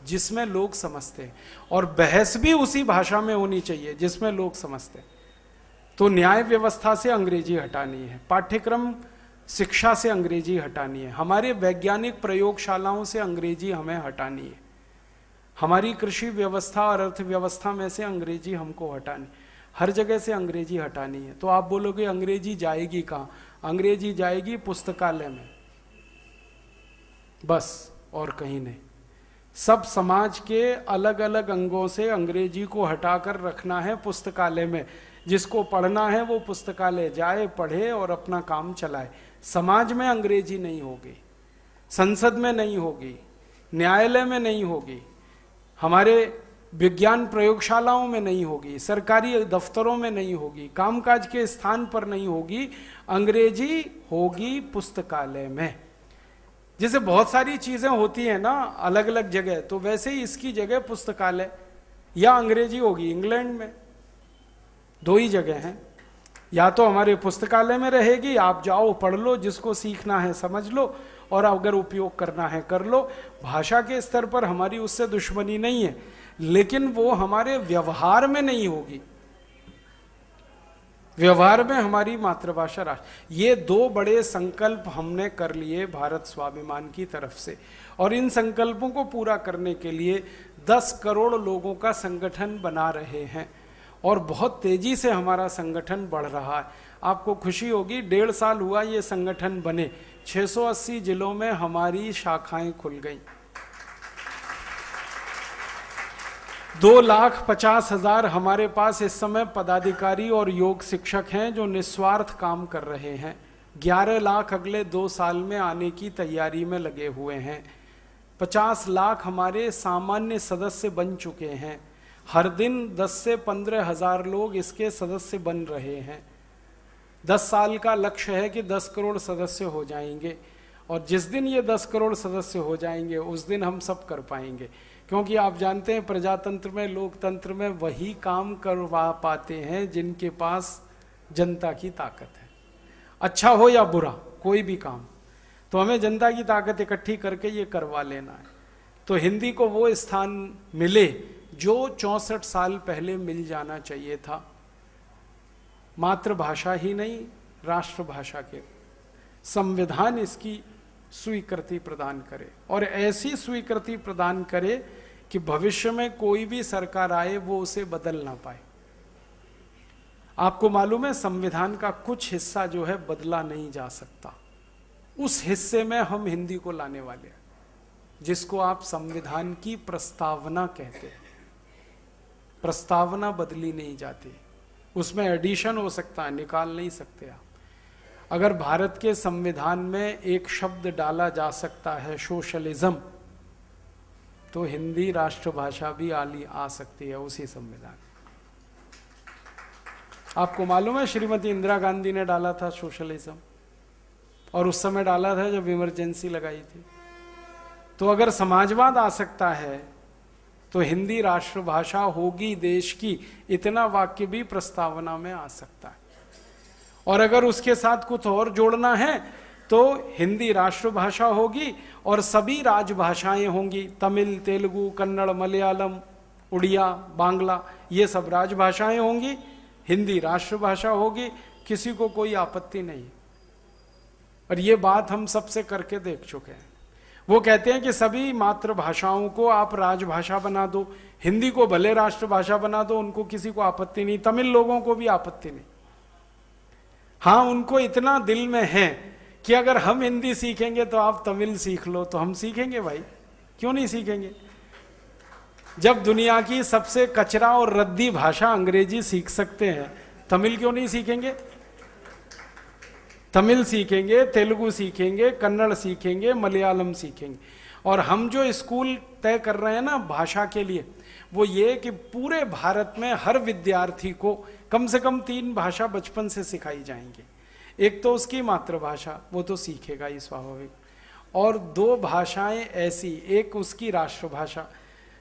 जिसमें लोग समझते हैं, और बहस भी उसी भाषा में होनी चाहिए जिसमें लोग समझते हैं। तो न्याय व्यवस्था से अंग्रेजी हटानी है, पाठ्यक्रम शिक्षा से अंग्रेजी हटानी है, हमारे वैज्ञानिक प्रयोगशालाओं से अंग्रेजी हमें हटानी है, हमारी कृषि व्यवस्था और अर्थव्यवस्था में से अंग्रेजी हमको हटानी, हर जगह से अंग्रेजी हटानी है। तो आप बोलोगे अंग्रेजी जाएगी कहाँ? अंग्रेजी जाएगी पुस्तकालय में, बस और कहीं नहीं। सब समाज के अलग अलग अंगों से अंग्रेजी को हटाकर रखना है पुस्तकालय में। जिसको पढ़ना है वो पुस्तकालय जाए, पढ़े और अपना काम चलाए। समाज में अंग्रेजी नहीं होगी, संसद में नहीं होगी, न्यायालय में नहीं होगी, हमारे विज्ञान प्रयोगशालाओं में नहीं होगी, सरकारी दफ्तरों में नहीं होगी, कामकाज के स्थान पर नहीं होगी। अंग्रेजी होगी पुस्तकालय में। जैसे बहुत सारी चीजें होती हैं ना अलग अलग जगह, तो वैसे ही इसकी जगह पुस्तकालय या अंग्रेजी होगी। इंग्लैंड में 2 ही जगह हैं, या तो हमारे पुस्तकालय में रहेगी, आप जाओ पढ़ लो, जिसको सीखना है समझ लो, और अगर उपयोग करना है कर लो। भाषा के स्तर पर हमारी उससे दुश्मनी नहीं है, लेकिन वो हमारे व्यवहार में नहीं होगी। व्यवहार में हमारी मातृभाषा राष्ट्र। ये 2 बड़े संकल्प हमने कर लिए भारत स्वाभिमान की तरफ से, और इन संकल्पों को पूरा करने के लिए 10 करोड़ लोगों का संगठन बना रहे हैं, और बहुत तेजी से हमारा संगठन बढ़ रहा है। आपको खुशी होगी, 1.5 साल हुआ ये संगठन बने, 680 जिलों में हमारी शाखाएं खुल गई। 2,50,000 हमारे पास इस समय पदाधिकारी और योग शिक्षक हैं जो निस्वार्थ काम कर रहे हैं। 11 लाख अगले 2 साल में आने की तैयारी में लगे हुए हैं। 50 लाख हमारे सामान्य सदस्य बन चुके हैं। हर दिन 10 से 15,000 लोग इसके सदस्य बन रहे हैं। 10 साल का लक्ष्य है कि 10 करोड़ सदस्य हो जाएंगे, और जिस दिन ये 10 करोड़ सदस्य हो जाएंगे उस दिन हम सब कर पाएंगे। क्योंकि आप जानते हैं प्रजातंत्र में, लोकतंत्र में वही काम करवा पाते हैं जिनके पास जनता की ताकत है। अच्छा हो या बुरा कोई भी काम, तो हमें जनता की ताकत इकट्ठी करके ये करवा लेना है। तो हिंदी को वो स्थान मिले जो 64 साल पहले मिल जाना चाहिए था। मातृभाषा ही नहीं, राष्ट्रभाषा के संविधान इसकी स्वीकृति प्रदान करे, और ऐसी स्वीकृति प्रदान करे कि भविष्य में कोई भी सरकार आए वो उसे बदल ना पाए। आपको मालूम है संविधान का कुछ हिस्सा जो है बदला नहीं जा सकता, उस हिस्से में हम हिंदी को लाने वाले हैं, जिसको आप संविधान की प्रस्तावना कहते हैं। प्रस्तावना बदली नहीं जाती, उसमें एडिशन हो सकता है, निकाल नहीं सकते आप। अगर भारत के संविधान में एक शब्द डाला जा सकता है सोशलिज्म, तो हिंदी राष्ट्रभाषा भी आ सकती है उसी संविधान। आपको मालूम है श्रीमती इंदिरा गांधी ने डाला था सोशलिज्म, और उस समय डाला था जब इमरजेंसी लगाई थी। तो अगर समाजवाद आ सकता है तो हिंदी राष्ट्रभाषा होगी देश की, इतना वाक्य भी प्रस्तावना में आ सकता है। और अगर उसके साथ कुछ और जोड़ना है तो हिंदी राष्ट्रभाषा होगी और सभी राजभाषाएं होंगी, तमिल, तेलुगु, कन्नड़, मलयालम, उड़िया, बांग्ला, ये सब राजभाषाएं होंगी, हिंदी राष्ट्रभाषा होगी, किसी को कोई आपत्ति नहीं। और ये बात हम सबसे करके देख चुके हैं। वो कहते हैं कि सभी मातृभाषाओं को आप राजभाषा बना दो, हिंदी को भले राष्ट्रभाषा बना दो, उनको किसी को आपत्ति नहीं, तमिल लोगों को भी आपत्ति नहीं। हाँ, उनको इतना दिल में है कि अगर हम हिंदी सीखेंगे तो आप तमिल सीख लो, तो हम सीखेंगे भाई, क्यों नहीं सीखेंगे। जब दुनिया की सबसे कचरा और रद्दी भाषा अंग्रेजी सीख सकते हैं, तमिल क्यों नहीं सीखेंगे। तमिल सीखेंगे, तेलुगु सीखेंगे, कन्नड़ सीखेंगे, मलयालम सीखेंगे। और हम जो स्कूल तय कर रहे हैं ना भाषा के लिए, वो ये कि पूरे भारत में हर विद्यार्थी को कम से कम 3 भाषा बचपन से सिखाई जाएंगी। एक तो उसकी मातृभाषा, वो तो सीखेगा ही स्वाभाविक, और 2 भाषाएं ऐसी, एक उसकी राष्ट्रभाषा,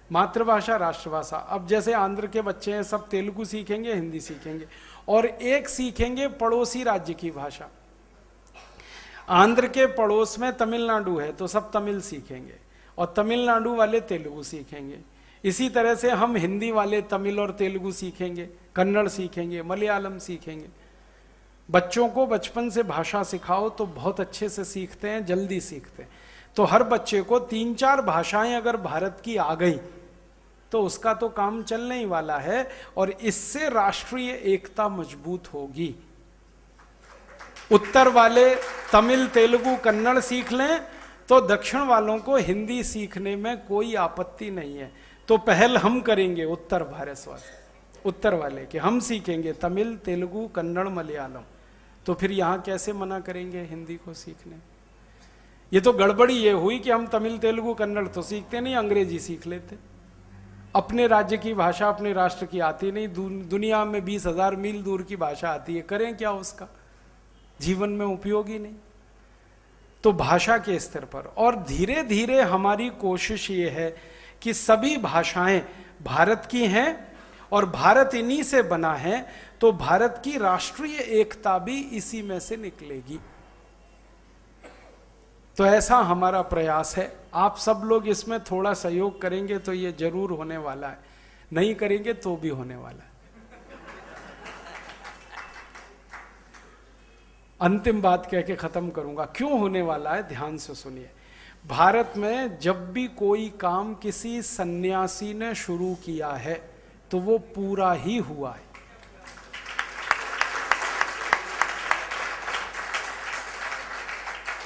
मातृभाषा राष्ट्रभाषा। अब जैसे आंध्र के बच्चे हैं, सब तेलुगु सीखेंगे, हिंदी सीखेंगे, और एक सीखेंगे पड़ोसी राज्य की भाषा। आंध्र के पड़ोस में तमिलनाडु है तो सब तमिल सीखेंगे, और तमिलनाडु वाले तेलुगु सीखेंगे। इसी तरह से हम हिंदी वाले तमिल और तेलुगु सीखेंगे, कन्नड़ सीखेंगे, मलयालम सीखेंगे। बच्चों को बचपन से भाषा सिखाओ तो बहुत अच्छे से सीखते हैं, जल्दी सीखते हैं। तो हर बच्चे को 3-4 भाषाएं अगर भारत की आ गई तो उसका तो काम चलने ही वाला है, और इससे राष्ट्रीय एकता मजबूत होगी। उत्तर वाले तमिल, तेलुगु, कन्नड़ सीख लें तो दक्षिण वालों को हिंदी सीखने में कोई आपत्ति नहीं है। तो पहल हम करेंगे उत्तर भारतवासी, उत्तर वाले कि हम सीखेंगे तमिल, तेलुगु, कन्नड़, मलयालम, तो फिर यहां कैसे मना करेंगे हिंदी को सीखने? ये तो गड़बड़ी ये हुई कि हम तमिल, तेलुगु, कन्नड़ तो सीखते नहीं, अंग्रेजी सीख लेते। अपने राज्य की भाषा अपने राष्ट्र की आती नहीं, दुनिया में 20,000 मील दूर की भाषा आती है, करें क्या उसका? जीवन में उपयोगी नहीं। तो भाषा के स्तर पर, और धीरे धीरे हमारी कोशिश ये है कि सभी भाषाएं भारत की हैं और भारत इन्हीं से बना है, तो भारत की राष्ट्रीय एकता भी इसी में से निकलेगी। तो ऐसा हमारा प्रयास है। आप सब लोग इसमें थोड़ा सहयोग करेंगे तो ये जरूर होने वाला है, नहीं करेंगे तो भी होने वाला है। अंतिम बात कह के खत्म करूंगा, क्यों होने वाला है, ध्यान से सुनिए। भारत में जब भी कोई काम किसी सन्यासी ने शुरू किया है तो वो पूरा ही हुआ है।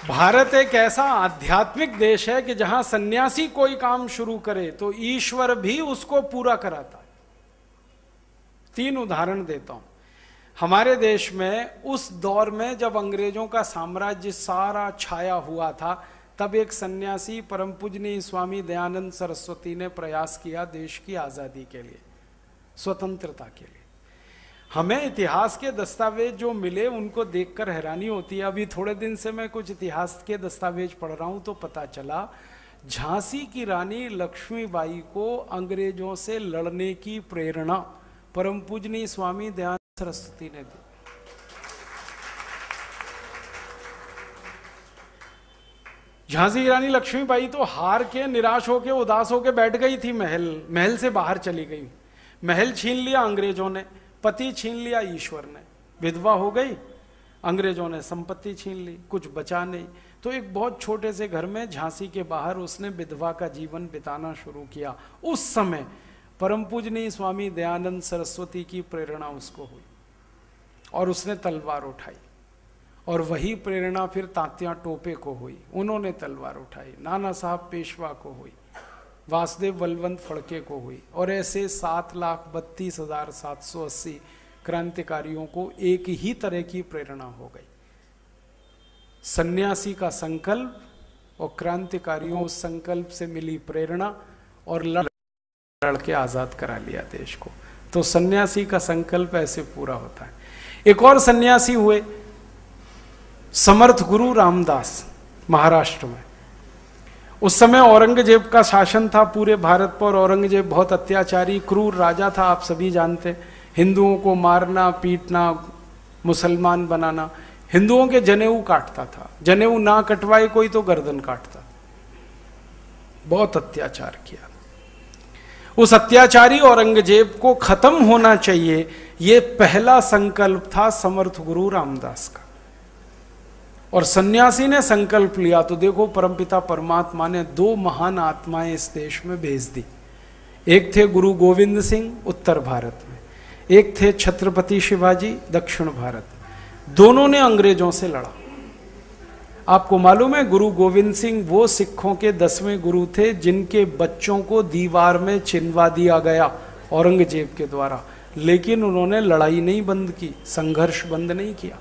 भारत एक ऐसा आध्यात्मिक देश है कि जहां सन्यासी कोई काम शुरू करे तो ईश्वर भी उसको पूरा कराता है। 3 उदाहरण देता हूं। हमारे देश में उस दौर में जब अंग्रेजों का साम्राज्य सारा छाया हुआ था, तब एक सन्यासी परम पूजनीय स्वामी दयानंद सरस्वती ने प्रयास किया देश की आजादी के लिए, स्वतंत्रता के लिए। हमें इतिहास के दस्तावेज जो मिले उनको देखकर हैरानी होती है। अभी थोड़े दिन से मैं कुछ इतिहास के दस्तावेज पढ़ रहा हूं तो पता चला झांसी की रानी लक्ष्मीबाई को अंग्रेजों से लड़ने की प्रेरणा परम पूजनीय स्वामी दयानंद सरस्वती ने दी। झांसी की रानी लक्ष्मीबाई तो हार के, निराश होके, उदास होके बैठ गई थी, महल से बाहर चली गई। महल छीन लिया अंग्रेजों ने, पति छीन लिया ईश्वर ने, विधवा हो गई, अंग्रेजों ने संपत्ति छीन ली, कुछ बचा नहीं। तो एक बहुत छोटे से घर में झांसी के बाहर उसने विधवा का जीवन बिताना शुरू किया। उस समय परम पूजनीय स्वामी दयानंद सरस्वती की प्रेरणा उसको हुई और उसने तलवार उठाई, और वही प्रेरणा फिर तात्या टोपे को हुई, उन्होंने तलवार उठाई। नाना साहब पेशवा को हुई, वासुदेव बलवंत फड़के को हुई, और ऐसे 7,32,780 क्रांतिकारियों को एक ही तरह की प्रेरणा हो गई। सन्यासी का संकल्प और क्रांतिकारियों उस संकल्प से मिली प्रेरणा, और लड़ के आजाद करा लिया देश को। तो सन्यासी का संकल्प ऐसे पूरा होता है। एक और सन्यासी हुए समर्थ गुरु रामदास, महाराष्ट्र में। उस समय औरंगजेब का शासन था पूरे भारत पर। औरंगजेब बहुत अत्याचारी, क्रूर राजा था, आप सभी जानते। हिंदुओं को मारना, पीटना, मुसलमान बनाना। हिंदुओं के जनेऊ काटता था, जनेऊ ना कटवाए कोई तो गर्दन काटता। बहुत अत्याचार किया। उस अत्याचारी औरंगजेब को खत्म होना चाहिए, यह पहला संकल्प था समर्थ गुरु रामदास का। और सन्यासी ने संकल्प लिया तो देखो परमपिता परमात्मा ने 2 महान आत्माएं इस देश में भेज दी। एक थे गुरु गोविंद सिंह उत्तर भारत में, एक थे छत्रपति शिवाजी दक्षिण भारत में। दोनों ने अंग्रेजों से लड़ा। आपको मालूम है गुरु गोविंद सिंह वो सिखों के 10वें गुरु थे जिनके बच्चों को दीवार में चिनवा दिया गया औरंगजेब के द्वारा, लेकिन उन्होंने लड़ाई नहीं बंद की, संघर्ष बंद नहीं किया।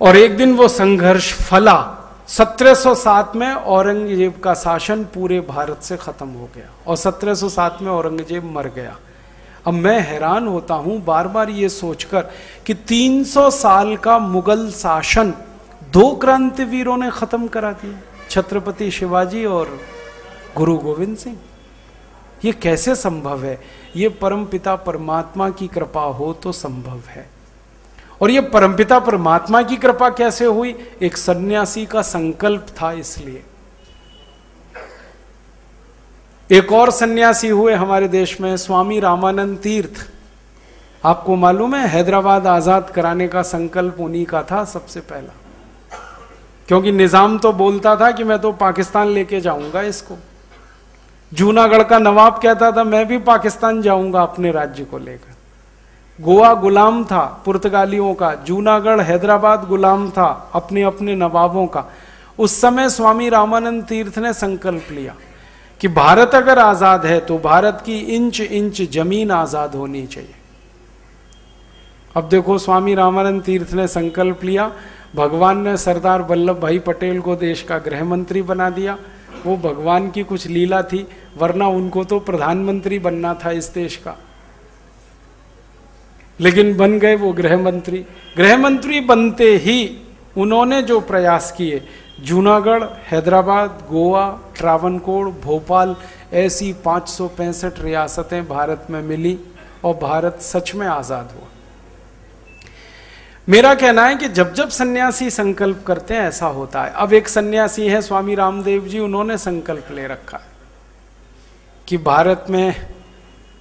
और एक दिन वो संघर्ष फला। 1707 में औरंगजेब का शासन पूरे भारत से खत्म हो गया और 1707 में औरंगजेब मर गया। अब मैं हैरान होता हूं बार बार ये सोचकर कि 300 साल का मुगल शासन 2 क्रांतिवीरों ने खत्म करा दिया, छत्रपति शिवाजी और गुरु गोविंद सिंह। ये कैसे संभव है? ये परमपिता परमात्मा की कृपा हो तो संभव है। और ये परमपिता परमात्मा की कृपा कैसे हुई? एक सन्यासी का संकल्प था, इसलिए। एक और सन्यासी हुए हमारे देश में, स्वामी रामानंद तीर्थ। आपको मालूम है हैदराबाद आजाद कराने का संकल्प उन्हीं का था सबसे पहला, क्योंकि निजाम तो बोलता था कि मैं तो पाकिस्तान लेके जाऊंगा इसको। जूनागढ़ का नवाब कहता था मैं भी पाकिस्तान जाऊंगा अपने राज्य को लेकर। गोवा गुलाम था पुर्तगालियों का, जूनागढ़ हैदराबाद गुलाम था अपने अपने नवाबों का। उस समय स्वामी रामानंद तीर्थ ने संकल्प लिया कि भारत अगर आजाद है तो भारत की इंच इंच जमीन आजाद होनी चाहिए। अब देखो स्वामी रामानंद तीर्थ ने संकल्प लिया, भगवान ने सरदार वल्लभ भाई पटेल को देश का गृह मंत्री बना दिया। वो भगवान की कुछ लीला थी, वरना उनको तो प्रधानमंत्री बनना था इस देश का, लेकिन बन गए वो गृह मंत्री। गृह मंत्री बनते ही उन्होंने जो प्रयास किए, जूनागढ़, हैदराबाद, गोवा, ट्रावनकोर, भोपाल, ऐसी 565 रियासतें भारत में मिली और भारत सच में आजाद हुआ। मेरा कहना है कि जब जब सन्यासी संकल्प करते हैं ऐसा होता है। अब एक सन्यासी है स्वामी रामदेव जी, उन्होंने संकल्प ले रखा है कि भारत में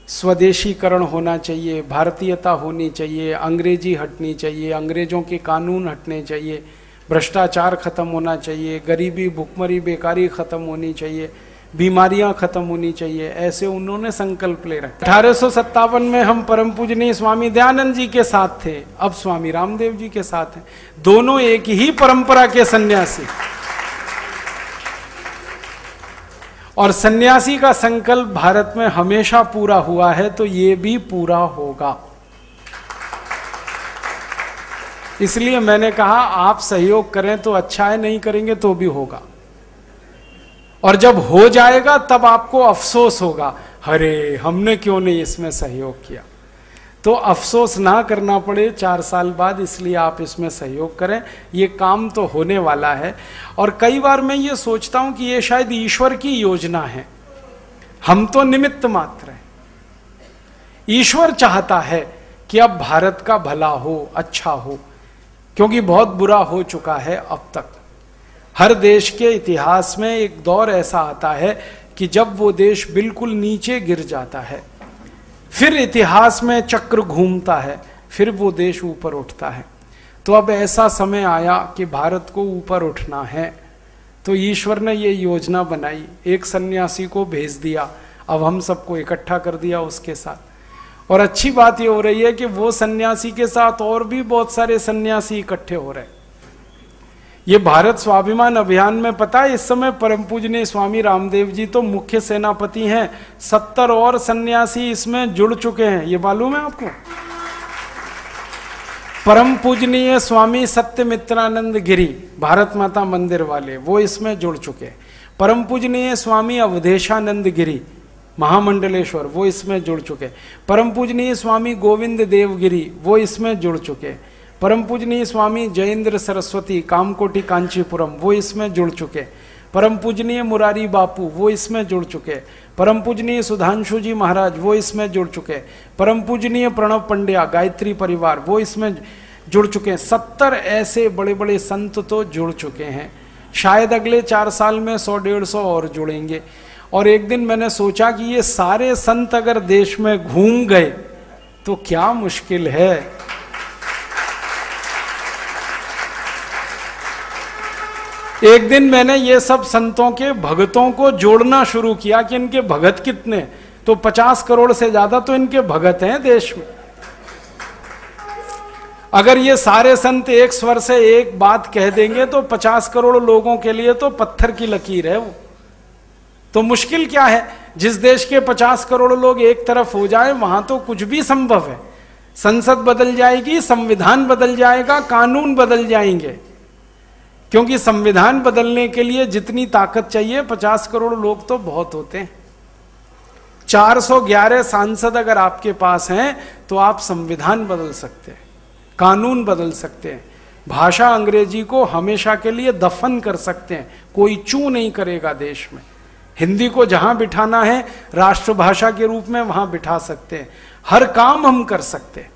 स्वदेशीकरण होना चाहिए, भारतीयता होनी चाहिए, अंग्रेजी हटनी चाहिए, अंग्रेजों के कानून हटने चाहिए, भ्रष्टाचार खत्म होना चाहिए, गरीबी भुखमरी बेकारी खत्म होनी चाहिए, बीमारियां खत्म होनी चाहिए। ऐसे उन्होंने संकल्प ले रखा। 1857 में हम परम पूजनीय स्वामी दयानंद जी के साथ थे, अब स्वामी रामदेव जी के साथ हैं। दोनों एक ही परंपरा के सन्यासी, और सन्यासी का संकल्प भारत में हमेशा पूरा हुआ है, तो ये भी पूरा होगा। इसलिए मैंने कहा आप सहयोग करें तो अच्छा है, नहीं करेंगे तो भी होगा। और जब हो जाएगा तब आपको अफसोस होगा, अरे हमने क्यों नहीं इसमें सहयोग किया। तो अफसोस ना करना पड़े 4 साल बाद, इसलिए आप इसमें सहयोग करें। ये काम तो होने वाला है। और कई बार मैं ये सोचता हूं कि ये शायद ईश्वर की योजना है, हम तो निमित्त मात्र हैं। ईश्वर चाहता है कि अब भारत का भला हो, अच्छा हो, क्योंकि बहुत बुरा हो चुका है अब तक। हर देश के इतिहास में एक दौर ऐसा आता है कि जब वो देश बिल्कुल नीचे गिर जाता है, फिर इतिहास में चक्र घूमता है, फिर वो देश ऊपर उठता है। तो अब ऐसा समय आया कि भारत को ऊपर उठना है, तो ईश्वर ने ये योजना बनाई, एक सन्यासी को भेज दिया, अब हम सबको इकट्ठा कर दिया उसके साथ। और अच्छी बात ये हो रही है कि वो सन्यासी के साथ और भी बहुत सारे सन्यासी इकट्ठे हो रहे हैं। ये भारत स्वाभिमान अभियान में पता है इस समय परम पूजनीय स्वामी रामदेव जी तो मुख्य सेनापति हैं, 70 और सन्यासी इसमें जुड़ चुके हैं, ये मालूम है आपको। परम पूजनीय स्वामी सत्यमित्रानंद गिरी, भारत माता मंदिर वाले, वो इसमें जुड़ चुके हैं। परम पूजनीय स्वामी अवधेशानंद गिरी, महामंडलेश्वर, वो इसमें जुड़ चुके। परम पूजनीय स्वामी गोविंद देवगिरी, वो इसमें जुड़ चुके। परम पूजनीय स्वामी जयेंद्र सरस्वती, कामकोटि कांचीपुरम, वो इसमें जुड़ चुके। परम पूजनीय मुरारी बापू, वो इसमें जुड़ चुके। परम पूजनीय सुधांशु जी महाराज, वो इसमें जुड़ चुके। परम पूजनीय प्रणव पंड्या, गायत्री परिवार, वो इसमें जुड़ चुके। 70 ऐसे बड़े बड़े संत तो जुड़ चुके हैं। शायद अगले 4 साल में 100-150 और जुड़ेंगे। और एक दिन मैंने सोचा कि ये सारे संत अगर देश में घूम गए तो क्या मुश्किल है। एक दिन मैंने ये सब संतों के भगतों को जोड़ना शुरू किया कि इनके भगत कितने, तो 50 करोड़ से ज्यादा तो इनके भगत हैं देश में। अगर ये सारे संत एक स्वर से एक बात कह देंगे तो 50 करोड़ लोगों के लिए तो पत्थर की लकीर है वो। तो मुश्किल क्या है, जिस देश के 50 करोड़ लोग एक तरफ हो जाए वहां तो कुछ भी संभव है। संसद बदल जाएगी, संविधान बदल जाएगा, कानून बदल जाएंगे, क्योंकि संविधान बदलने के लिए जितनी ताकत चाहिए 50 करोड़ लोग तो बहुत होते हैं। 411 सांसद अगर आपके पास हैं तो आप संविधान बदल सकते हैं, कानून बदल सकते हैं, भाषा अंग्रेजी को हमेशा के लिए दफन कर सकते हैं, कोई चू नहीं करेगा देश में। हिंदी को जहां बिठाना है राष्ट्रभाषा के रूप में वहां बिठा सकते हैं, हर काम हम कर सकते हैं।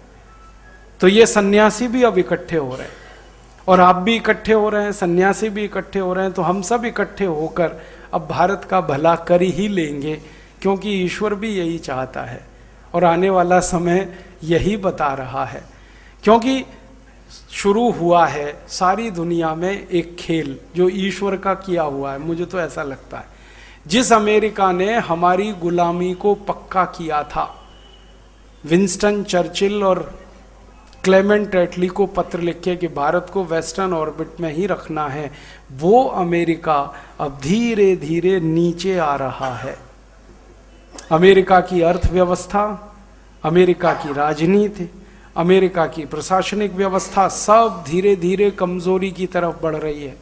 तो ये सन्यासी भी अब इकट्ठे हो रहे हैं और आप भी इकट्ठे हो रहे हैं, सन्यासी भी इकट्ठे हो रहे हैं। तो हम सब इकट्ठे होकर अब भारत का भला कर ही लेंगे, क्योंकि ईश्वर भी यही चाहता है। और आने वाला समय यही बता रहा है। क्योंकि शुरू हुआ है सारी दुनिया में एक खेल जो ईश्वर का किया हुआ है, मुझे तो ऐसा लगता है। जिस अमेरिका ने हमारी गुलामी को पक्का किया था, विंस्टन चर्चिल और क्लेमेंट एटली को पत्र लिखे कि भारत को वेस्टर्न ऑर्बिट में ही रखना है, वो अमेरिका अब धीरे धीरे नीचे आ रहा है। अमेरिका की अर्थव्यवस्था, अमेरिका की राजनीति, अमेरिका की प्रशासनिक व्यवस्था सब धीरे धीरे कमजोरी की तरफ बढ़ रही है।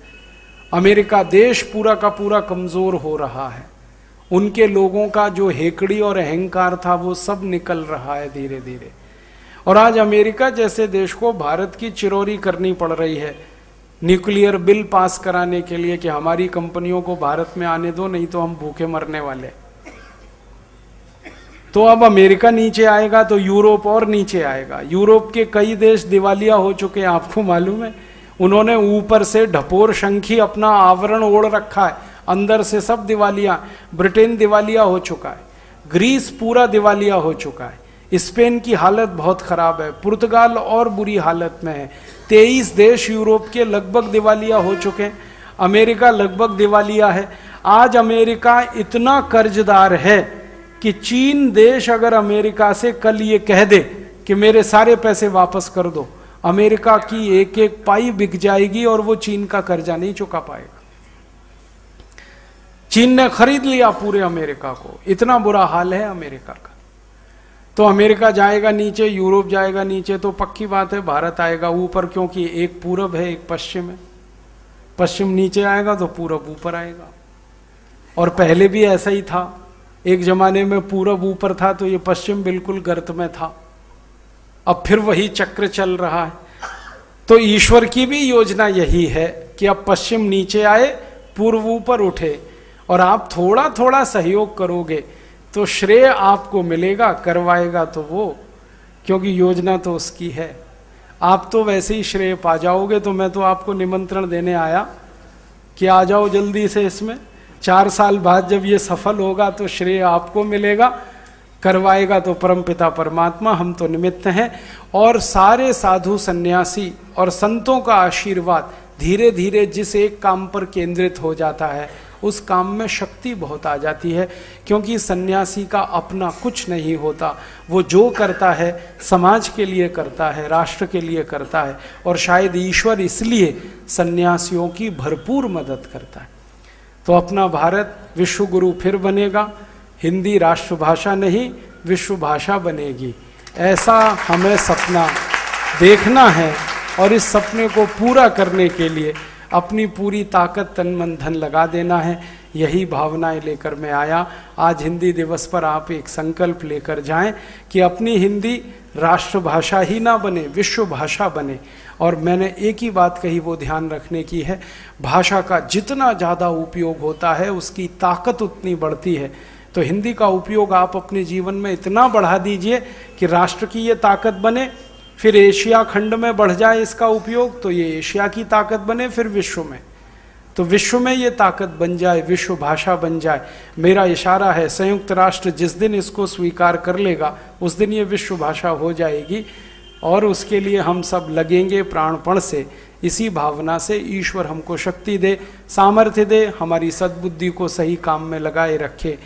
अमेरिका देश पूरा का पूरा कमजोर हो रहा है। उनके लोगों का जो हेकड़ी और अहंकार था वो सब निकल रहा है धीरे धीरे। और आज अमेरिका जैसे देश को भारत की चिरौरी करनी पड़ रही है न्यूक्लियर बिल पास कराने के लिए कि हमारी कंपनियों को भारत में आने दो, नहीं तो हम भूखे मरने वाले। तो अब अमेरिका नीचे आएगा तो यूरोप और नीचे आएगा। यूरोप के कई देश दिवालिया हो चुके हैं, आपको मालूम है। उन्होंने ऊपर से ढपोर शंखी अपना आवरण ओढ़ रखा है, अंदर से सब दिवालिया। ब्रिटेन दिवालिया हो चुका है, ग्रीस पूरा दिवालिया हो चुका है, स्पेन की हालत बहुत खराब है, पुर्तगाल और बुरी हालत में है। 23 देश यूरोप के लगभग दिवालिया हो चुके हैं, अमेरिका लगभग दिवालिया है। आज अमेरिका इतना कर्जदार है कि चीन देश अगर अमेरिका से कल ये कह दे कि मेरे सारे पैसे वापस कर दो, अमेरिका की एक एक पाई बिक जाएगी और वो चीन का कर्जा नहीं चुका पाएगा। चीन ने खरीद लिया पूरे अमेरिका को, इतना बुरा हाल है अमेरिका का। तो अमेरिका जाएगा नीचे, यूरोप जाएगा नीचे, तो पक्की बात है भारत आएगा ऊपर, क्योंकि एक पूरब है एक पश्चिम है। पश्चिम नीचे आएगा तो पूरब ऊपर आएगा। और पहले भी ऐसा ही था, एक जमाने में पूरब ऊपर था तो ये पश्चिम बिल्कुल गर्त में था। अब फिर वही चक्र चल रहा है। तो ईश्वर की भी योजना यही है कि अब पश्चिम नीचे आए, पूर्व ऊपर उठे, और आप थोड़ा थोड़ा सहयोग करोगे तो श्रेय आपको मिलेगा, करवाएगा तो वो, क्योंकि योजना तो उसकी है। आप तो वैसे ही श्रेय पा जाओगे। तो मैं तो आपको निमंत्रण देने आया कि आ जाओ जल्दी से इसमें। 4 साल बाद जब ये सफल होगा तो श्रेय आपको मिलेगा, करवाएगा तो परमपिता परमात्मा, हम तो निमित्त हैं। और सारे साधु सन्यासी और संतों का आशीर्वाद धीरे धीरे जिस एक काम पर केंद्रित हो जाता है, उस काम में शक्ति बहुत आ जाती है। क्योंकि सन्यासी का अपना कुछ नहीं होता, वो जो करता है समाज के लिए करता है, राष्ट्र के लिए करता है। और शायद ईश्वर इसलिए सन्यासियों की भरपूर मदद करता है। तो अपना भारत विश्व गुरु फिर बनेगा, हिंदी राष्ट्रभाषा नहीं विश्व भाषा बनेगी, ऐसा हमें सपना देखना है। और इस सपने को पूरा करने के लिए अपनी पूरी ताकत तन मन धन लगा देना है। यही भावनाएं लेकर मैं आया। आज हिंदी दिवस पर आप एक संकल्प लेकर जाएं कि अपनी हिंदी राष्ट्रभाषा ही ना बने, विश्व भाषा बने। और मैंने एक ही बात कही, वो ध्यान रखने की है, भाषा का जितना ज़्यादा उपयोग होता है उसकी ताकत उतनी बढ़ती है। तो हिंदी का उपयोग आप अपने जीवन में इतना बढ़ा दीजिए कि राष्ट्र की ये ताकत बने, फिर एशिया खंड में बढ़ जाए इसका उपयोग, तो ये एशिया की ताकत बने, फिर विश्व में, तो विश्व में ये ताकत बन जाए, विश्व भाषा बन जाए। मेरा इशारा है, संयुक्त राष्ट्र जिस दिन इसको स्वीकार कर लेगा उस दिन ये विश्व भाषा हो जाएगी। और उसके लिए हम सब लगेंगे प्राणपण से। इसी भावना से ईश्वर हमको शक्ति दे, सामर्थ्य दे, हमारी सद्बुद्धि को सही काम में लगाए रखे।